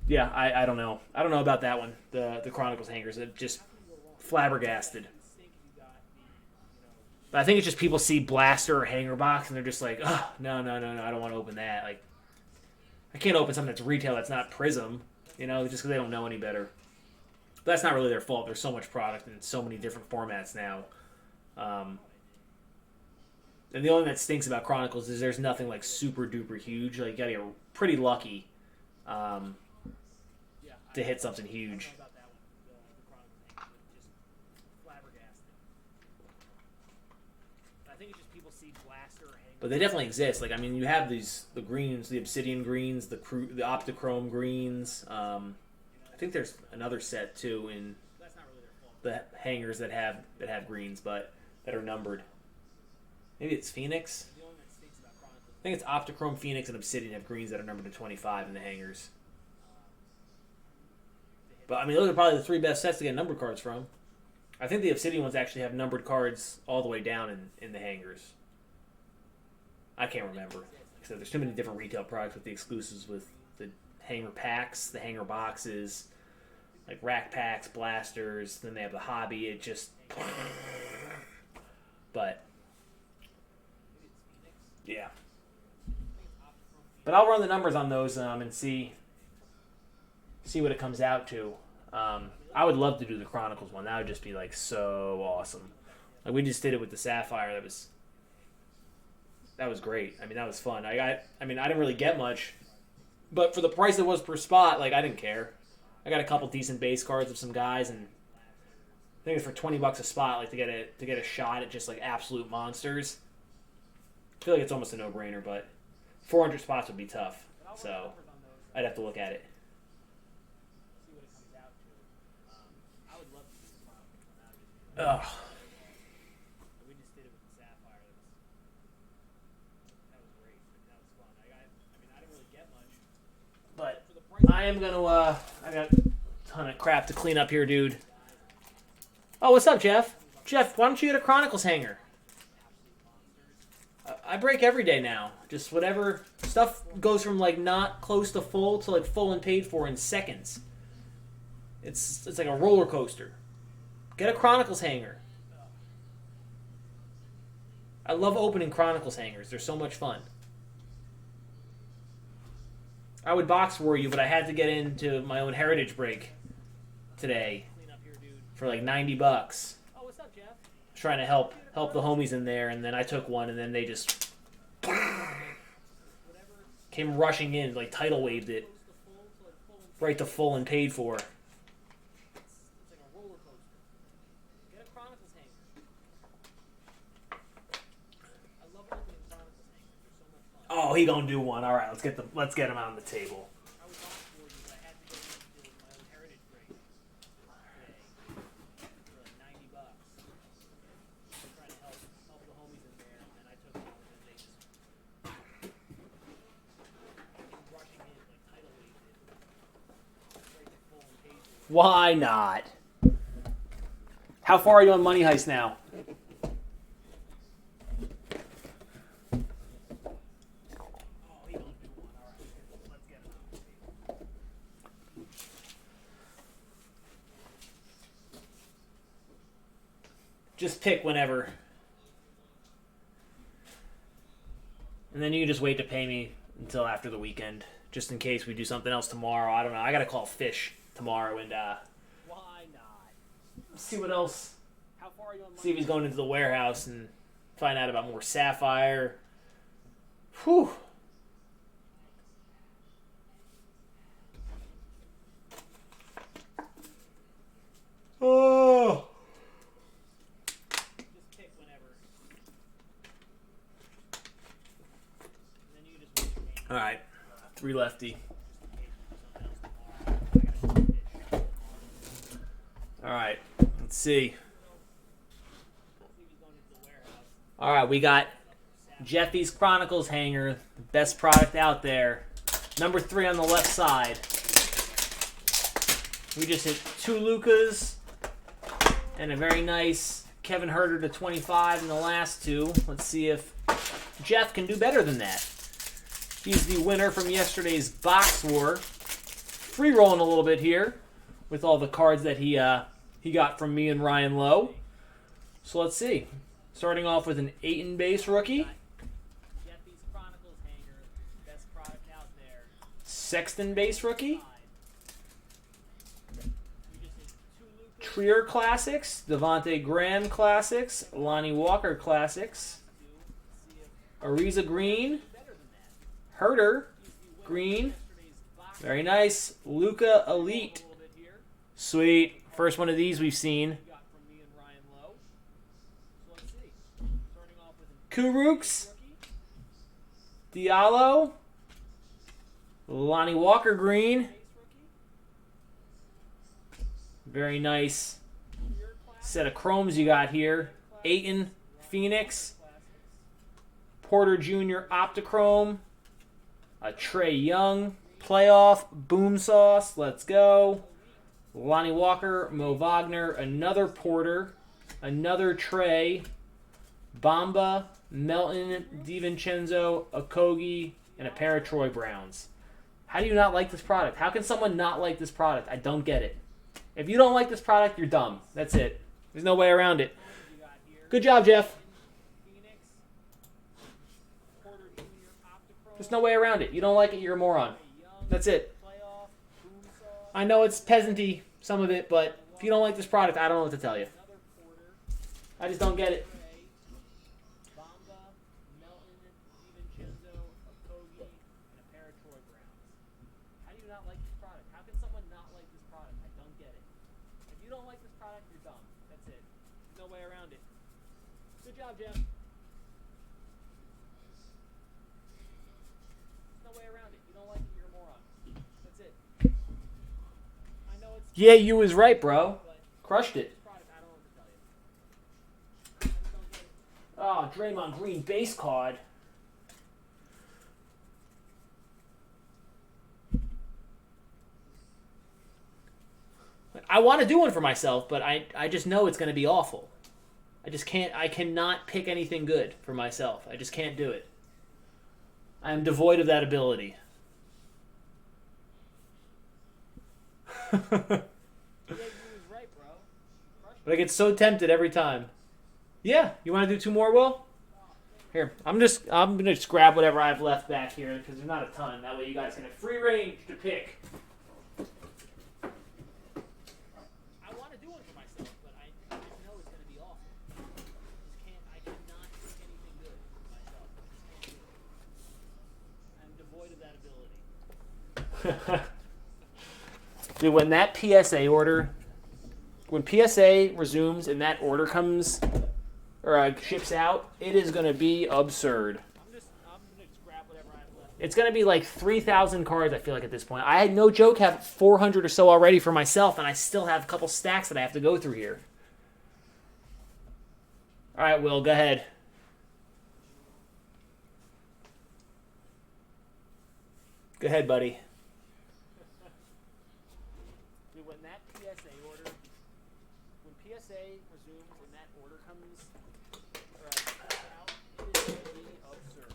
Yeah, I don't know. I don't know about that one. The Chronicles hangers. It just flabbergasted. But I think it's just people see Blaster or Hanger Box and they're just like, oh, no, I don't want to open that. Like, I can't open something that's retail that's not Prism, just because they don't know any better. But that's not really their fault. There's so much product in so many different formats now. And the only thing that stinks about Chronicles is there's nothing like super duper huge. Like you gotta get pretty lucky to hit something huge. But they definitely exist. Like I mean, you have the greens, the Obsidian greens, the Optichrome greens. I think there's another set too in the hangers that have greens, but that are numbered. Maybe it's Phoenix. I think it's Optichrome, Phoenix, and Obsidian have greens that are numbered to 25 in the hangers. But I mean, those are probably the 3 best sets to get numbered cards from. I think the Obsidian ones actually have numbered cards all the way down in the hangers. I can't remember. So there's too many different retail products with the exclusives with the hanger packs, the hanger boxes, like rack packs, blasters. Then they have the hobby. It just, but yeah. But I'll run the numbers on those and see what it comes out to. I would love to do the Chronicles one. That would just be like so awesome. Like we just did it with the Sapphire. That was great. I mean, that was fun. I didn't really get much But for the price it was per spot, like, I didn't care. I got a couple decent base cards of some guys, and I think it's for $20 a spot, like, to get a shot at just like absolute monsters. I feel like it's almost a no-brainer, but 400 spots would be tough. So I'd have to look at it. Ugh. We just did it with the Sapphire. That was great. That was fun. I didn't really get much. But I am gonna I got a ton of crap to clean up here, dude. Oh, what's up, Jeff? Jeff, why don't you get a Chronicles hanger? I break every day now. Just whatever stuff goes from like not close to full to like full and paid for in seconds. It's like a roller coaster. Get a Chronicles hanger. I love opening Chronicles hangers. They're so much fun. I would box war you, but I had to get into my own Heritage break today for like $90. Oh, what's up, Jeff? Trying to help the homies in there, and then I took one, and then they just came rushing in, like tidal waved it right to full and paid for. Oh, he gonna do one. All right, let's get him on the table. I was off for you, but I had to go into my own Heritage break today for like $90. Trying to help the homies in there, and then I took one, and they just came rushing in, like tidal waved it, right to full and paid for. Why not? How far are you on Money Heist now? Just pick whenever. And then you can just wait to pay me until after the weekend, just in case we do something else tomorrow. I don't know. I gotta call Fish tomorrow and Why not? see what else. How far are you on? See if he's going into the warehouse and find out about more Sapphire. Whew. Oh. Just pick whenever. And then you can just wait to pay me. All right. 3 lefty. All right. Let's see. All right, we got Jeffy's Chronicles hanger, the best product out there. Number 3 on the left side. We just hit 2 Lucas and a very nice Kevin Herter to 25 in the last 2. Let's see if Jeff can do better than that. He's the winner from yesterday's Box War. Free rolling a little bit here with all the cards that he got from me and Ryan Lowe. So let's see. Starting off with an Ayton base rookie. Jeffy's Chronicles hanger, best product out there. Sexton base rookie. We just hit 2 Lucas. Trier Classics. Devontae Graham Classics. Lonnie Walker Classics. Ariza Green. Herter Green. Very nice. Luca Elite. Sweet. First one of these we've seen. Kuruks, Diallo, Lonnie Walker Green. Very nice set of chromes you got here. Ayton, Phoenix, Porter Jr. Optichrome, a Trey Young, Playoff, Boom Sauce, let's go. Lonnie Walker, Mo Wagner, another Porter, another Trey, Bamba, Melton, DiVincenzo, Okogie, and a pair of Troy Browns. How do you not like this product? How can someone not like this product? I don't get it. If you don't like this product, you're dumb. That's it. There's no way around it. Good job, Jeff. There's no way around it. You don't like it, you're a moron. That's it. I know it's peasanty, some of it, but if you don't like this product, I don't know what to tell you. I just don't get it. product. I don't get it. If you don't like this product, you're dumb. That's it. There's no way around it. Good job, Jeff. There's no way around it. You don't like it, you're a moron. That's it. I know it's Yeah, you was right, bro. but Crushed it. this product, I don't know what to tell you. I just don't get it. Oh, Draymond Green base card. I want to do one for myself, but I just know it's going to be awful. I cannot pick anything good for myself. I just can't do it. I am devoid of that ability. Yeah, you was right, bro. Crushed But I get so tempted every time. Yeah, you want to do two more, Will? Here, I'm gonna just grab whatever I have left back here because there's not a ton. That way, you guys can have free range to pick. I want to do one for myself, but I just know it's going to be awful. I cannot pick anything good for myself. I just can't do it. I'm devoid of that ability. Dude, when that when PSA resumes and that order comes or ships out, it is gonna be absurd. I'm gonna just grab whatever I have left. It's gonna be like 3,000 cards. I feel like at this point, I had no joke have 400 or so already for myself, and I still have a couple stacks that I have to go through here. All right, Will, go ahead. Go ahead, buddy. Dude, when PSA resumes and that order comes out, it is gonna be absurd.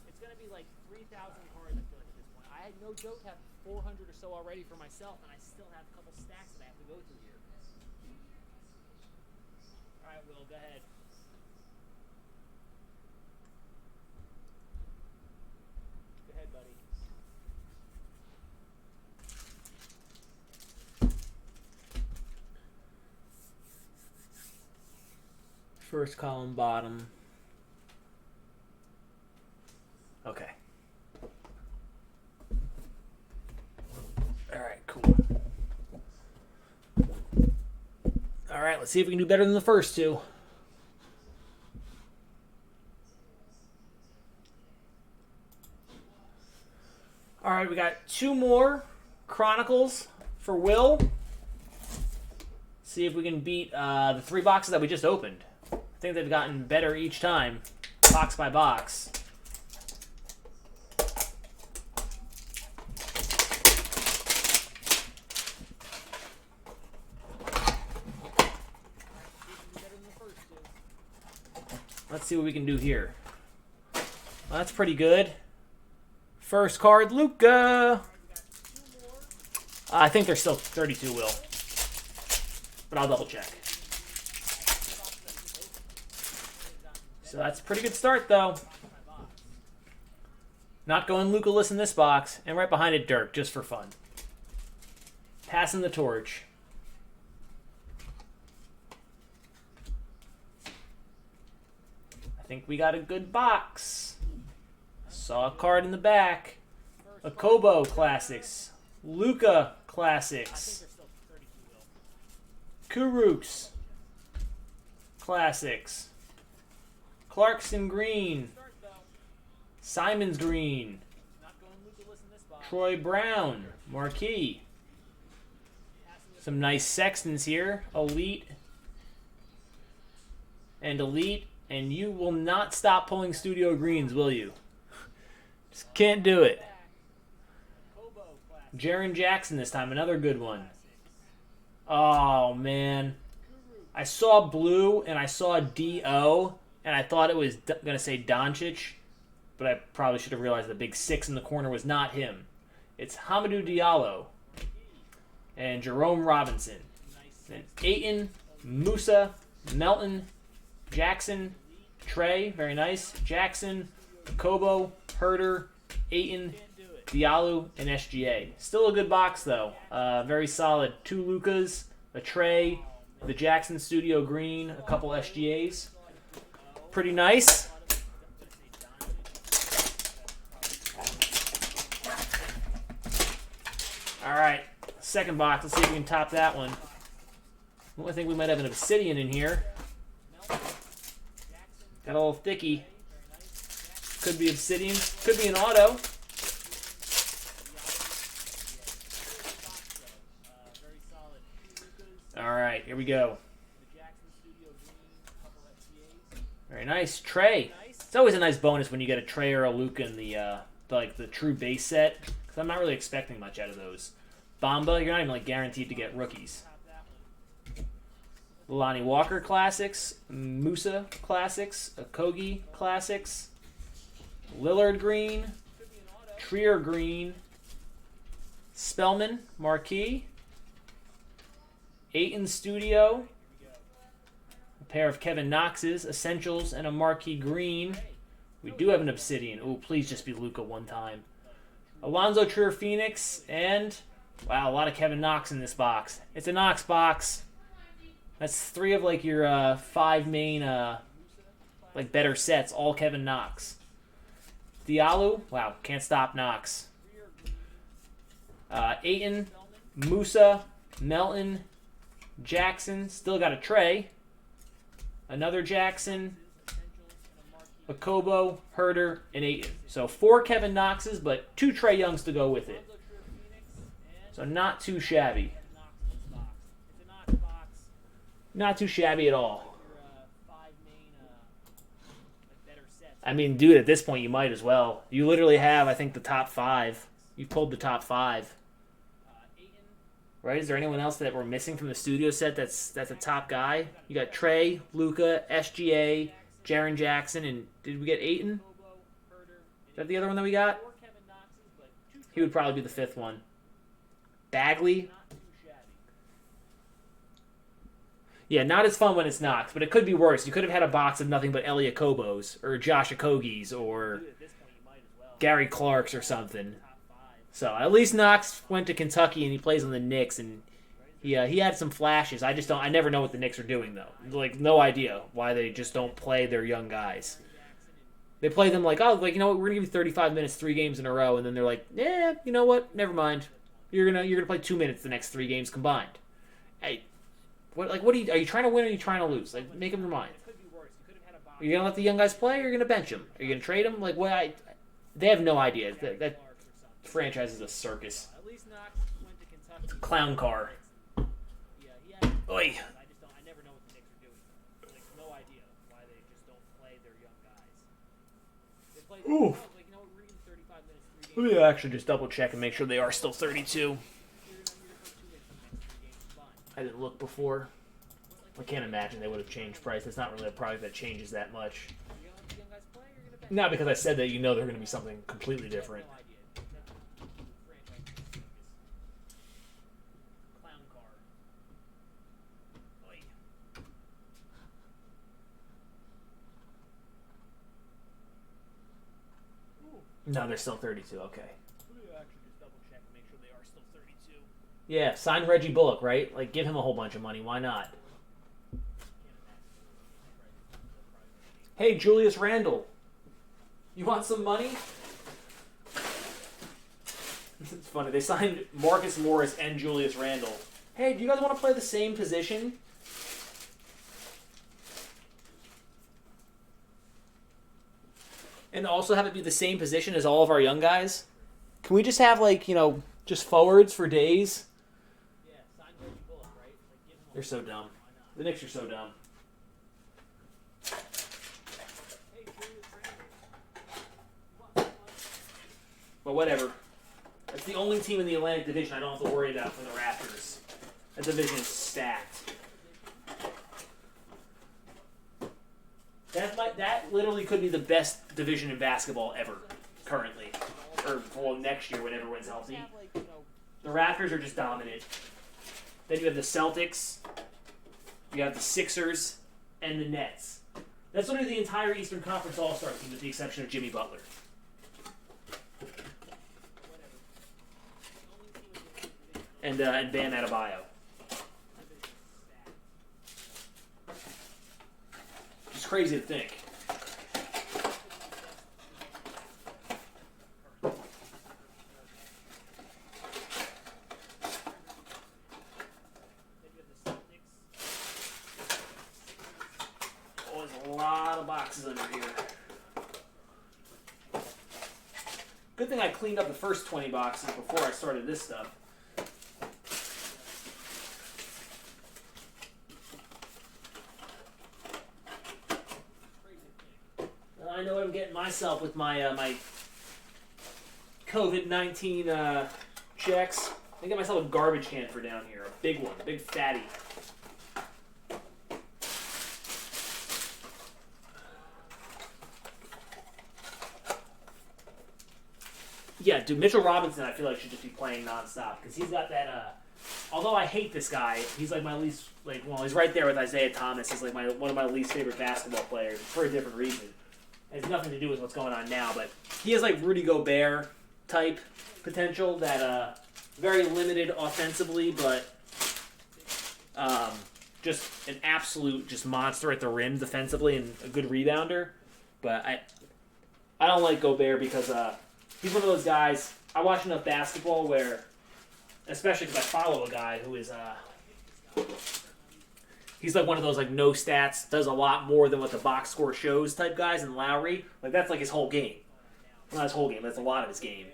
It's gonna be like 3,000 cards. I feel like at this point, I had no joke have 400 or so already for myself, and I still have a couple stacks that I have to go through here. All right, Will, go ahead. Go ahead, buddy. First column, bottom. Okay. All right, cool. All right, let's see if we can do better than the first two. All right, we got two more Chronicles for Will. See if we can beat the three boxes that we just opened. I think they've gotten better each time, box by box. Let's see what we can do here. Well, that's pretty good. First card, Luka. I think there's still 32, Will. But I'll double check. So that's a pretty good start, though. Not going Luka-less in this box. And right behind it, Dirk, just for fun. Passing the torch. I think we got a good box. Saw a card in the back. A Kobo Classics. Luka Classics. Kuruks Classics. Clarkson Green. Simons Green. Troy Brown. Marquee. Some nice Sextons here. Elite. And Elite. And you will not stop pulling Studio Greens, will you? Just can't do it. Jaren Jackson this time. Another good one. Oh, man. I saw blue and I saw D.O. and I thought it was going to say Doncic, but I probably should have realized the big 6 in the corner was not him. It's Hamidou Diallo and Jerome Robinson. And Ayton, Musa, Melton, Jackson, Trey, very nice. Jackson, Kobo, Herter, Ayton, Diallo, and SGA. Still a good box, though. Very solid. 2 Lukas, a Trey, the Jackson Studio Green, a couple SGAs. Pretty nice. All right, second box. Let's see if we can top that one. Well, I think we might have an Obsidian in here. Got a little thicky. Could be Obsidian. Could be an auto. All right, here we go. Very nice. Trey. It's always a nice bonus when you get a Trey or a Luka in the true base set, because I'm not really expecting much out of those. Bamba, you're not even like guaranteed to get rookies. Lonnie Walker Classics, Musa Classics, Okogie Classics, Lillard Green, Trier Green, Spellman Marquee, Ayton Studio, a pair of Kevin Knox's Essentials, and a Marquee Green. We do have an Obsidian. Oh, please just be Luka one time. Alonzo Trier Phoenix, and wow, a lot of Kevin Knox in this box. It's a Knox box. That's 3 of like your 5 main like better sets, all Kevin Knox. Diallo, wow, can't stop Knox. Ayton, Musa, Melton, Jackson, still got a Trey. Another Jackson, Okobo, Herder, and Ayton. So 4 Kevin Knoxes, but 2 Trey Youngs to go with it. So not too shabby. Not too shabby at all. I mean, dude, at this point you might as well. You literally have, I think, the top 5. You pulled the top 5. Right? Is there anyone else that we're missing from the studio set that's a top guy? You got Trey, Luka, SGA, Jaren Jackson, and did we get Ayton? Is that the other one that we got? He would probably be the 5th one. Bagley. Yeah, not as fun when it's Knox, but it could be worse. You could have had a box of nothing but Elie Okobos or Josh Okogie's or Gary Clark's or something. So at least Knox went to Kentucky and he plays on the Knicks, and he had some flashes. I never know what the Knicks are doing though. Like, no idea why they just don't play their young guys. They play them like, oh, like, you know what, we're gonna give you 35 minutes, 3 games in a row, and then they're like, yeah, you know what, never mind. You're gonna play 2 minutes the next 3 games combined. Hey. What are you trying to win or are you trying to lose? Like, make up your mind. Are you going to let the young guys play or are you going to bench them? Are you going to trade them? Like, they have no idea. That franchise is a circus. Clown car. Oi. I never know what the Knicks are doing. Like, no idea why they just don't play their young guys. They play Oof. like, you know what, we're giving 35 minutes, 3 games. Let me actually just double check and make sure they are still 32. I didn't look before. I can't imagine they would have changed price. It's not really a product that changes that much. Not because I said that, you know they're going to be something completely different. No, they're still 32. Okay. Yeah, sign Reggie Bullock, right? Like, give him a whole bunch of money. Why not? Hey, Julius Randle. You want some money? It's funny. They signed Marcus Morris and Julius Randle. Hey, do you guys want to play the same position? And also have it be the same position as all of our young guys? Can we just have, like, you know, just forwards for days? They're so dumb. The Knicks are so dumb. But whatever. That's the only team in the Atlantic Division I don't have to worry about from the Raptors. That division is stacked. That literally could be the best division in basketball ever, currently. Or, well, next year when everyone's healthy. The Raptors are just dominant. Then you have the Celtics, you have the Sixers, and the Nets. That's literally the entire Eastern Conference All-Star team with the exception of Jimmy Butler. And Bam Adebayo. It's crazy to think. boxes under here. Good thing I cleaned up the first 20 boxes before I started this stuff. I know what I'm getting myself with my my COVID-19 checks. I got myself a garbage can for down here, a big one, a big fatty. Yeah, dude, Mitchell Robinson, I feel like should just be playing nonstop because he's got that. Although I hate this guy, he's like my least he's right there with Isaiah Thomas. He's like one of my least favorite basketball players for a different reason. It has nothing to do with what's going on now, but he has like Rudy Gobert type potential that very limited offensively, but just an absolute just monster at the rim defensively and a good rebounder. But I don't like Gobert because he's one of those guys. I watch enough basketball where, especially because I follow a guy who is he's like one of those like no stats, does a lot more than what the box score shows type guys. And Lowry, like that's like his whole game. Well, not his whole game, that's a lot of his game.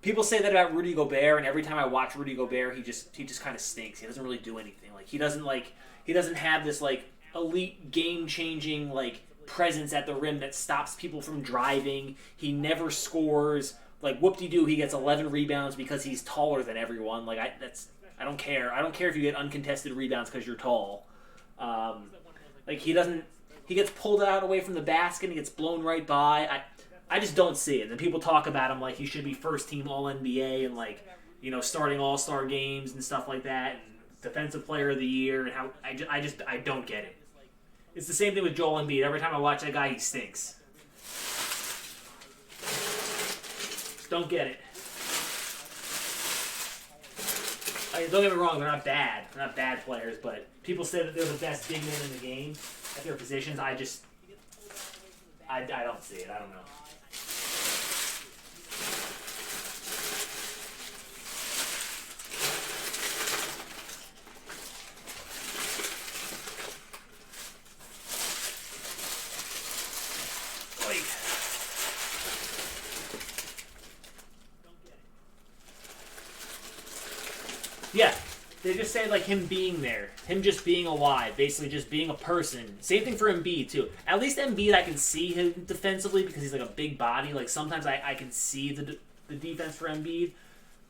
People say that about Rudy Gobert, and every time I watch Rudy Gobert, he just kind of stinks. He doesn't really do anything. Like he doesn't have this like elite game changing like presence at the rim that stops people from driving. He never scores. Like whoop-de-doo, he gets 11 rebounds because he's taller than everyone. Like I don't care. I don't care if you get uncontested rebounds because you're tall. Like he gets pulled out away from the basket and he gets blown right by. I just don't see it. And then people talk about him like he should be first team All NBA and like, you know, starting All-Star games and stuff like that and defensive player of the year and how I don't get it. It's the same thing with Joel Embiid. Every time I watch that guy, he stinks. Don't get it. I mean, don't get me wrong, they're not bad. They're not bad players, but people say that they're the best big men in the game at their positions. I don't see it. I don't know. Yeah, they just say like him being there, him just being alive, basically just being a person. Same thing for Embiid too. At least Embiid, I can see him defensively because he's like a big body. Like sometimes I can see the defense for Embiid.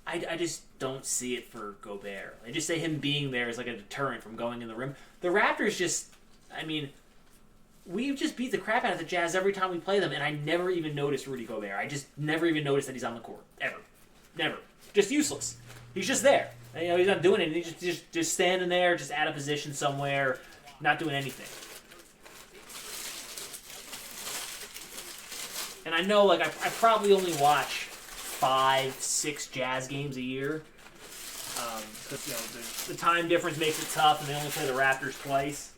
I just don't see it for Gobert. I just say him being there is like a deterrent from going in the rim. The Raptors just, I mean, we just beat the crap out of the Jazz every time we play them, and I never even noticed Rudy Gobert. I just never even noticed that he's on the court ever, never. Just useless. He's just there. You know, he's not doing anything. He's just standing there, just out of position somewhere, not doing anything. And I know, like, I probably only watch 5-6 Jazz games a year. Because, you know, the time difference makes it tough, and they only play the Raptors twice.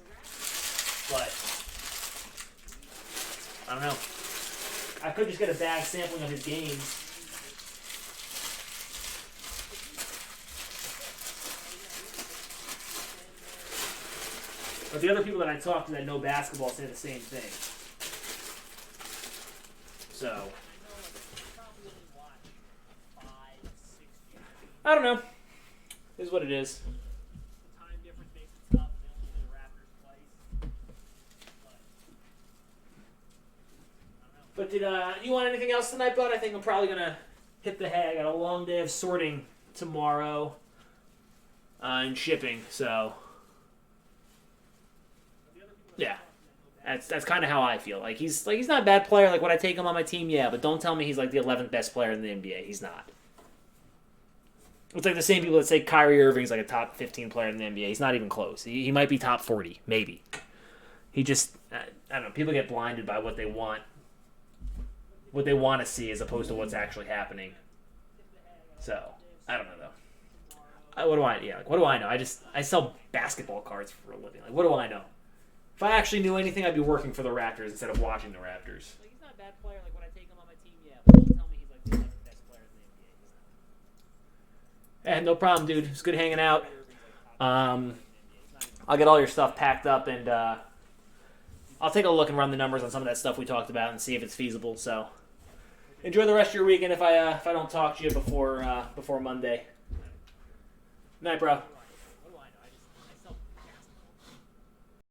But, I don't know. I could just get a bad sampling of his games. But the other people that I talk to that know basketball say the same thing. So, I don't know. It is what it is. Time difference makes it tough. They only play the Raptors twice. But did you want anything else tonight, bud? I think I'm probably gonna hit the hay. I got a long day of sorting tomorrow and shipping. So. Yeah, that's kind of how I feel. Like he's not a bad player. Like would I take him on my team? Yeah, but don't tell me he's like the 11th best player in the NBA. He's not. It's like the same people that say Kyrie Irving's like a top 15 player in the NBA. He's not even close. He might be top 40, maybe. He just I don't know. People get blinded by what they want to see as opposed to what's actually happening. So I don't know though. What do I know? I sell basketball cards for a living. Like what do I know? If I actually knew anything, I'd be working for the Raptors instead of watching the Raptors. Like, he's not a bad player. Like, would I take him on my team? Yeah. But don't tell me he's like the 11th best player in the NBA. No problem, dude. It's good hanging out. I'll get all your stuff packed up and I'll take a look and run the numbers on some of that stuff we talked about and see if it's feasible. So enjoy the rest of your weekend if I don't talk to you before Monday. Night, bro.